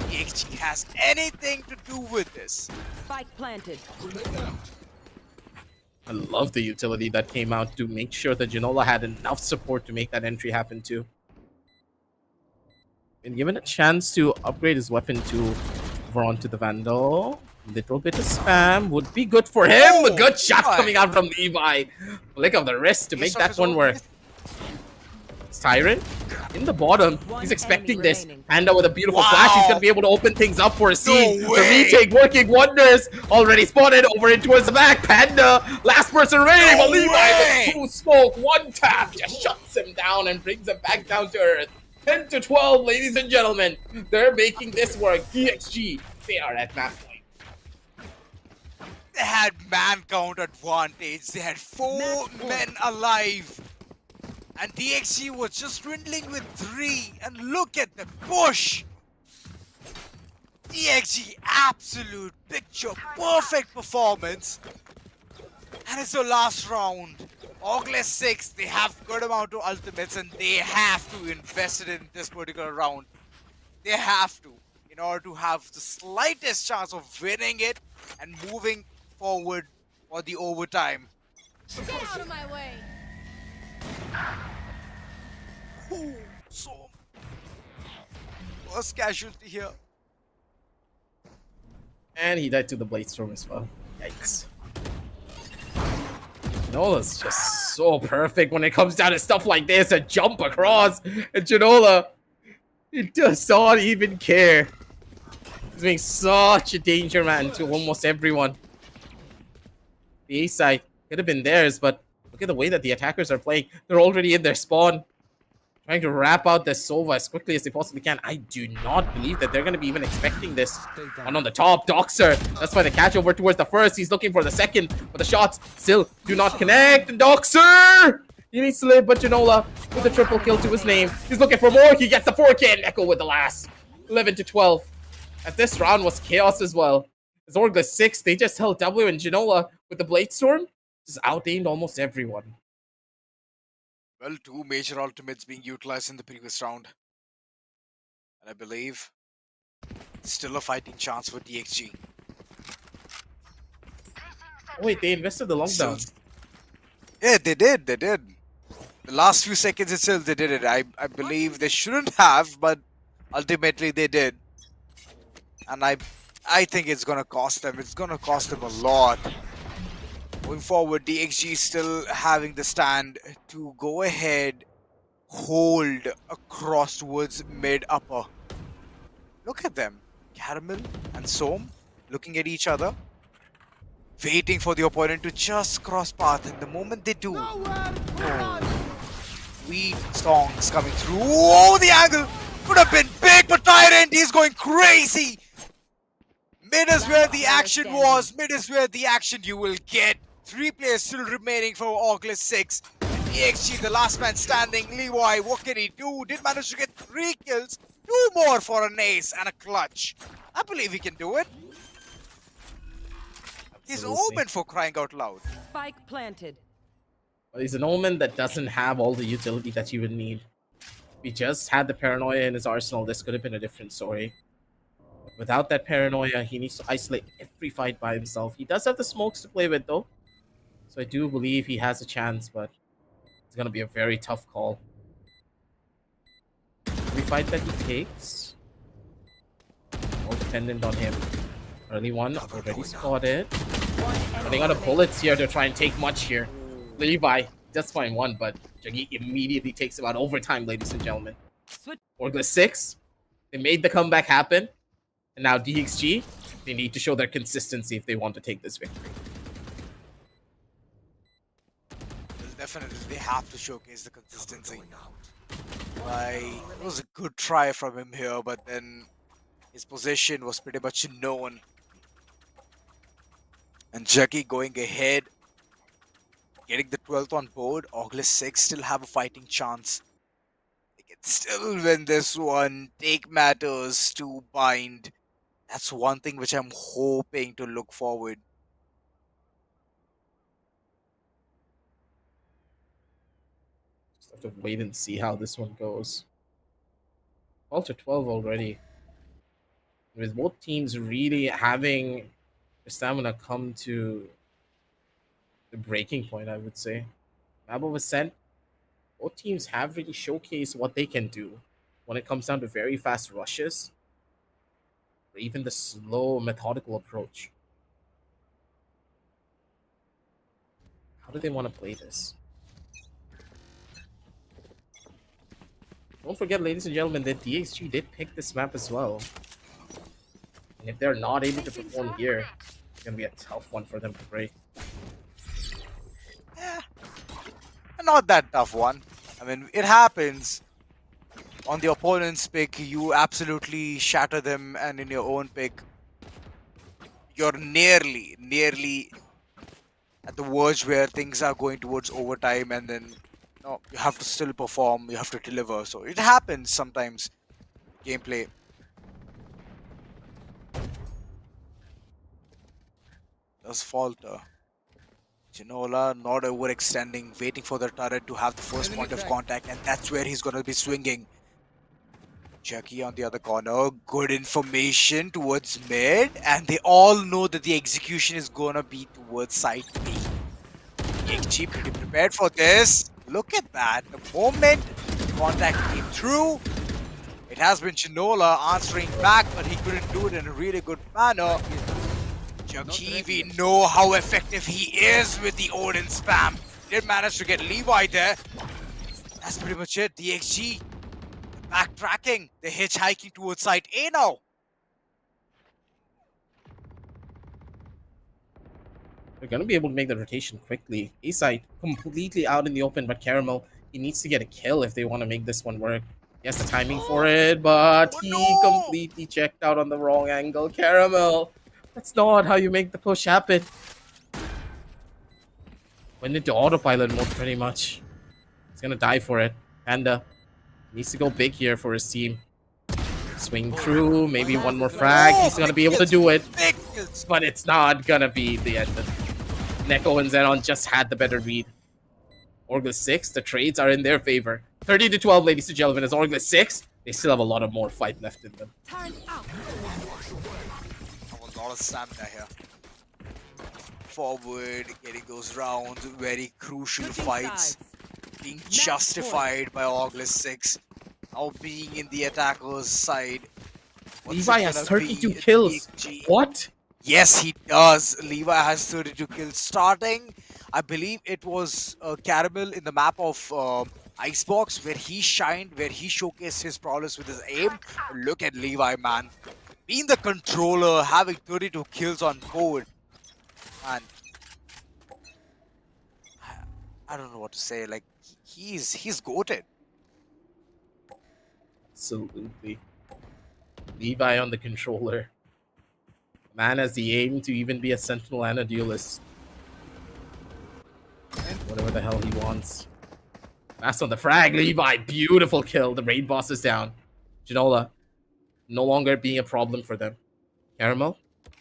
DXG has anything to do with this. Spike planted. I love the utility that came out to make sure that Ginola had enough support to make that entry happen too. And given a chance to upgrade his weapon to over onto the Vandal. Little bit of spam would be good for him. Oh, A good shot Levi. coming out from Levi. Flick of the wrist to make that one work. It's Tyrant in the bottom. He's expecting this. Panda with a beautiful flash. He's going to be able to open things up for a scene. The retake working wonders. Already spotted over in towards the back. Panda, last person remaining. But Levi with true smoke. One tap just shuts him down and brings him back down to earth. 10 to 12, ladies and gentlemen. They're making this work. DXG, they are at map point. They had man count advantage. They had 4 men alive. And DXG was just dwindling with 3. And look at the push. DXG, absolute picture perfect performance. And it's the last round. ORGLESS 6, they have good amount of ultimates and they have to invest it in this particular round. They have to, in order to have the slightest chance of winning it and moving forward for the overtime. Get out of my way! Ooh, so first casualty here. And he died to the Blade Storm as well. Yikes. Janola's just so perfect when it comes down to stuff like this. A jump across. And Janola, he does not even care. He's being such a danger man to almost everyone. The A side could have been theirs, but look at the way that the attackers are playing. They're already in their spawn. Trying to wrap out the Sova as quickly as they possibly can. I do not believe that they're going to be even expecting this. One on the top, Doxer. That's why the catch over towards the first. He's looking for the second, but the shots still do not connect. And Doxer! He needs to live, but Janola with a triple kill to his name. He's looking for more. He gets the 4K and Echo with the last. 11 to 12. As this round was chaos as well. As ORGLESS 6, they just held W, and Janola with the Blade Storm just outaimed almost everyone. Well, 2 major ultimates being utilized in the previous round. And I believe Still a fighting chance for DXG. Oh, wait, they invested the lockdown. Yeah, they did. They did. The last few seconds itself, they did it. I believe they shouldn't have, but ultimately they did. And I think it's gonna cost them. It's gonna cost them a lot. Going forward, DXG still having the stand to go ahead, hold across towards mid upper. Look at them, Caramel and Som, looking at each other, waiting for the opponent to just cross path. And the moment they do, sweet songs coming through. Oh, the angle could have been big, but Tyrant, he's going crazy. Mid is where the action was. Mid is where the action you will get. 3 players still remaining for ORGLESS 6. DXG, the last man standing. Levi, what can he do? Did manage to get 3 kills. 2 more for an ace and a clutch. I believe he can do it. He's open for crying out loud. Spike planted. Well, he's an Omen that doesn't have all the utility that you would need. If he just had the paranoia in his arsenal, this could have been a different story. Without that paranoia, he needs to isolate every fight by himself. He does have the smokes to play with, though. So I do believe he has a chance, but it's going to be a very tough call. Every fight that he takes, all dependent on him. Early one, already spotted. Running out of bullets here to try and take much here. Levi does find one, but Jaggi immediately takes him out overtime, ladies and gentlemen. ORGLESS 6, they made the comeback happen. And now DXG, they need to show their consistency if they want to take this victory. Definitely, they have to showcase the consistency. Like, it was a good try from him here, but then his position was pretty much known. And Jaggi going ahead, getting the 12th on board. ORGLESS 6 still have a fighting chance. They can still win this one. Take matters to bind. That's one thing which I'm hoping to look forward. Just have to wait and see how this one goes. 12 to 12 already. With both teams really having the stamina come to the breaking point, I would say. Map of Ascent, both teams have really showcased what they can do when it comes down to very fast rushes. Or even the slow, methodical approach. How do they want to play this? Don't forget, ladies and gentlemen, that DXG did pick this map as well. And if they're not able to perform here, it's going to be a tough one for them to break. Yeah, not that tough one. I mean, it happens. On the opponent's pick, you absolutely shatter them, and in your own pick, you're nearly at the verge where things are going towards overtime, and then you have to still perform, you have to deliver. So it happens sometimes. Gameplay. Does falter. Ginola not overextending, waiting for the turret to have the first point of contact, and that's where he's gonna be swinging. Jaggi on the other corner, good information towards mid, and they all know that the execution is gonna be towards side B. DXG pretty prepared for this. Look at that, the moment contact came through, it has been Chinola answering back, but he couldn't do it in a really good manner. Jaggi, we know how effective he is with the Odin spam. Did manage to get Levi there. That's pretty much it. DXG backtracking, they're hitchhiking towards side A now. They're going to be able to make the rotation quickly. A side completely out in the open, but Caramel, he needs to get a kill if they want to make this one work. He has the timing for it, but he completely checked out on the wrong angle. Caramel, that's not how you make the push happen. Went into autopilot mode pretty much. He's going to die for it. Panda needs to go big here for his team. Swing through, maybe one more frag. He's going to be able to do it. But it's not going to be the end. Neko and Xenon just had the better read. ORGLESS 6, the trades are in their favor. 30 to 12, ladies and gentlemen, as ORGLESS 6, they still have a lot of more fight left in them. Turn out. Have a lot of stamina here. Forward, getting those rounds, very crucial fights, being justified by ORGLESS 6. Now being in the attacker's side. What's Levi it has gonna 32 be? kills. DXG. What? Yes, he does. Levi has 32 kills. Starting, I believe it was Caramel in the map of Icebox where he shined, where he showcased his prowess with his aim. Look at Levi, man. Being the controller, having 32 kills on board. Man, I don't know what to say. Like, he's goated. Absolutely. Levi on the controller. Man has the aim to even be a sentinel and a duelist. Whatever the hell he wants. Fast on the frag, Levi. Beautiful kill. The raid boss is down. Janola, no longer being a problem for them. Caramel,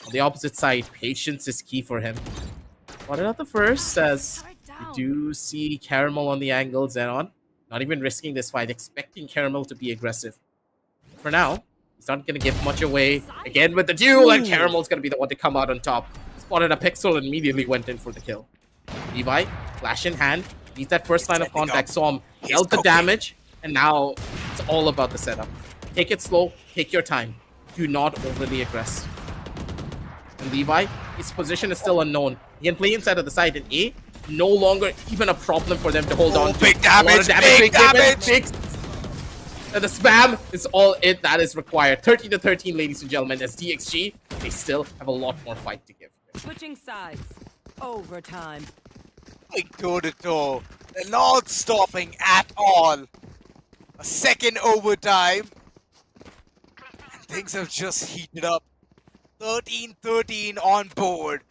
on the opposite side, patience is key for him. Spotted out the first, as you do see Caramel on the angle, Xenon. Not even risking this fight, expecting Caramel to be aggressive. For now, he's not going to give much away. Again with the duel, and Caramel's going to be the one to come out on top. Spotted a pixel and immediately went in for the kill. Levi, flash in hand, needs that first line of contact, saw him, dealt the damage, and now it's all about the setup. Take it slow, take your time. Do not overly aggress. And Levi, his position is still unknown. He can play inside of the side, and A, no longer even a problem for them to hold on to. Big damage, big damage! And the spam is all it that is required. 13 to 13, ladies and gentlemen, as DXG, they still have a lot more fight to give. Switching sides. Overtime. Going toe-to-toe. They're not stopping at all. A second overtime. And things have just heated up. 13-13 on board.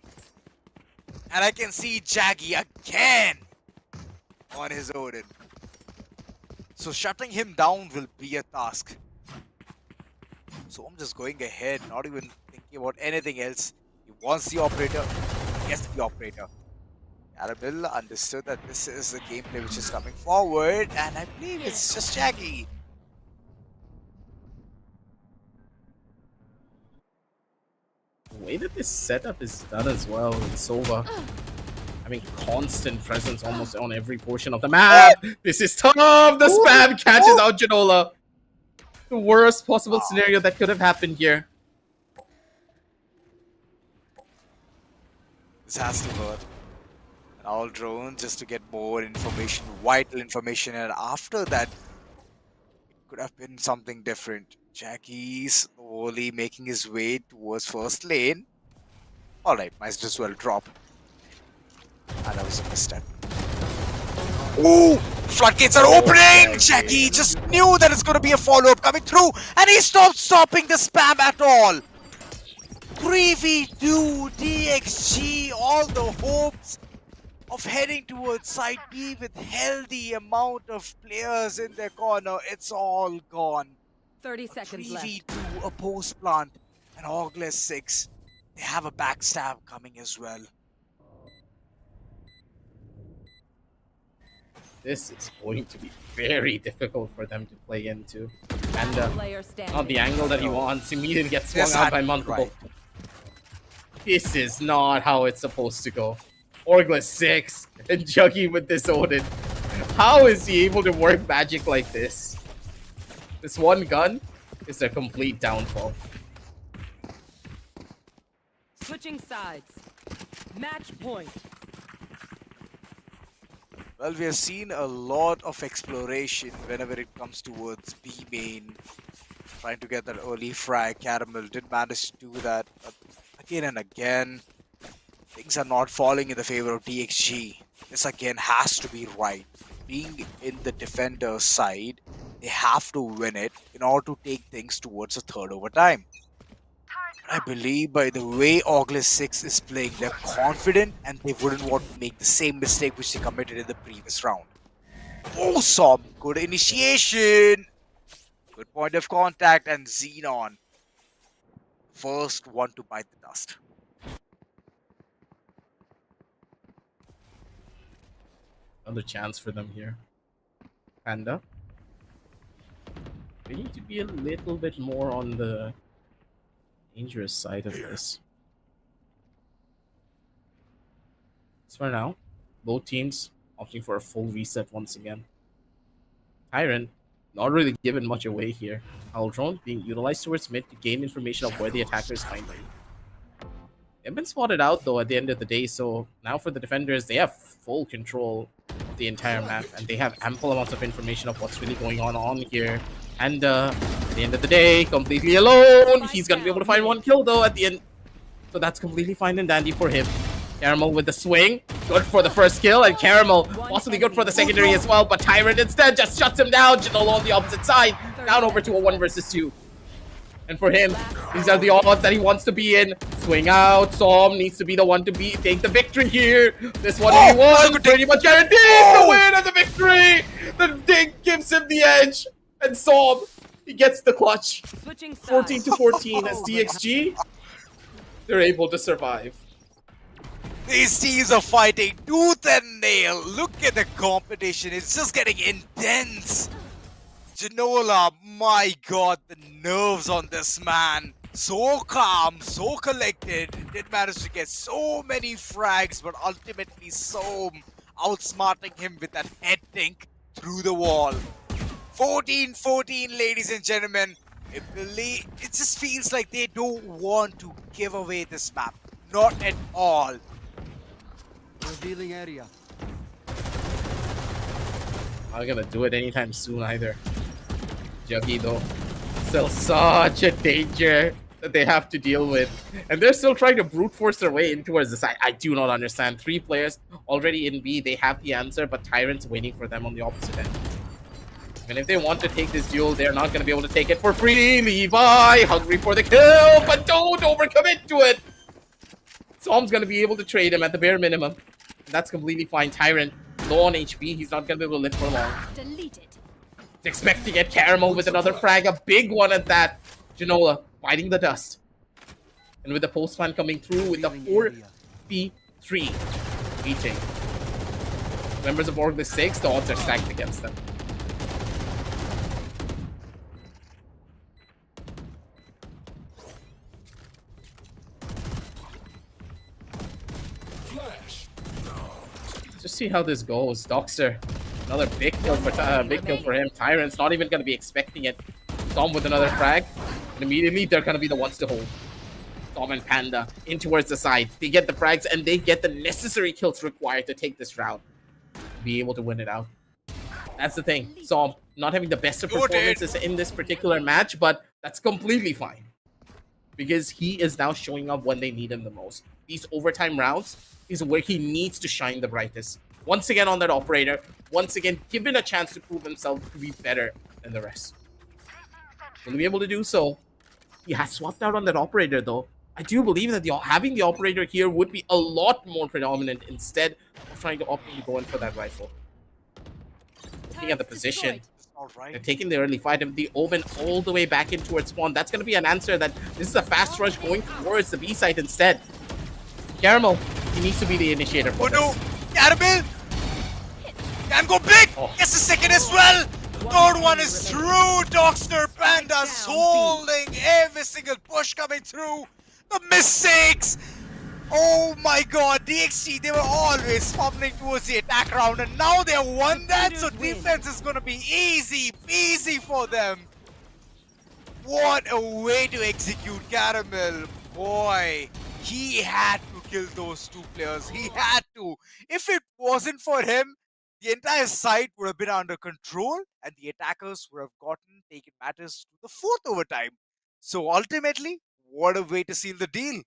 And I can see Jaggy again on his Odin. So shutting him down will be a task. So I'm just going ahead, not even thinking about anything else. He wants the operator. He gets the operator. Caramel understood that this is the gameplay which is coming forward, and I believe it's just Jaggy. The way that this setup is done as well in Sova, having constant presence almost on every portion of the map. This is tough. The spam catches out Janola. The worst possible scenario that could have happened here. This has to hurt. And all drones just to get more information, vital information, and after that, it could have been something different. Jacky's slowly making his way towards first lane. Alright, might as well drop. And that was a misstep. Ooh! Floodgates are opening! Jackie just knew that it's going to be a follow-up coming through, and he stopped stopping the spam at all. 3v2 DXG, all the hopes of heading towards side B with healthy amount of players in their corner. It's all gone. 30 seconds left. 3v2, a post plant, and ORGLESS 6. They have a backstab coming as well. This is going to be very difficult for them to play into. And Player standing. not the angle that he wants. Immediately gets swung Yes, out by multiple. This is not how it's supposed to go. ORGLESS 6 and Juggy with this Odin. How is he able to work magic like this? This one gun is a complete downfall. Switching sides. Match point. Well, we have seen a lot of exploration whenever it comes towards B main. Trying to get that early frag. Caramel did manage to do that, but again and again, things are not falling in the favor of DXG. This again has to be right. Being in the defender's side, they have to win it in order to take things towards a third overtime. I believe by the way ORGLESS 6 is playing, they're confident and they wouldn't want to make the same mistake which they committed in the previous round. Awesome! Good initiation! Good point of contact, and Xenon. First one to bite the dust. Another chance for them here. Panda. They need to be a little bit more on the dangerous side of this. So for now, both teams opting for a full reset once again. Tyrant not really given much away here. Drone being utilized towards mid to gain information of where the attacker is hiding. They've been spotted out though at the end of the day, so now for the defenders, they have full control of the entire map and they have ample amounts of information of what's really going on here. And at the end of the day, completely alone. He's gonna be able to find one kill though at the end. So that's completely fine and dandy for him. Caramel with the swing, good for the first kill, and Caramel possibly good for the secondary as well, but Tyrant instead just shuts him down. Janolo on the opposite side, down over to a 1 versus 2. And for him, these are the odds that he wants to be in. Swing out, Som needs to be the one to take the victory here. This one he won, pretty much guarantees the win and the victory. The dig gives him the edge, and Som, he gets the clutch. 14 to 14 as DXG, they're able to survive. These teams are fighting tooth and nail. Look at the competition. It's just getting intense. Janola, my god, the nerves on this man. So calm, so collected. Did manage to get so many frags, but ultimately Som outsmarting him with that head dink through the wall. 14-14, ladies and gentlemen. It just feels like they don't want to give away this map. Not at all. Revealing area. Not gonna do it anytime soon either. Juggy though, still such a danger that they have to deal with, and they're still trying to brute force their way in towards the side. I do not understand. 3 players already in B, they have the answer, but Tyrant's waiting for them on the opposite end. And if they want to take this duel, they're not gonna be able to take it for free. Levi hungry for the kill, but don't overcommit to it. Som's gonna be able to trade him at the bare minimum. And that's completely fine. Tyrant low on HP, he's not gonna be able to live for long. Delete it. Expect to get Caramel with another frag, a big one at that. Janola biting the dust. And with the post plan coming through with the 4v3 beating. Members of ORGLESS 6, the odds are stacked against them. Just see how this goes. Doxer, another big kill for him. Tyrant's not even going to be expecting it. Som with another frag, and immediately they're going to be the ones to hold. Som and Panda in towards the side. They get the frags and they get the necessary kills required to take this round, be able to win it out. That's the thing. Som not having the best of performances in this particular match, but that's completely fine because he is now showing up when they need him the most. These overtime rounds is where he needs to shine the brightest. Once again on that operator, once again given a chance to prove himself to be better than the rest. Will he be able to do so? He has swapped out on that operator though. I do believe that having the operator here would be a lot more predominant instead of trying to opt to go in for that rifle. Looking at the position, they're taking the early fight and the Omen all the way back in towards spawn. That's going to be an answer that this is a fast rush going towards the B site instead. Caramel, he needs to be the initiator for this. No! Caramel! Can go big! Gets the second as well! Third one is through! Doxter Panda's holding every single push coming through! The mistakes! Oh my god, DXG, they were always fumbling towards the attack round and now they have won that, so defense is gonna be easy peasy for them. What a way to execute Caramel. Boy, he had to kill those 2 players. He had to. If it wasn't for him, the entire site would have been under control and the attackers would have taken matters to the 4th overtime. So ultimately, what a way to seal the deal.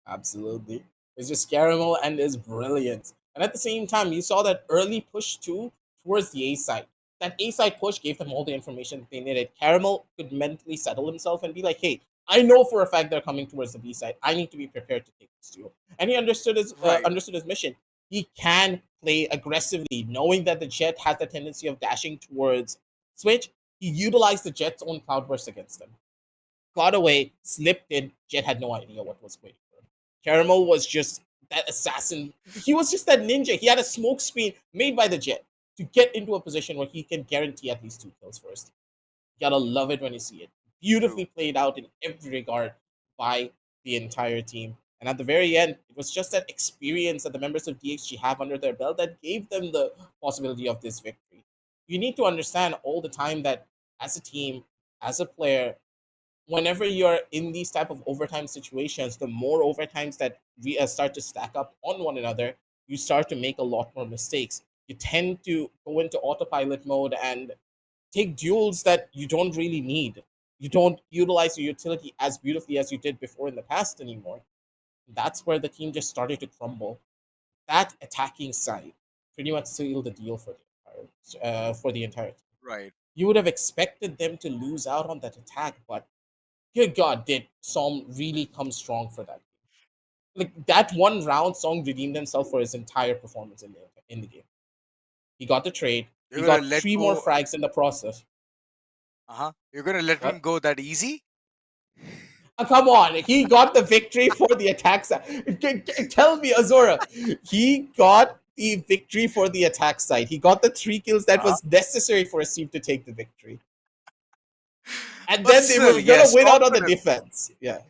Absolutely. It's just Caramel and his brilliance. And at the same time, you saw that early push too towards the A side. That A side push gave them all the information they needed. Caramel could mentally settle himself and be like, hey, I know for a fact they're coming towards the B side. I need to be prepared to take this duel. And he understood his mission. He can play aggressively, knowing that the Jet has the tendency of dashing towards Switch. He utilized the Jet's own cloudburst against them. Got away, slipped in. Jet had no idea what was waiting for him. Caramel was just that assassin. He was just that ninja. He had a smoke screen made by the Jet to get into a position where he can guarantee at least 2 kills for his team. You gotta love it when you see it. Beautifully True. played out in every regard by the entire team. And at the very end, it was just that experience that the members of DXG have under their belt that gave them the possibility of this victory. You need to understand all the time that as a team, as a player, whenever you're in these type of overtime situations, the more overtimes that we start to stack up on one another, you start to make a lot more mistakes. You tend to go into autopilot mode and take duels that you don't really need. You don't utilize your utility as beautifully as you did before in the past anymore. That's where the team just started to crumble. That attacking side pretty much sealed the deal for the entire team. Right. You would have expected them to lose out on that attack, but good God, did Som really come strong for that? Like that one round, Song redeemed himself for his entire performance in the game. He got the trade. You're He gonna got let 3 more go. frags in the process. You're gonna let him What? go that easy? Come on, he got the victory for the attack side. Tell me, Azora, he got the victory for the attack side. He got the 3 kills that Uh-huh. was necessary for his team to take the victory, and But then they still, were gonna yes, win Storm out on the gonna. defense. Yeah,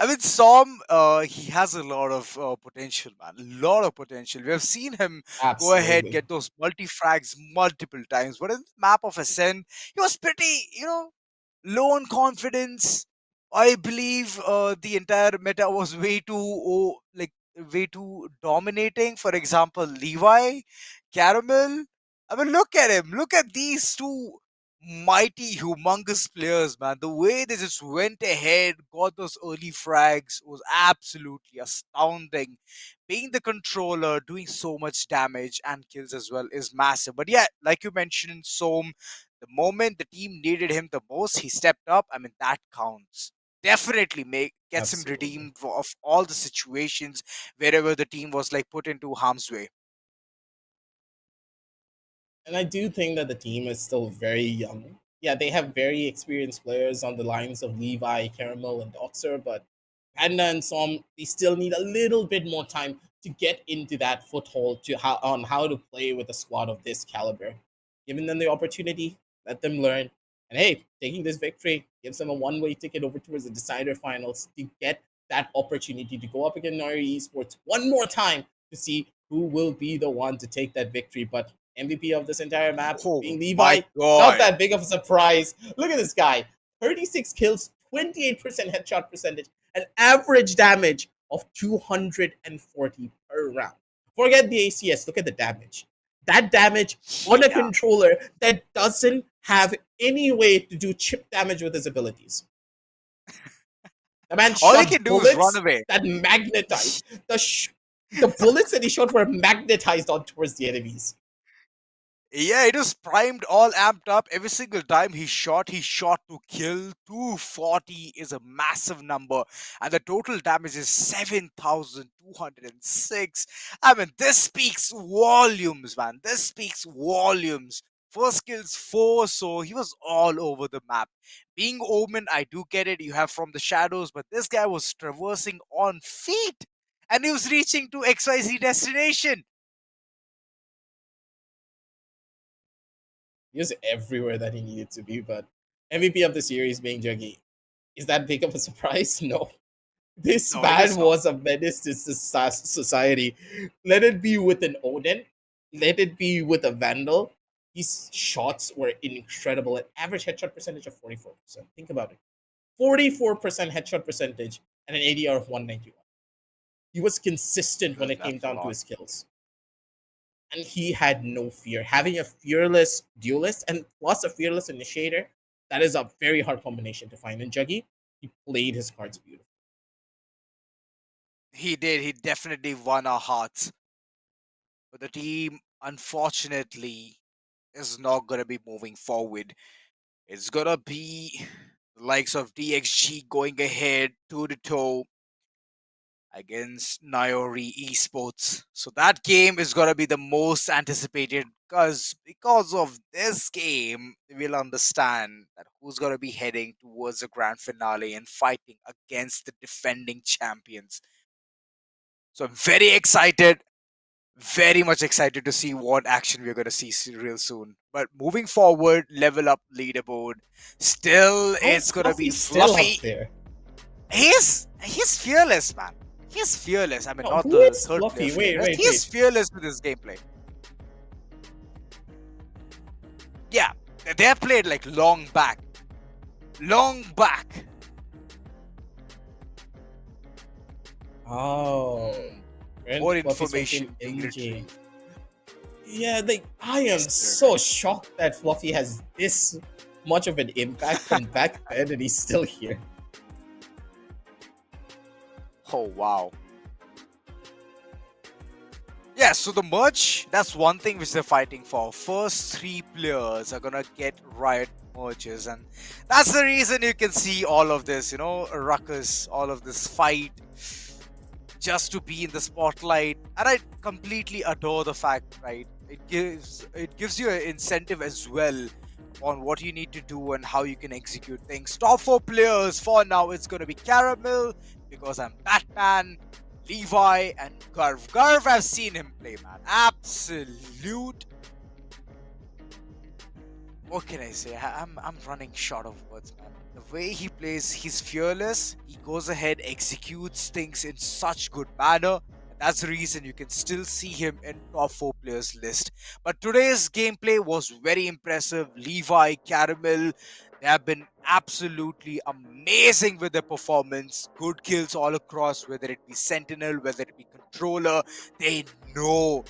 I mean, Storm, he has a lot of potential, man. A lot of potential. We have seen him go ahead, absolutely. get those multi-frags multiple times. But in the map of Ascent, he was pretty, low on confidence. I believe the entire meta was way too dominating. For example, Levi, Caramel. I mean, look at him. Look at these two mighty, humongous players, man. The way they just went ahead, got those early frags was absolutely astounding. Being the controller, doing so much damage and kills as well is massive. But yeah, like you mentioned, Som, the moment the team needed him the most, he stepped up. I mean, that counts. Definitely make gets him Absolutely. redeemed of all the situations wherever the team was like put into harm's way. And I do think that the team is still very young. Yeah, they have very experienced players on the lines of Levi, Caramel, and Doxer, but Panda and Som, they still need a little bit more time to get into that foothold on how to play with a squad of this caliber. Giving them the opportunity, let them learn. And hey, taking this victory gives them a one-way ticket over towards the decider finals to get that opportunity to go up against Nari Esports one more time to see who will be the one to take that victory. But MVP of this entire map Oh being my Levi, not god. that big of a surprise. Look at this guy. 36 kills, 28% headshot percentage, an average damage of 240 per round. Forget the ACS, look at the damage. That damage on a Yeah. controller that doesn't have any way to do chip damage with his abilities. The man All he shot can do is run bullets away. that magnetized. The bullets that he shot were magnetized on towards the enemies. Yeah, it was primed, all amped up. Every single time he shot to kill. 240 is a massive number, and the total damage is 7,206. I mean, this speaks volumes, man. This speaks volumes. First kills 4, so he was all over the map. Being Omen, I do get it. You have from the shadows, but this guy was traversing on feet, and he was reaching to XYZ destination. He was everywhere that he needed to be, but MVP of the series being Juggy. Is that big of a surprise? No. This No, it man is not. was a menace to society. Let it be with an Odin, let it be with a Vandal. His shots were incredible. An average headshot percentage of 44%. Think about it. 44% headshot percentage and an ADR of 191. He was consistent when it came That's a down to lot. his kills. And he had no fear. Having a fearless duelist and plus a fearless initiator, that is a very hard combination to find. In Juggy, he played his cards beautifully. He did. He definitely won our hearts. But the team, unfortunately, is not going to be moving forward. It's going to be the likes of DXG going ahead toe to toe against Naori Esports. So that game is going to be the most anticipated because of this game, we'll understand that who's going to be heading towards the grand finale and fighting against the defending champions. So I'm very excited. very much excited to see what action we're going to see real soon. But moving forward, level up leaderboard. Still, it's going to be still Fluffy. up there. He's fearless, man. He's fearless. I mean, No, not who the is third Fluffy? player. Wait, He's fearless with his gameplay. Yeah, they have played like long back. Long back. Oh. More Fluffy's information working being in retrieved. game. Yeah, like I am Yes, sir. so shocked that Fluffy has this much of an impact from back then and he's still here. Oh, wow. Yeah, so the merge, that's one thing which they're fighting for. First 3 players are gonna get Riot merges, and that's the reason you can see all of this, you know, ruckus, all of this fight, just to be in the spotlight. And I completely adore the fact, right? It gives you an incentive as well on what you need to do and how you can execute things. Top 4 players for now, it's gonna be Caramel, because I'm Batman, Levi, and Garv. Garv, I've seen him play, man. Absolute. What can I say? I'm running short of words, man. The way he plays, he's fearless. He goes ahead, executes things in such good manner. And that's the reason you can still see him in top 4 players list. But today's gameplay was very impressive. Levi, Caramel, they have been absolutely amazing with their performance. Good kills all across, whether it be Sentinel, whether it be Controller. They know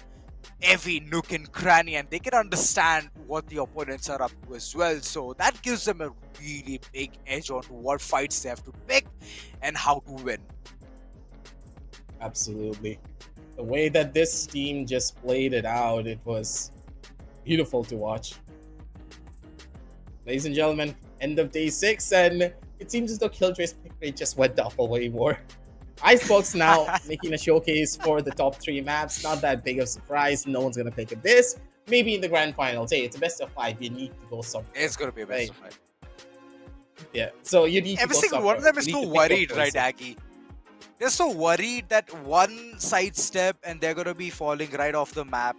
every nook and cranny and they can understand what the opponents are up to as well. So that gives them a really big edge on what fights they have to pick and how to win. Absolutely. The way that this team just played it out, it was beautiful to watch. Ladies and gentlemen, end of day 6, and it seems as though Killjoy's pick rate just went up way more. Icebox now making a showcase for the top 3 maps. Not that big of a surprise. No one's going to pick this. Maybe in the grand finals. Hey, it's a best of 5. You need to go somewhere. It's going to be a best of 5. Yeah, so you need Every to go single somewhere. one of them is You so need to pick worried, your right, poison. Aggie? They're so worried that one sidestep and they're going to be falling right off the map.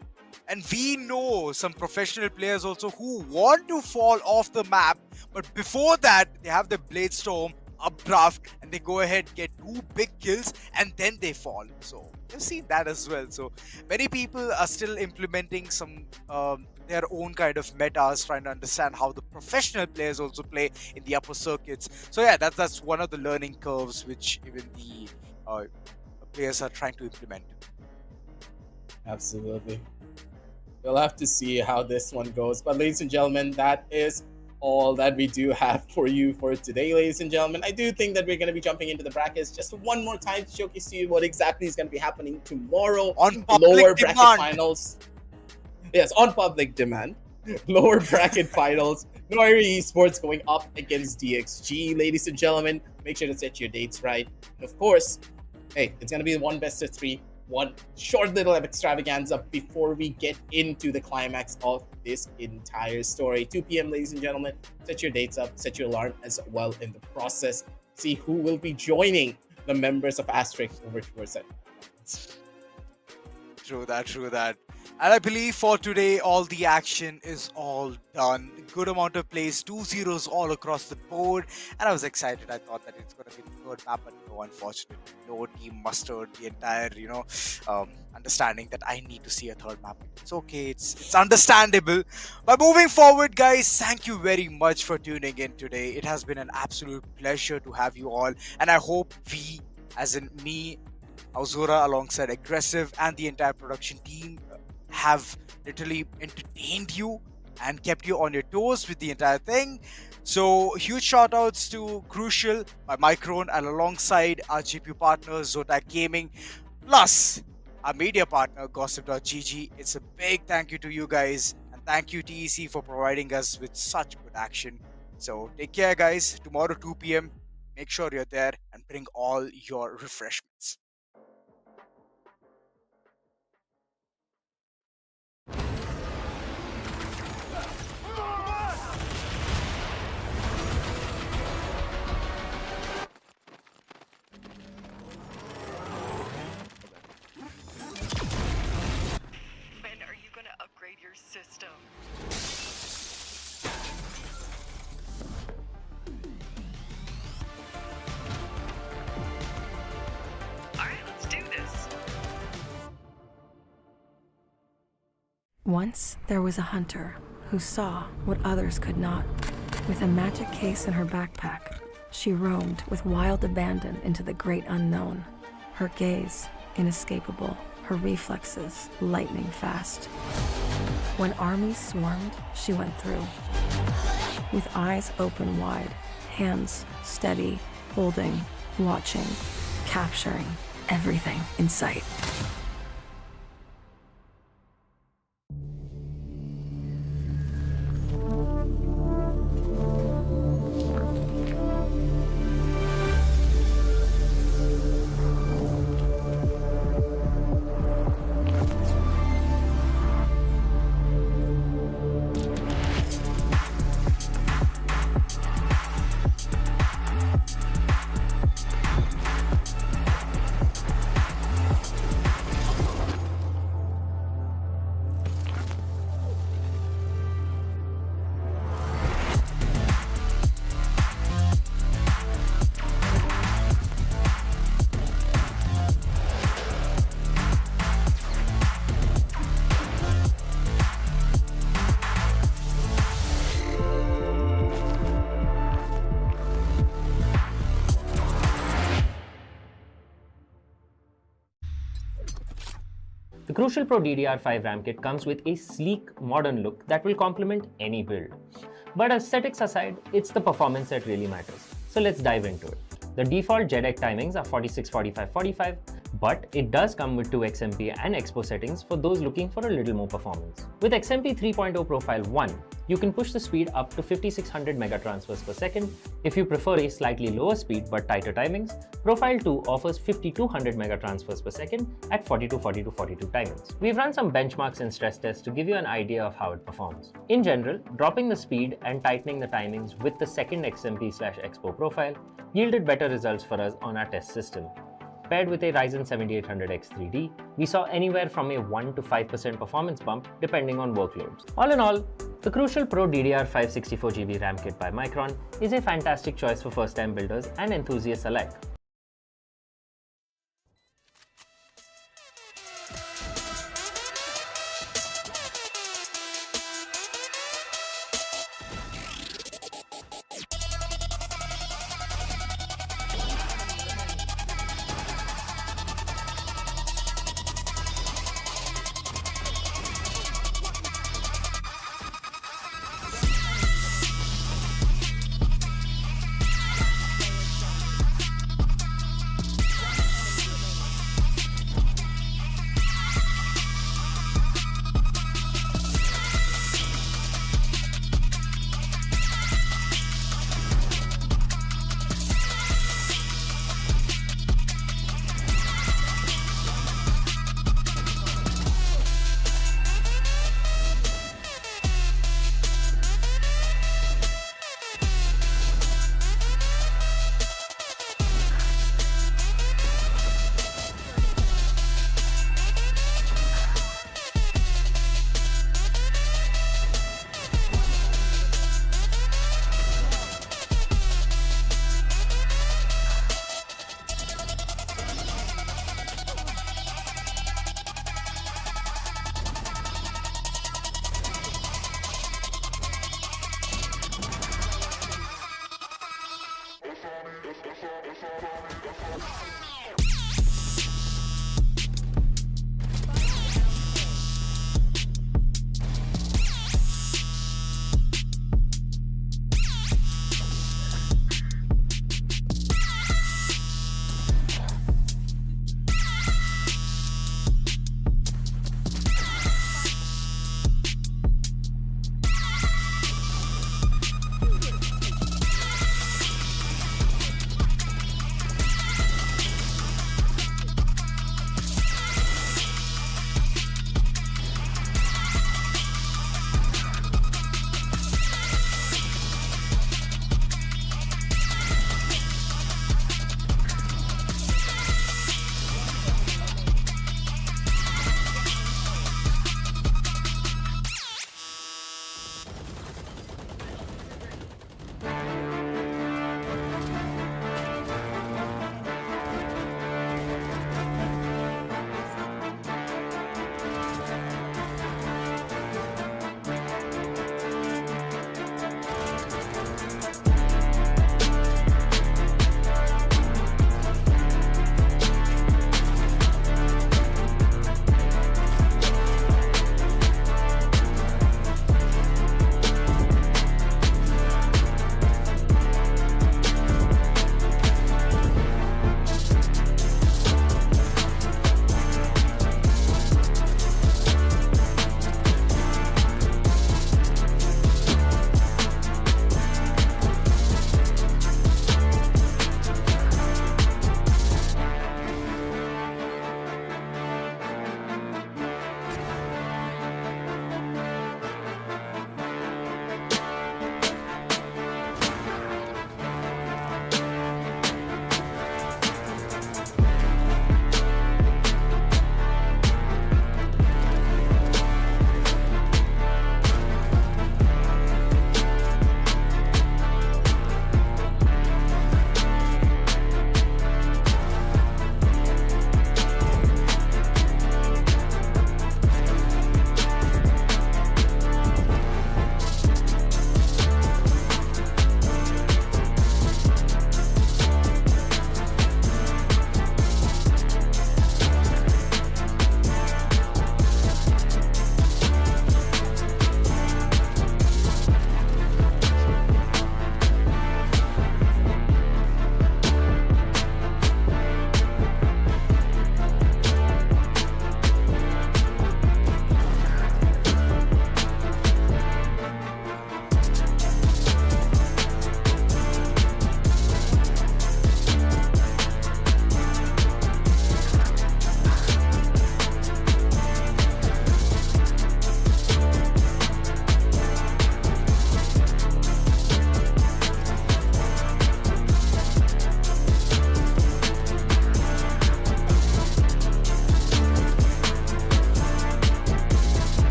And we know some professional players also who want to fall off the map, but before that, they have the Blade Storm, updraft, and they go ahead, get 2 big kills, and then they fall. So we've seen that as well. So many people are still implementing some their own kind of metas, trying to understand how the professional players also play in the upper circuits. So yeah, that's one of the learning curves which even the players are trying to implement. Absolutely. We'll have to see how this one goes. But ladies and gentlemen, that is all that we do have for you for today, ladies and gentlemen. I do think that we're going to be jumping into the brackets just one more time to showcase to you what exactly is going to be happening tomorrow. On public Lower demand. bracket finals. Yes, on public demand. Lower bracket finals. Noiri Esports going up against DXG, ladies and gentlemen. Make sure to set your dates right. And of course, hey, it's going to be one best of 3. One short little extravaganza before we get into the climax of this entire story. 2 p.m., ladies and gentlemen. Set your dates up, set your alarm as well in the process. See who will be joining the members of Asterisk over towards that. True that. And I believe for today, all the action is all done. Good amount of plays, 2 zeros all across the board. And I was excited. I thought that it's going to be the third map, but no, unfortunately, no team mustered the entire, understanding that I need to see a third map. It's okay. It's understandable. But moving forward, guys, thank you very much for tuning in today. It has been an absolute pleasure to have you all. And I hope we, as in me, Azura, alongside Aggressive, and the entire production team, have literally entertained you and kept you on your toes with the entire thing. So huge shout outs to Crucial by Micron, and alongside our GPU partner Zotac Gaming, plus our media partner Gossip.gg. It's a big thank you to you guys, and thank you TEC for providing us with such good action. So take care, guys. Tomorrow 2 p.m. Make sure you're there and bring all your refreshments. Once there was a hunter who saw what others could not. With a magic case in her backpack, she roamed with wild abandon into the great unknown. Her gaze inescapable, her reflexes lightning fast. When armies swarmed, she went through. With eyes open wide, hands steady, holding, watching, capturing everything in sight. The Crucial Pro DDR5 RAM kit comes with a sleek, modern look that will complement any build. But aesthetics aside, it's the performance that really matters. So let's dive into it. The default JEDEC timings are 46, 45, 45, but it does come with 2 XMP and Expo settings for those looking for a little more performance. With XMP 3.0 Profile 1, you can push the speed up to 5600 megatransfers per second. If you prefer a slightly lower speed but tighter timings, Profile 2 offers 5200 megatransfers per second at 42, 42, 42 timings. We've run some benchmarks and stress tests to give you an idea of how it performs. In general, dropping the speed and tightening the timings with the second XMP/Expo profile yielded better results for us on our test system. Paired with a Ryzen 7800X 3D, we saw anywhere from a 1 to 5% performance bump depending on workloads. All in all, the Crucial Pro DDR5 64GB RAM kit by Micron is a fantastic choice for first-time builders and enthusiasts alike.